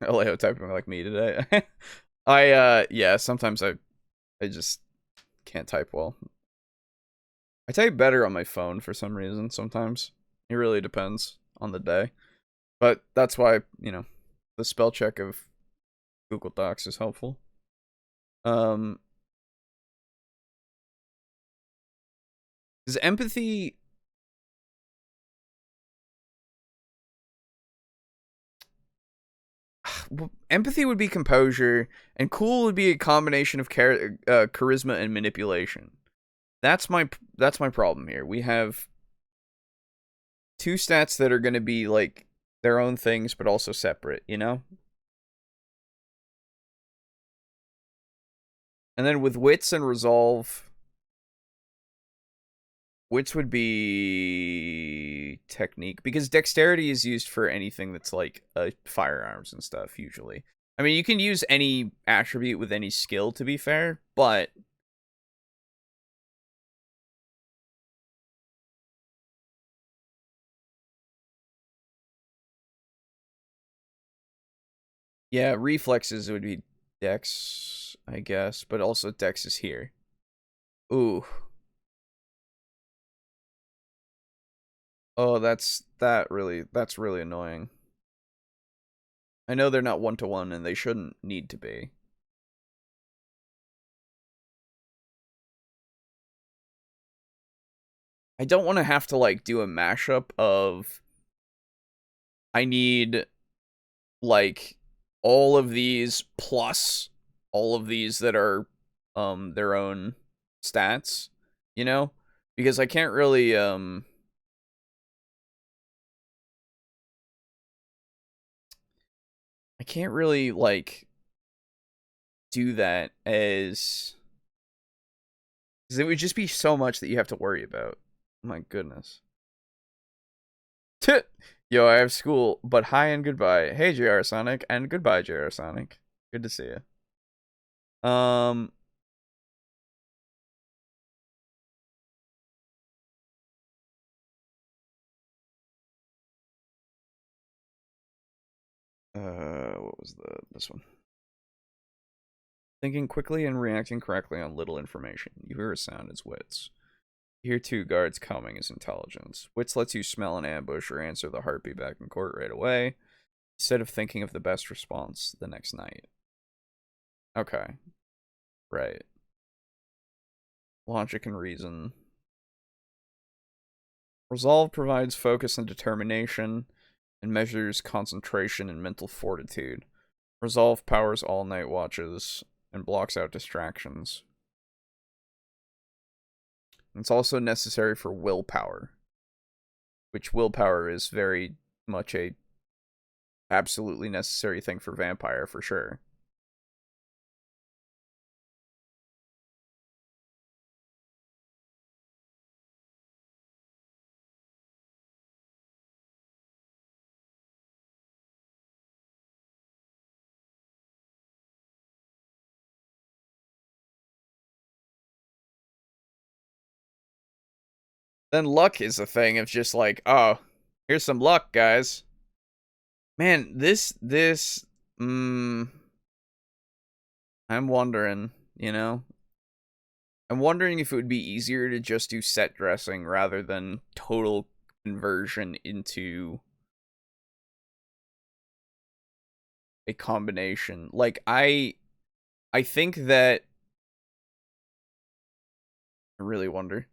Alejo typing like me today. Yeah, sometimes I just can't type well. I type better on my phone for some reason sometimes. It really depends on the day. But that's why, you know, the spell check of Google Docs is helpful. Um, is empathy... Empathy would be composure, and cool would be a combination of charisma and manipulation. That's my problem here. We have two stats that are going to be like their own things, but also separate, you know? And then with wits and resolve, wits would be technique, because dexterity is used for anything that's like firearms and stuff, usually. I mean, you can use any attribute with any skill, to be fair, but... Yeah, reflexes would be dex, I guess, but also dex is here. Ooh. Oh, that's really annoying. I know they're not one-to-one, and they shouldn't need to be. I don't want to have to, like, do a mashup of... I need, like, all of these plus all of these that are, their own stats, you know? Because I can't really, I can't really, like, do that as... Because it would just be so much that you have to worry about. My goodness. Yo, I have school, but hi and goodbye. Hey, JR Sonic, and goodbye, JR Sonic. Good to see you. What was this one? Thinking quickly and reacting correctly on little information. You hear a sound, it's wits. You hear two guards coming is intelligence. Wits lets you smell an ambush or answer the heartbeat back in court right away, instead of thinking of the best response the next night. Okay. Right. Logic and reason. Resolve provides focus and determination, and measures concentration and mental fortitude. Resolve powers all night watches and blocks out distractions. It's also necessary for willpower, which willpower is very much a absolutely necessary thing for vampire, for sure. Then luck is a thing of just like, oh, here's some luck, guys. Man, I'm wondering, you know? I'm wondering if it would be easier to just do set dressing rather than total conversion into a combination. Like, I think that... I really wonder.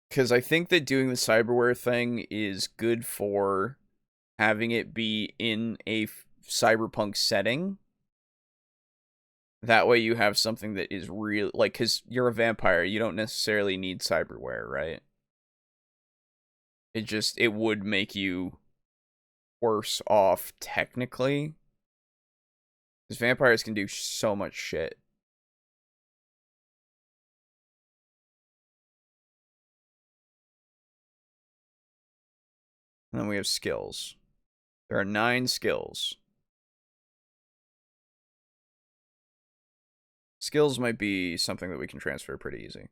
Because I think that doing the cyberware thing is good for having it be in a cyberpunk setting. That way you have something that is real, like, because you're a vampire, you don't necessarily need cyberware, right? It would make you worse off, technically. Because vampires can do so much shit. And then we have skills. There are 9 skills. Skills might be something that we can transfer pretty easy.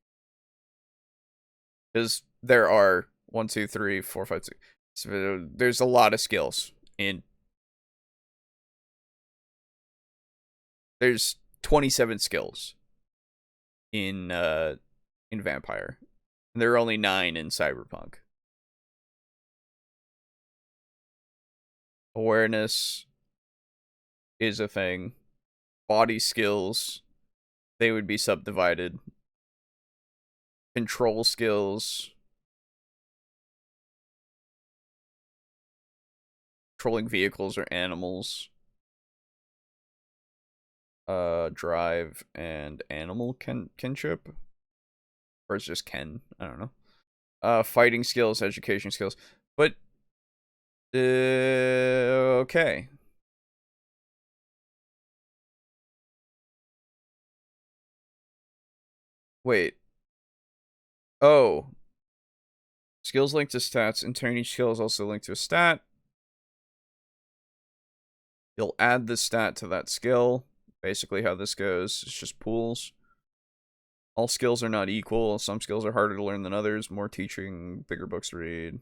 Because there are 1, 2, 3, 4, 5, 6. So there's a lot of skills in... There's 27 skills in Vampire. And there are only 9 in Cyberpunk. Awareness is a thing. body skills, they would be subdivided. Control skills, controlling vehicles or animals, drive and animal kinship, or it's just ken, I don't know. Fighting skills, education skills, but okay. Wait. Oh. Skills linked to stats, and turn each skill is also linked to a stat. You'll add the stat to that skill. Basically how this goes, it's just pools. All skills are not equal. Some skills are harder to learn than others. More teaching, bigger books to read.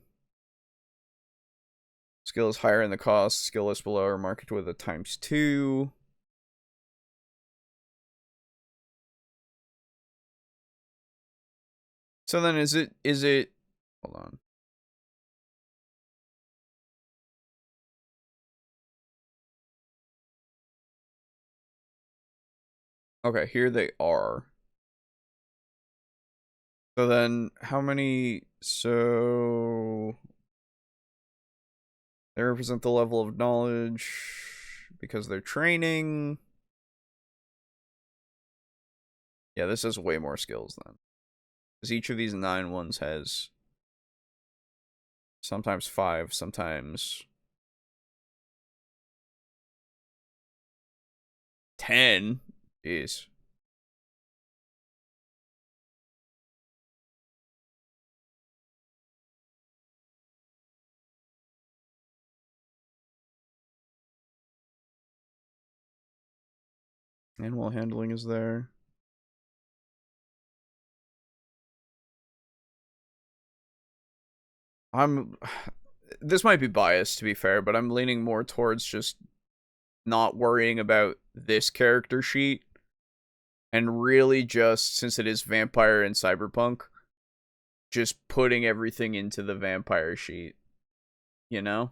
Skill is higher in the cost. Skill list below are marked with a ×2. So then is it hold on. Okay, here they are. So then how many, so they represent the level of knowledge because they're training. Yeah, this has way more skills then. Because each of these 9 ones has sometimes 5, sometimes 10. Jeez. Animal handling is there. This might be biased to be fair, but I'm leaning more towards just not worrying about this character sheet and really just, since it is vampire and cyberpunk, just putting everything into the vampire sheet, you know?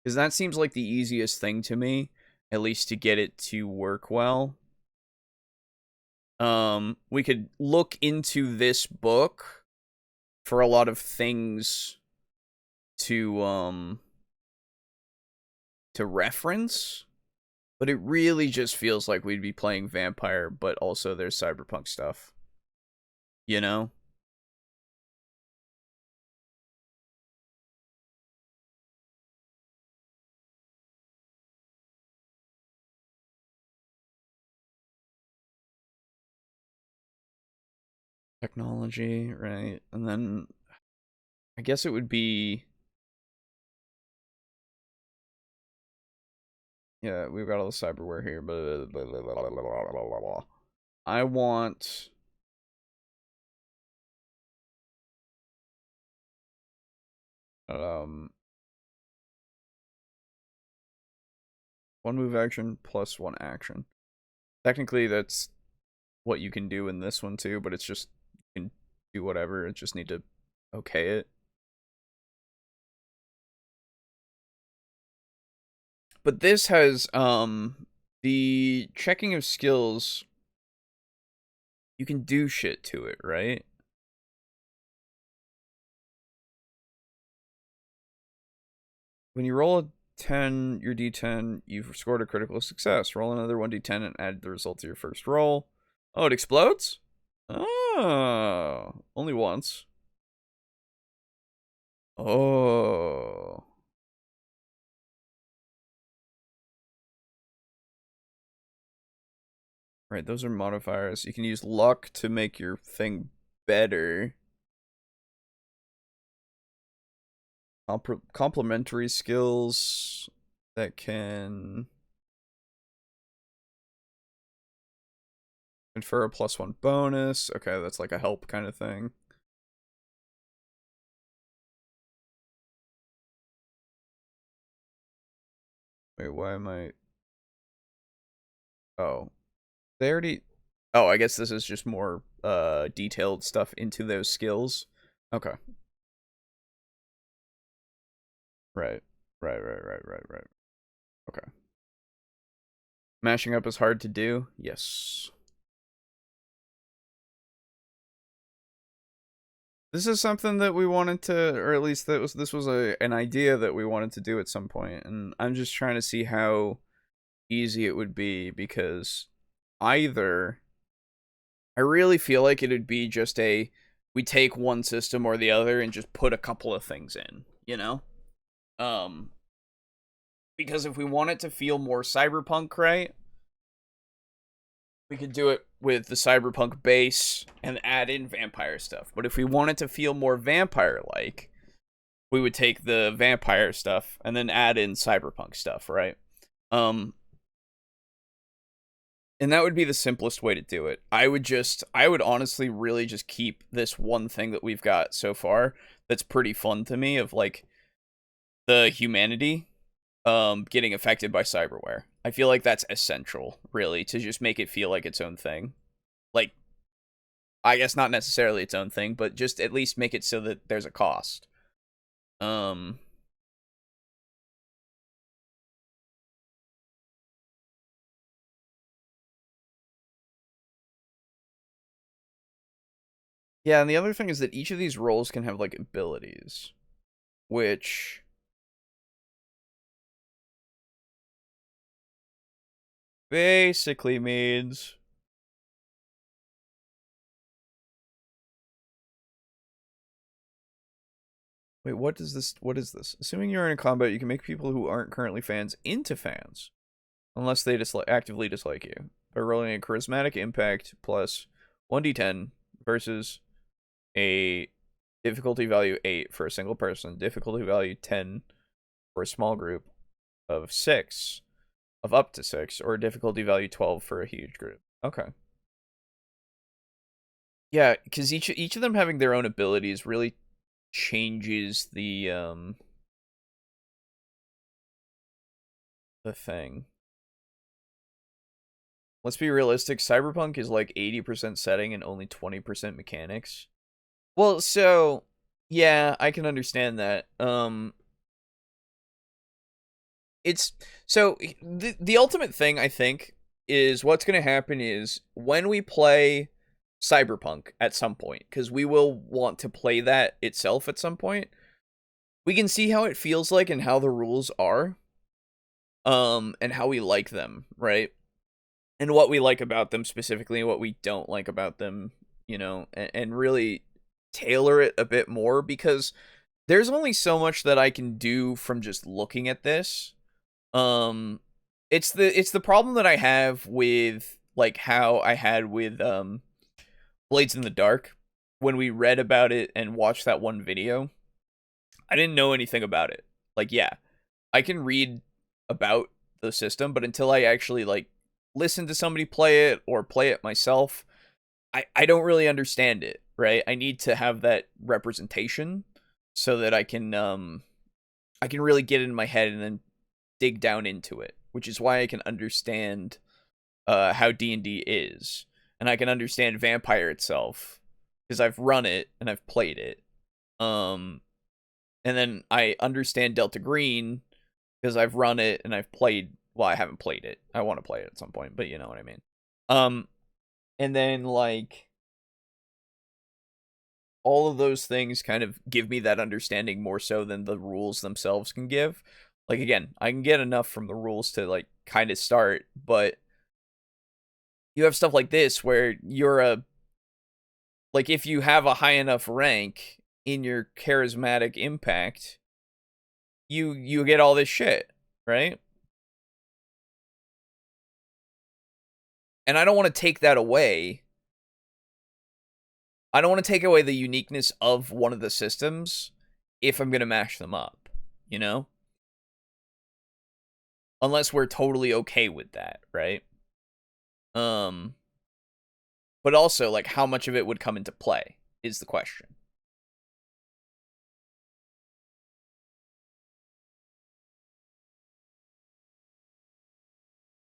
Because that seems like the easiest thing to me, at least to get it to work well. We could look into this book for a lot of things to reference, but it really just feels like we'd be playing vampire, but also there's cyberpunk stuff, you know? Technology, right? And then I guess it would be, yeah, we've got all the cyberware here, but I want one move action plus one action. Technically that's what you can do in this one too, but it's just, you can do whatever, it just need to okay it. But this has the checking of skills, you can do shit to it, right? When you roll a 10, your d10, you've scored a critical success. Roll another 1d10 and add the result to your first roll. Oh, it explodes? Oh, only once. Oh. Right, those are modifiers. You can use luck to make your thing better. Complementary skills that can confer a +1 bonus. Okay, that's like a help kind of thing. Wait, why am I... Oh. They already... Oh, I guess this is just more detailed stuff into those skills. Okay. Right. Right. Okay. Mashing up is hard to do. Yes. This is something that we wanted to, or at least this was an idea that we wanted to do at some point, and I'm just trying to see how easy it would be, because either I really feel like it would be just we take one system or the other and just put a couple of things in, you know? Um because if we want it to feel more cyberpunk, right? We could do it with the cyberpunk base and add in vampire stuff. But if we want it to feel more vampire-like, we would take the vampire stuff and then add in cyberpunk stuff, right? And that would be the simplest way to do it. I would honestly really just keep this one thing that we've got so far that's pretty fun to me, of like the humanity getting affected by cyberware. I feel like that's essential, really, to just make it feel like its own thing. Like, I guess not necessarily its own thing, but just at least make it so that there's a cost. Yeah, and the other thing is that each of these roles can have, like, abilities, which basically means... Wait, what is this? Assuming you're in a combat, you can make people who aren't currently fans into fans, unless they actively dislike you, by rolling a charismatic impact plus 1d10 versus a difficulty value 8 for a single person, difficulty value 10 for a small group of 6, of up to 6, or difficulty value 12 for a huge group. Okay. Yeah, because each of them having their own abilities really changes the thing. Let's be realistic, Cyberpunk is like 80% setting and only 20% mechanics. Well, so yeah, I can understand that. It's so the ultimate thing, I think, is what's going to happen is when we play Cyberpunk at some point, because we will want to play that itself at some point, we can see how it feels like and how the rules are, and how we like them, right? And what we like about them specifically, and what we don't like about them, you know, and really tailor it a bit more, because there's only so much that I can do from just looking at this. It's the problem that I have with, like, how I had with Blades in the Dark. When we read about it and watched that one video, I didn't know anything about it. Like, yeah, I can read about the system, but until I actually, like, listen to somebody play it or play it myself, I don't really understand it, right? I need to have that representation so that I can really get it in my head and then dig down into it, which is why I can understand how D&D is, and I can understand Vampire itself because I've run it and I've played it. And then I understand Delta Green because I've run it and I've played. Well, I haven't played it. I want to play it at some point, but you know what I mean. And then, like, all of those things kind of give me that understanding more so than the rules themselves can give. Like, again, I can get enough from the rules to, like, kind of start, but you have stuff like this where like, if you have a high enough rank in your charismatic impact, you get all this shit, right? And I don't want to take that away. I don't want to take away the uniqueness of one of the systems if I'm going to mash them up, you know? Unless we're totally okay with that, right? But also, like, how much of it would come into play is the question.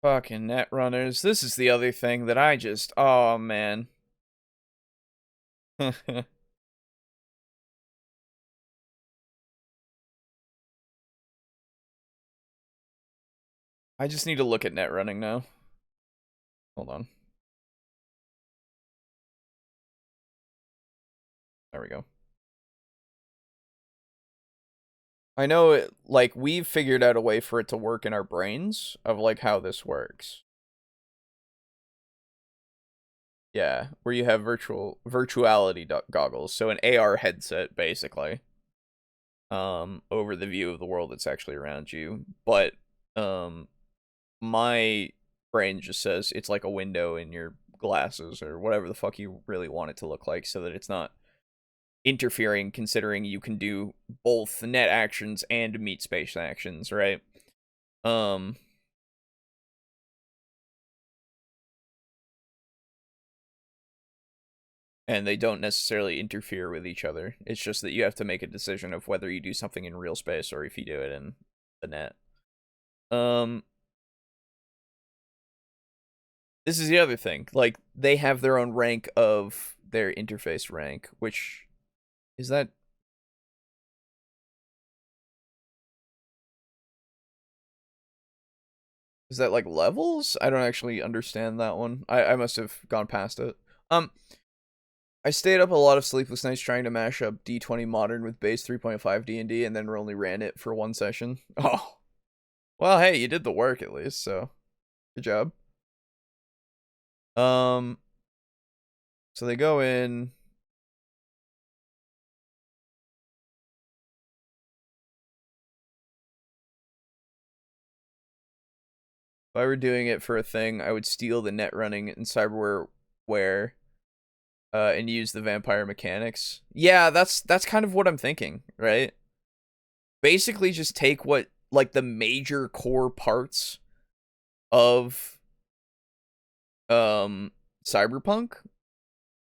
Fucking netrunners. This is the other thing that I just... Oh, man. I just need to look at net running now. Hold on. There we go. I know it, like, we've figured out a way for it to work in our brains of, like, how this works. Yeah, where you have virtuality goggles, so an AR headset, basically, over the view of the world that's actually around you. But, my brain just says it's like a window in your glasses, or whatever the fuck you really want it to look like, so that it's not interfering, considering you can do both net actions and meet space actions, right? Um and they don't necessarily interfere with each other. It's just that you have to make a decision of whether you do something in real space or if you do it in the net. This is the other thing. Like, they have their own rank of their interface rank, which is that like levels? I don't actually understand that one. I must have gone past it. I stayed up a lot of sleepless nights trying to mash up D20 Modern with base 3.5 D&D and then only ran it for one session. Oh. Well, hey, you did the work at least, so good job. So they go in. If I were doing it for a thing, I would steal the net running and cyberware and use the vampire mechanics. Yeah, that's kind of what I'm thinking, right? Basically just take what, like, the major core parts of Cyberpunk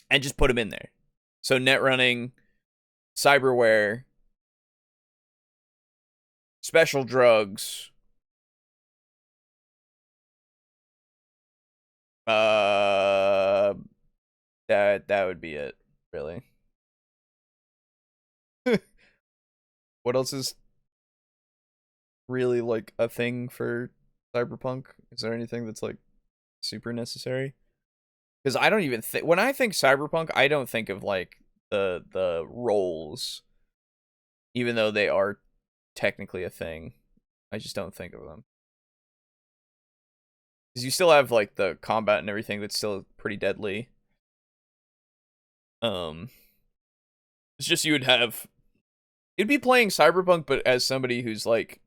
and just put them in there. So net running, cyberware, special drugs, that would be it, really. What else is really, like, a thing for Cyberpunk? Is there anything that's, like, super necessary? Because I don't even think, when I think Cyberpunk, I don't think of, like, the roles, even though they are technically a thing. I just don't think of them. Because you still have, like, the combat and everything that's still pretty deadly. It's just you'd be playing Cyberpunk, but as somebody who's, like,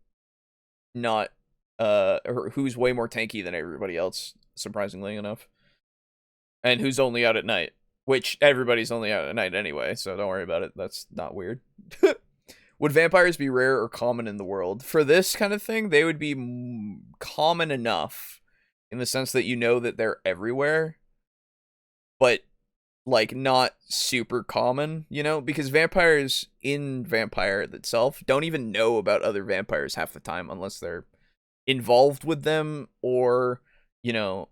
not, or who's way more tanky than everybody else, surprisingly enough. And who's only out at night. Which, everybody's only out at night anyway, so don't worry about it. That's not weird. Would vampires be rare or common in the world? For this kind of thing, they would be common enough, in the sense that you know that they're everywhere, but, like, not super common, you know? Because vampires in Vampire itself don't even know about other vampires half the time, unless they're involved with them, or, you know,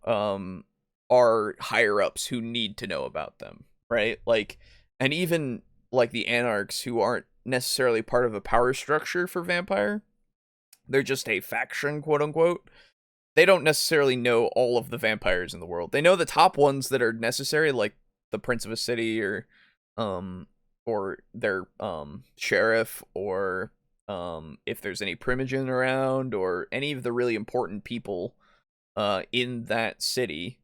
are higher ups who need to know about them, right? Like, and even, like, the anarchs, who aren't necessarily part of a power structure for Vampire, they're just a faction, quote unquote. They don't necessarily know all of the vampires in the world. They know the top ones that are necessary, like the prince of a city, or their sheriff, or if there's any primogen around, or any of the really important people in that city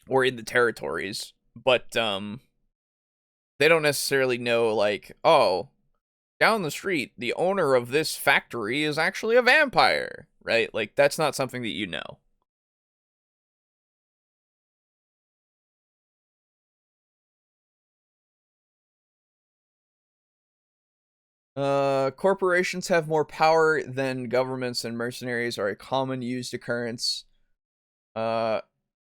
or in the territories. But they don't necessarily know, like, oh, down the street, the owner of this factory is actually a vampire, right? Like, that's not something that you know. Corporations have more power than governments, and mercenaries are a common used occurrence.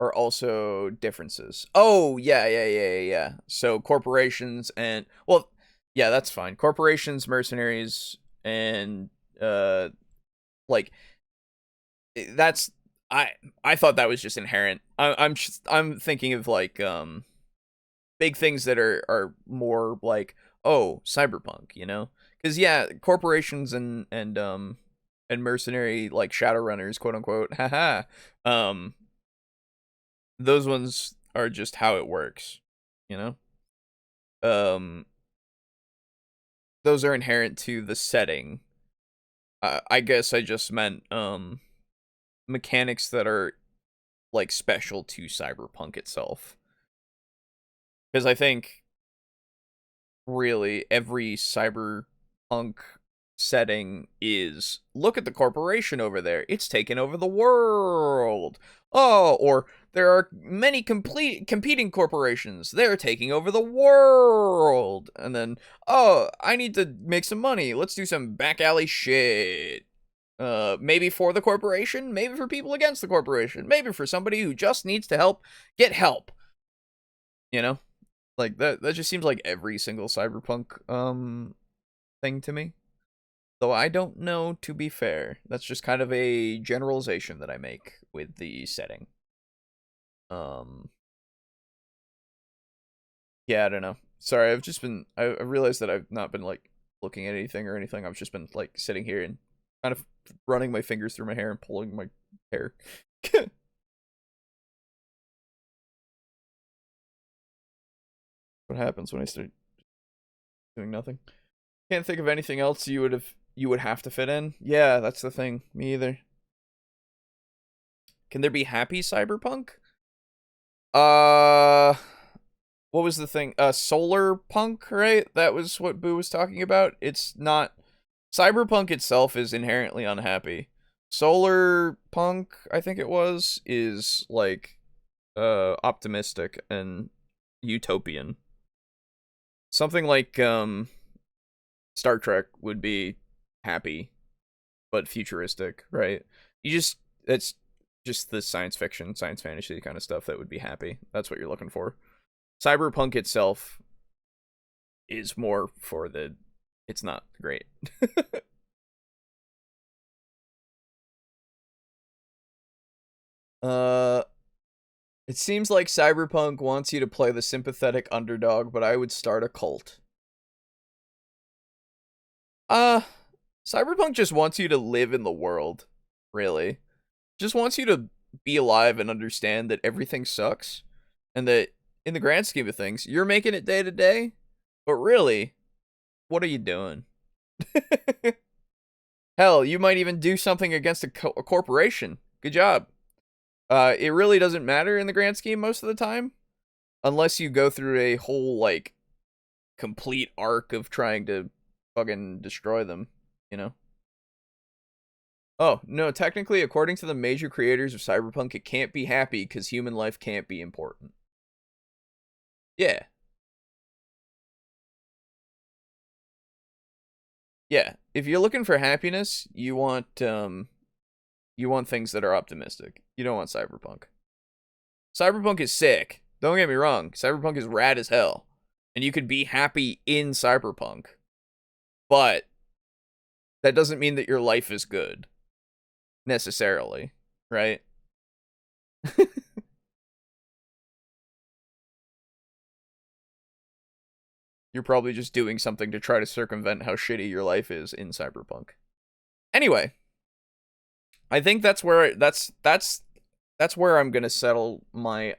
Are also differences. Oh, yeah. So corporations and, well, yeah, that's fine. Corporations, mercenaries, and like, that's, I thought that was just inherent. I'm thinking of, like, big things that are more like, oh, cyberpunk, you know? Because, yeah, corporations and mercenary, like, shadowrunners, quote unquote, haha, those ones are just how it works, you know? Um, those are inherent to the setting. I guess I just meant, mechanics that are, like, special to Cyberpunk itself. Because I think, really, every Cyberpunk setting is, look at the corporation over there, it's taken over the world. Oh, or there are many competing corporations, they're taking over the world. And then, oh, I need to make some money, let's do some back alley shit. Maybe for the corporation, maybe for people against the corporation, maybe for somebody who just needs to get help. You know? Like, that just seems like every single Cyberpunk, thing to me. Though I don't know, to be fair. That's just kind of a generalization that I make with the setting. Yeah, I don't know. Sorry, I've just been, I realized that I've not been, like, looking at anything or anything. I've just been, like, sitting here and kind of running my fingers through my hair and pulling my hair. What happens when I start doing nothing? Can't think of anything else you would have to fit in. Yeah, that's the thing. Me either. Can there be happy cyberpunk? Uh, what was the thing? Solar punk, right? That was what Boo was talking about. It's not, cyberpunk itself is inherently unhappy. Solar punk, I think it was, is like optimistic and utopian. Something like Star Trek would be happy but futuristic, right? It's just the science fiction, science fantasy kind of stuff that would be happy. That's what you're looking for. Cyberpunk itself is more for the, it's not great. uh it seems like Cyberpunk wants you to play the sympathetic underdog, but I would start a cult. Uh Cyberpunk just wants you to live in the world, really. Just wants you to be alive and understand that everything sucks and that in the grand scheme of things, you're making it day to day, but really, what are you doing? Hell, you might even do something against a corporation. Good job. It really doesn't matter in the grand scheme most of the time, unless you go through a whole, like, complete arc of trying to fucking destroy them, you know? Oh, no, technically, according to the major creators of Cyberpunk, it can't be happy because human life can't be important. Yeah. Yeah. If you're looking for happiness, you want things that are optimistic. You don't want Cyberpunk. Cyberpunk is sick. Don't get me wrong. Cyberpunk is rad as hell. And you could be happy in Cyberpunk. But that doesn't mean that your life is good. Necessarily. Right? You're probably just doing something to try to circumvent how shitty your life is in Cyberpunk. Anyway, I think that's where I'm gonna settle my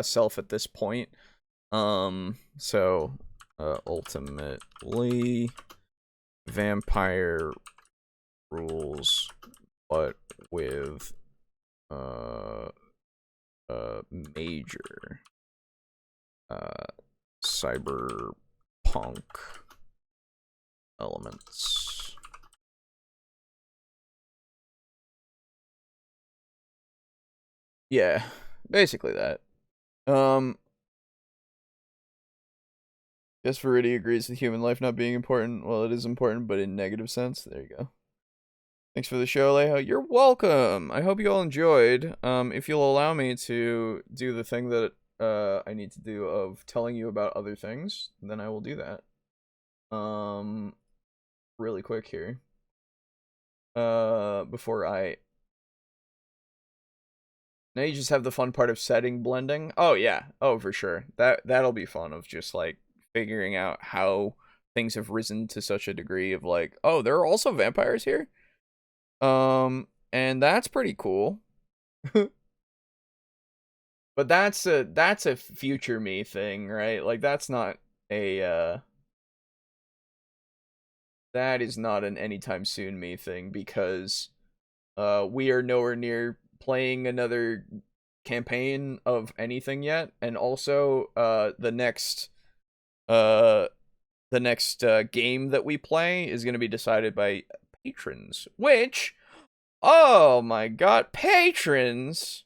self at this point. So ultimately vampire rules, but with major cyberpunk elements. Yeah, basically that. Guess Verity agrees with human life not being important. Well, it is important, but in negative sense. There you go. Thanks for the show, Alejo. You're welcome. I hope you all enjoyed. If you'll allow me to do the thing that I need to do of telling you about other things, then I will do that. Really quick here. Before I... Now you just have the fun part of setting blending. Oh, yeah. Oh, for sure. That'll be fun, of just, like, figuring out how things have risen to such a degree of, like, oh, there are also vampires here? And that's pretty cool. But that's a future me thing, right? Like that's not a that is not an anytime soon me thing because we are nowhere near playing another campaign of anything yet, and also uh the next game that we play is going to be decided by patrons, which, oh my god, patrons.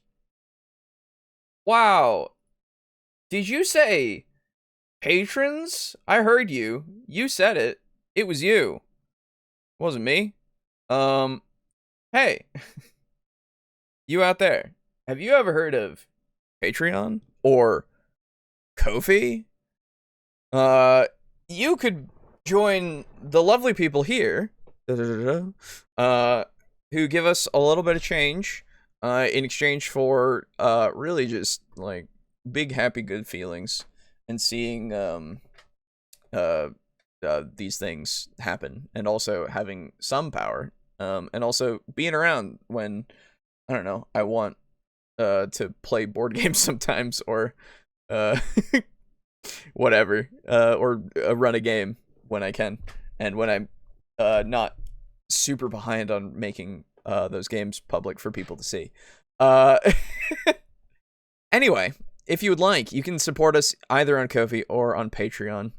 Wow. Did you say patrons? I heard you. You said it. It was you. It wasn't me. Hey, you out there. Have you ever heard of Patreon or Ko-fi? You could join the lovely people here, who give us a little bit of change, in exchange for, really just, like, big happy good feelings, and seeing, these things happen, and also having some power, and also being around when, I don't know, I want, to play board games sometimes, or, whatever, or run a game when I can, and when I'm not super behind on making those games public for people to see. Anyway, if you would like, you can support us either on Ko-fi or on Patreon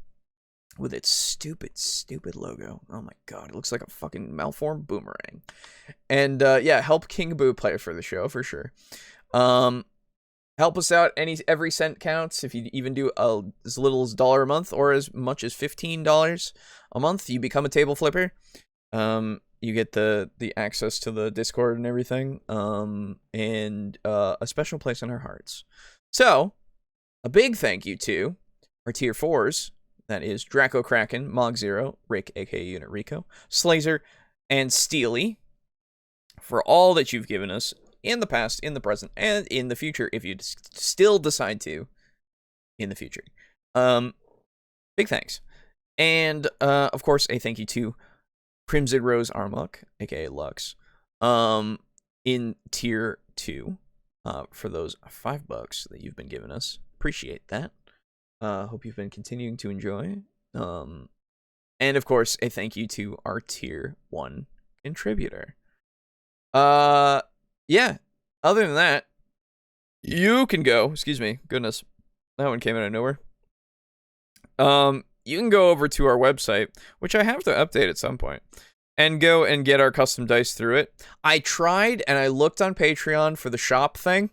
with its stupid logo. Oh my god, it looks like a fucking malformed boomerang. And yeah, help King Boo play for the show for sure. Help us out. Every cent counts. If you even do as little as $1 a month or as much as $15 a month, you become a table flipper. You get the access to the Discord and everything. And a special place in our hearts. So, a big thank you to our tier 4s. That is Draco Kraken, Mog Zero, Rick, aka Unit Rico, Slazer, and Steely, for all that you've given us in the past, in the present, and in the future, if you still decide to, in the future. Big thanks. And, of course, a thank you to Crimson Rose Armok, aka Lux, in tier 2, for those $5 that you've been giving us. Appreciate that. Hope you've been continuing to enjoy. And, of course, a thank you to our tier 1 contributor. Yeah, other than that, you can go, excuse me, goodness, that one came out of nowhere. You can go over to our website, which I have to update at some point, and go and get our custom dice through it. I tried, and I looked on Patreon for the shop thing.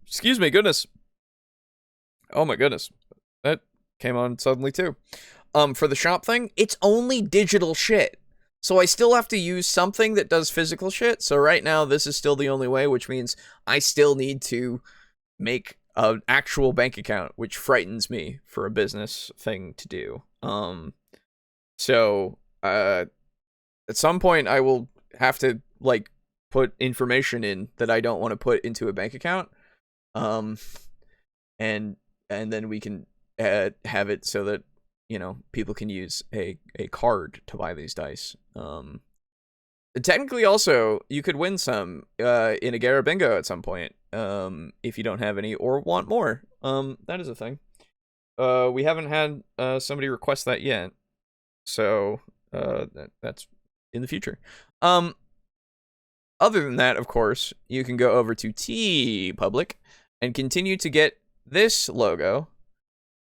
Excuse me, goodness. Oh my goodness, that came on suddenly too. For the shop thing, it's only digital shit. So I still have to use something that does physical shit. So right now, this is still the only way, which means I still need to make an actual bank account, which frightens me for a business thing to do. So at some point, I will have to, like, put information in that I don't want to put into a bank account. And then we can have it so that, you know, people can use a card to buy these dice. Technically, also, you could win some in a Gara Bingo at some point, if you don't have any or want more. That is a thing. We haven't had somebody request that yet, so that's in the future. Other than that, of course, you can go over to TeePublic and continue to get this logo.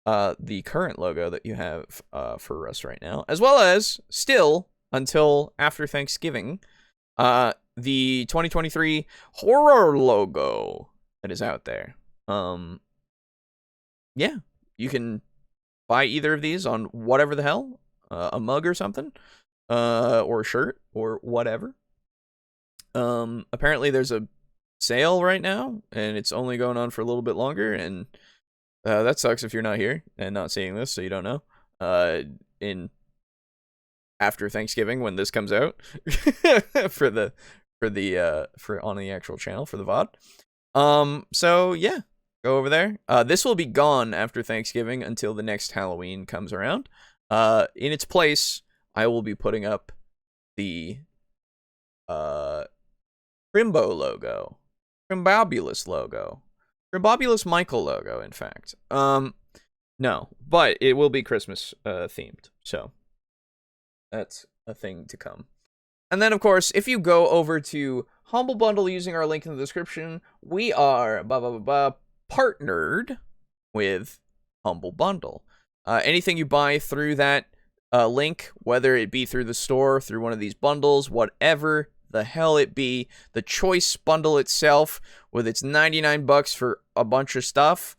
The current logo that you have for us right now, as well as still until after Thanksgiving, the 2023 horror logo that is out there. Yeah, you can buy either of these on whatever the hell, a mug or something, or a shirt or whatever. Apparently there's a sale right now, and it's only going on for a little bit longer, and that sucks if you're not here and not seeing this, so you don't know. After Thanksgiving when this comes out, for on the actual channel for the VOD. So yeah, go over there. This will be gone after Thanksgiving until the next Halloween comes around. In its place, I will be putting up the Crimbo logo, Crimbobulous logo. Rebobulous Michael logo, in fact. No, but it will be Christmas themed, so that's a thing to come. And then, of course, if you go over to Humble Bundle using our link in the description, we are partnered with Humble Bundle. Anything you buy through that link, whether it be through the store, through one of these bundles, whatever the hell it be, the choice bundle itself with its $99 for a bunch of stuff,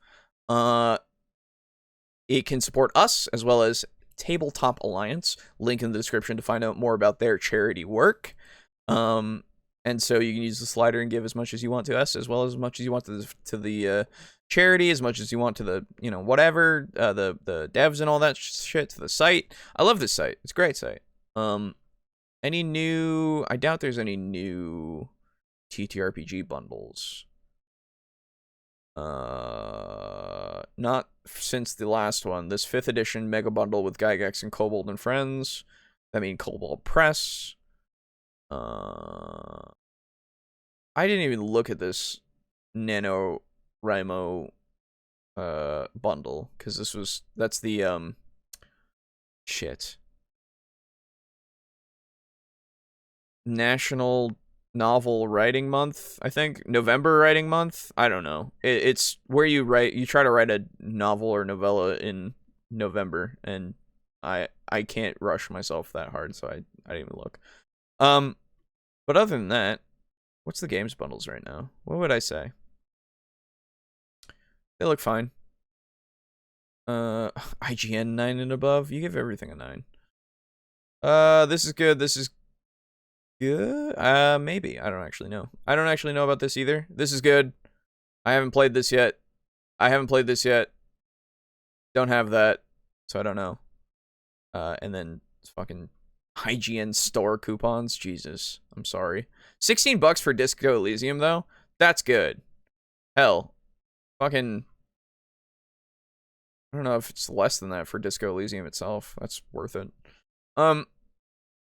it can support us as well as Tabletop Alliance. Link in the description to find out more about their charity work. And so you can use the slider and give as much as you want to us, as well as much as you want to the charity, as much as you want to the, whatever, the devs and all that shit, to the site. I love this site. It's a great site. I doubt there's any new ttrpg bundles. Not since the last one. This 5th edition mega bundle with Gygax and Kobold and Friends. I mean, Kobold Press. I didn't even look at this NaNoWriMo bundle, because that's the shit. National Novel Writing Month, I think. November Writing Month? I don't know. It's where you try to write a novel or novella in November, and I can't rush myself that hard, so I didn't even look. But other than that, what's the games bundles right now? What would I say? They look fine. IGN 9 and above. You give everything a 9. This is good. This is good. Maybe. I don't actually know. I don't actually know about this either. This is good. I haven't played this yet. Don't have that, so I don't know. And then fucking IGN store coupons. Jesus, I'm sorry. $16 for Disco Elysium though. That's good. Hell, fucking. I don't know if it's less than that for Disco Elysium itself. That's worth it.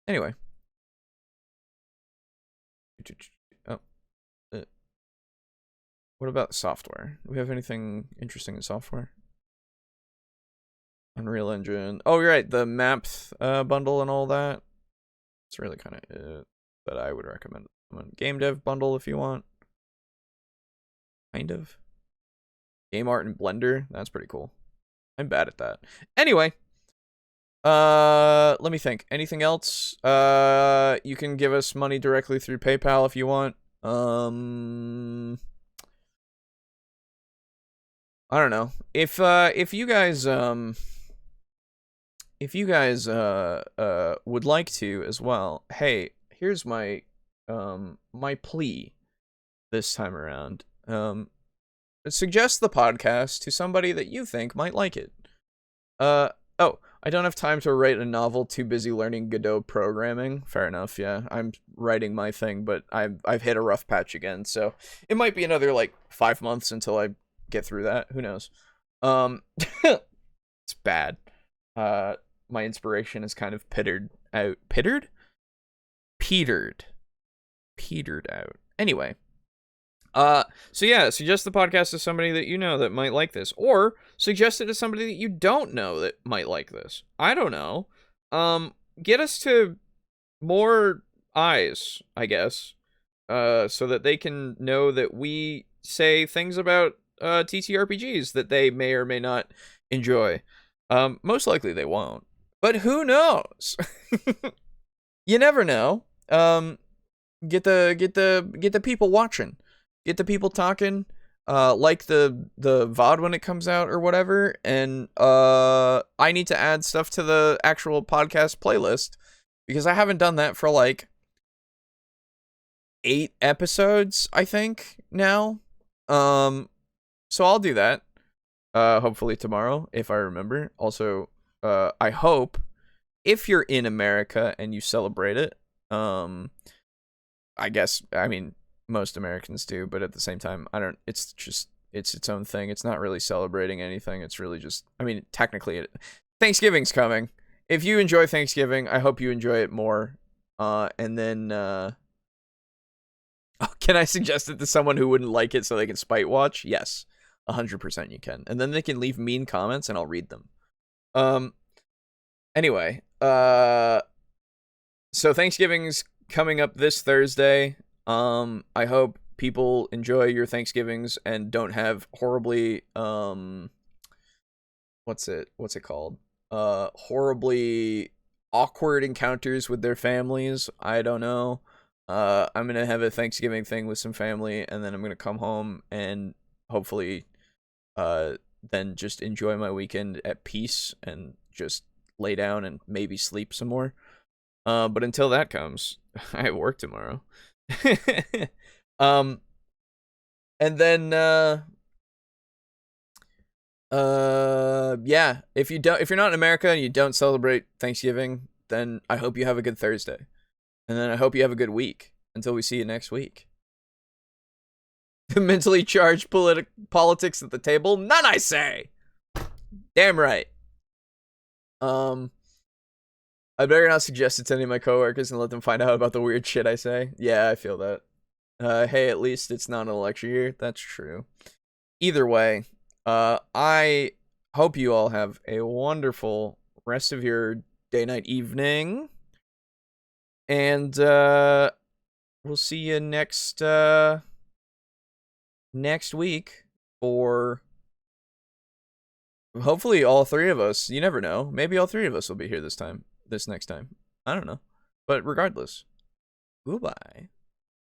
Anyway. What about software? Do we have anything interesting in software? Unreal Engine. Oh, you're right. The maps bundle and all that. It's really kind of it. But I would recommend Game Dev bundle if you want. Kind of. Game art and Blender. That's pretty cool. I'm bad at that. Anyway. Let me think. Anything else? You can give us money directly through PayPal if you want. I don't know. If you guys would like to as well, hey, here's my my plea this time around. Suggest the podcast to somebody that you think might like it. Oh, I don't have time to write a novel, too busy learning Godot programming. Fair enough, yeah. I'm writing my thing, but I've hit a rough patch again, so it might be another, 5 months until I get through that. Who knows? It's bad. My inspiration is kind of petered out. Petered out. Anyway. So yeah, suggest the podcast to somebody that you know that might like this, or suggest it to somebody that you don't know that might like this. I don't know. Get us to more eyes, I guess, so that they can know that we say things about TTRPGs that they may or may not enjoy. Most likely they won't, but who knows? You never know. Get the people watching. Get the people talking, like the VOD when it comes out or whatever, and I need to add stuff to the actual podcast playlist, because I haven't done that for 8 episodes, I think, now. So I'll do that, hopefully tomorrow, if I remember. Also, I hope, if you're in America and you celebrate it, I mean, most Americans do, but at the same time, it's its own thing. It's not really celebrating anything. It's really just, I mean, technically, Thanksgiving's coming. If you enjoy Thanksgiving, I hope you enjoy it more. And then, can I suggest it to someone who wouldn't like it so they can spite watch? Yes. 100% you can. And then they can leave mean comments and I'll read them. Anyway, so Thanksgiving's coming up this Thursday. I hope people enjoy your Thanksgivings and don't have horribly what's it called? Horribly awkward encounters with their families. I don't know. I'm gonna have a Thanksgiving thing with some family, and then I'm gonna come home and hopefully then just enjoy my weekend at peace and just lay down and maybe sleep some more. But until that comes, I have work tomorrow. And then yeah, if you're not in America and you don't celebrate Thanksgiving, then I hope you have a good Thursday. And then I hope you have a good week until we see you next week. The mentally charged politics at the table, none I say. Damn right. I better not suggest it to any of my coworkers and let them find out about the weird shit I say. Yeah, I feel that. Hey, at least it's not an election year. That's true. Either way, I hope you all have a wonderful rest of your day, night, evening. And we'll see you next week for hopefully all three of us. You never know. Maybe all three of us will be here this next time. I don't know. But regardless, goodbye.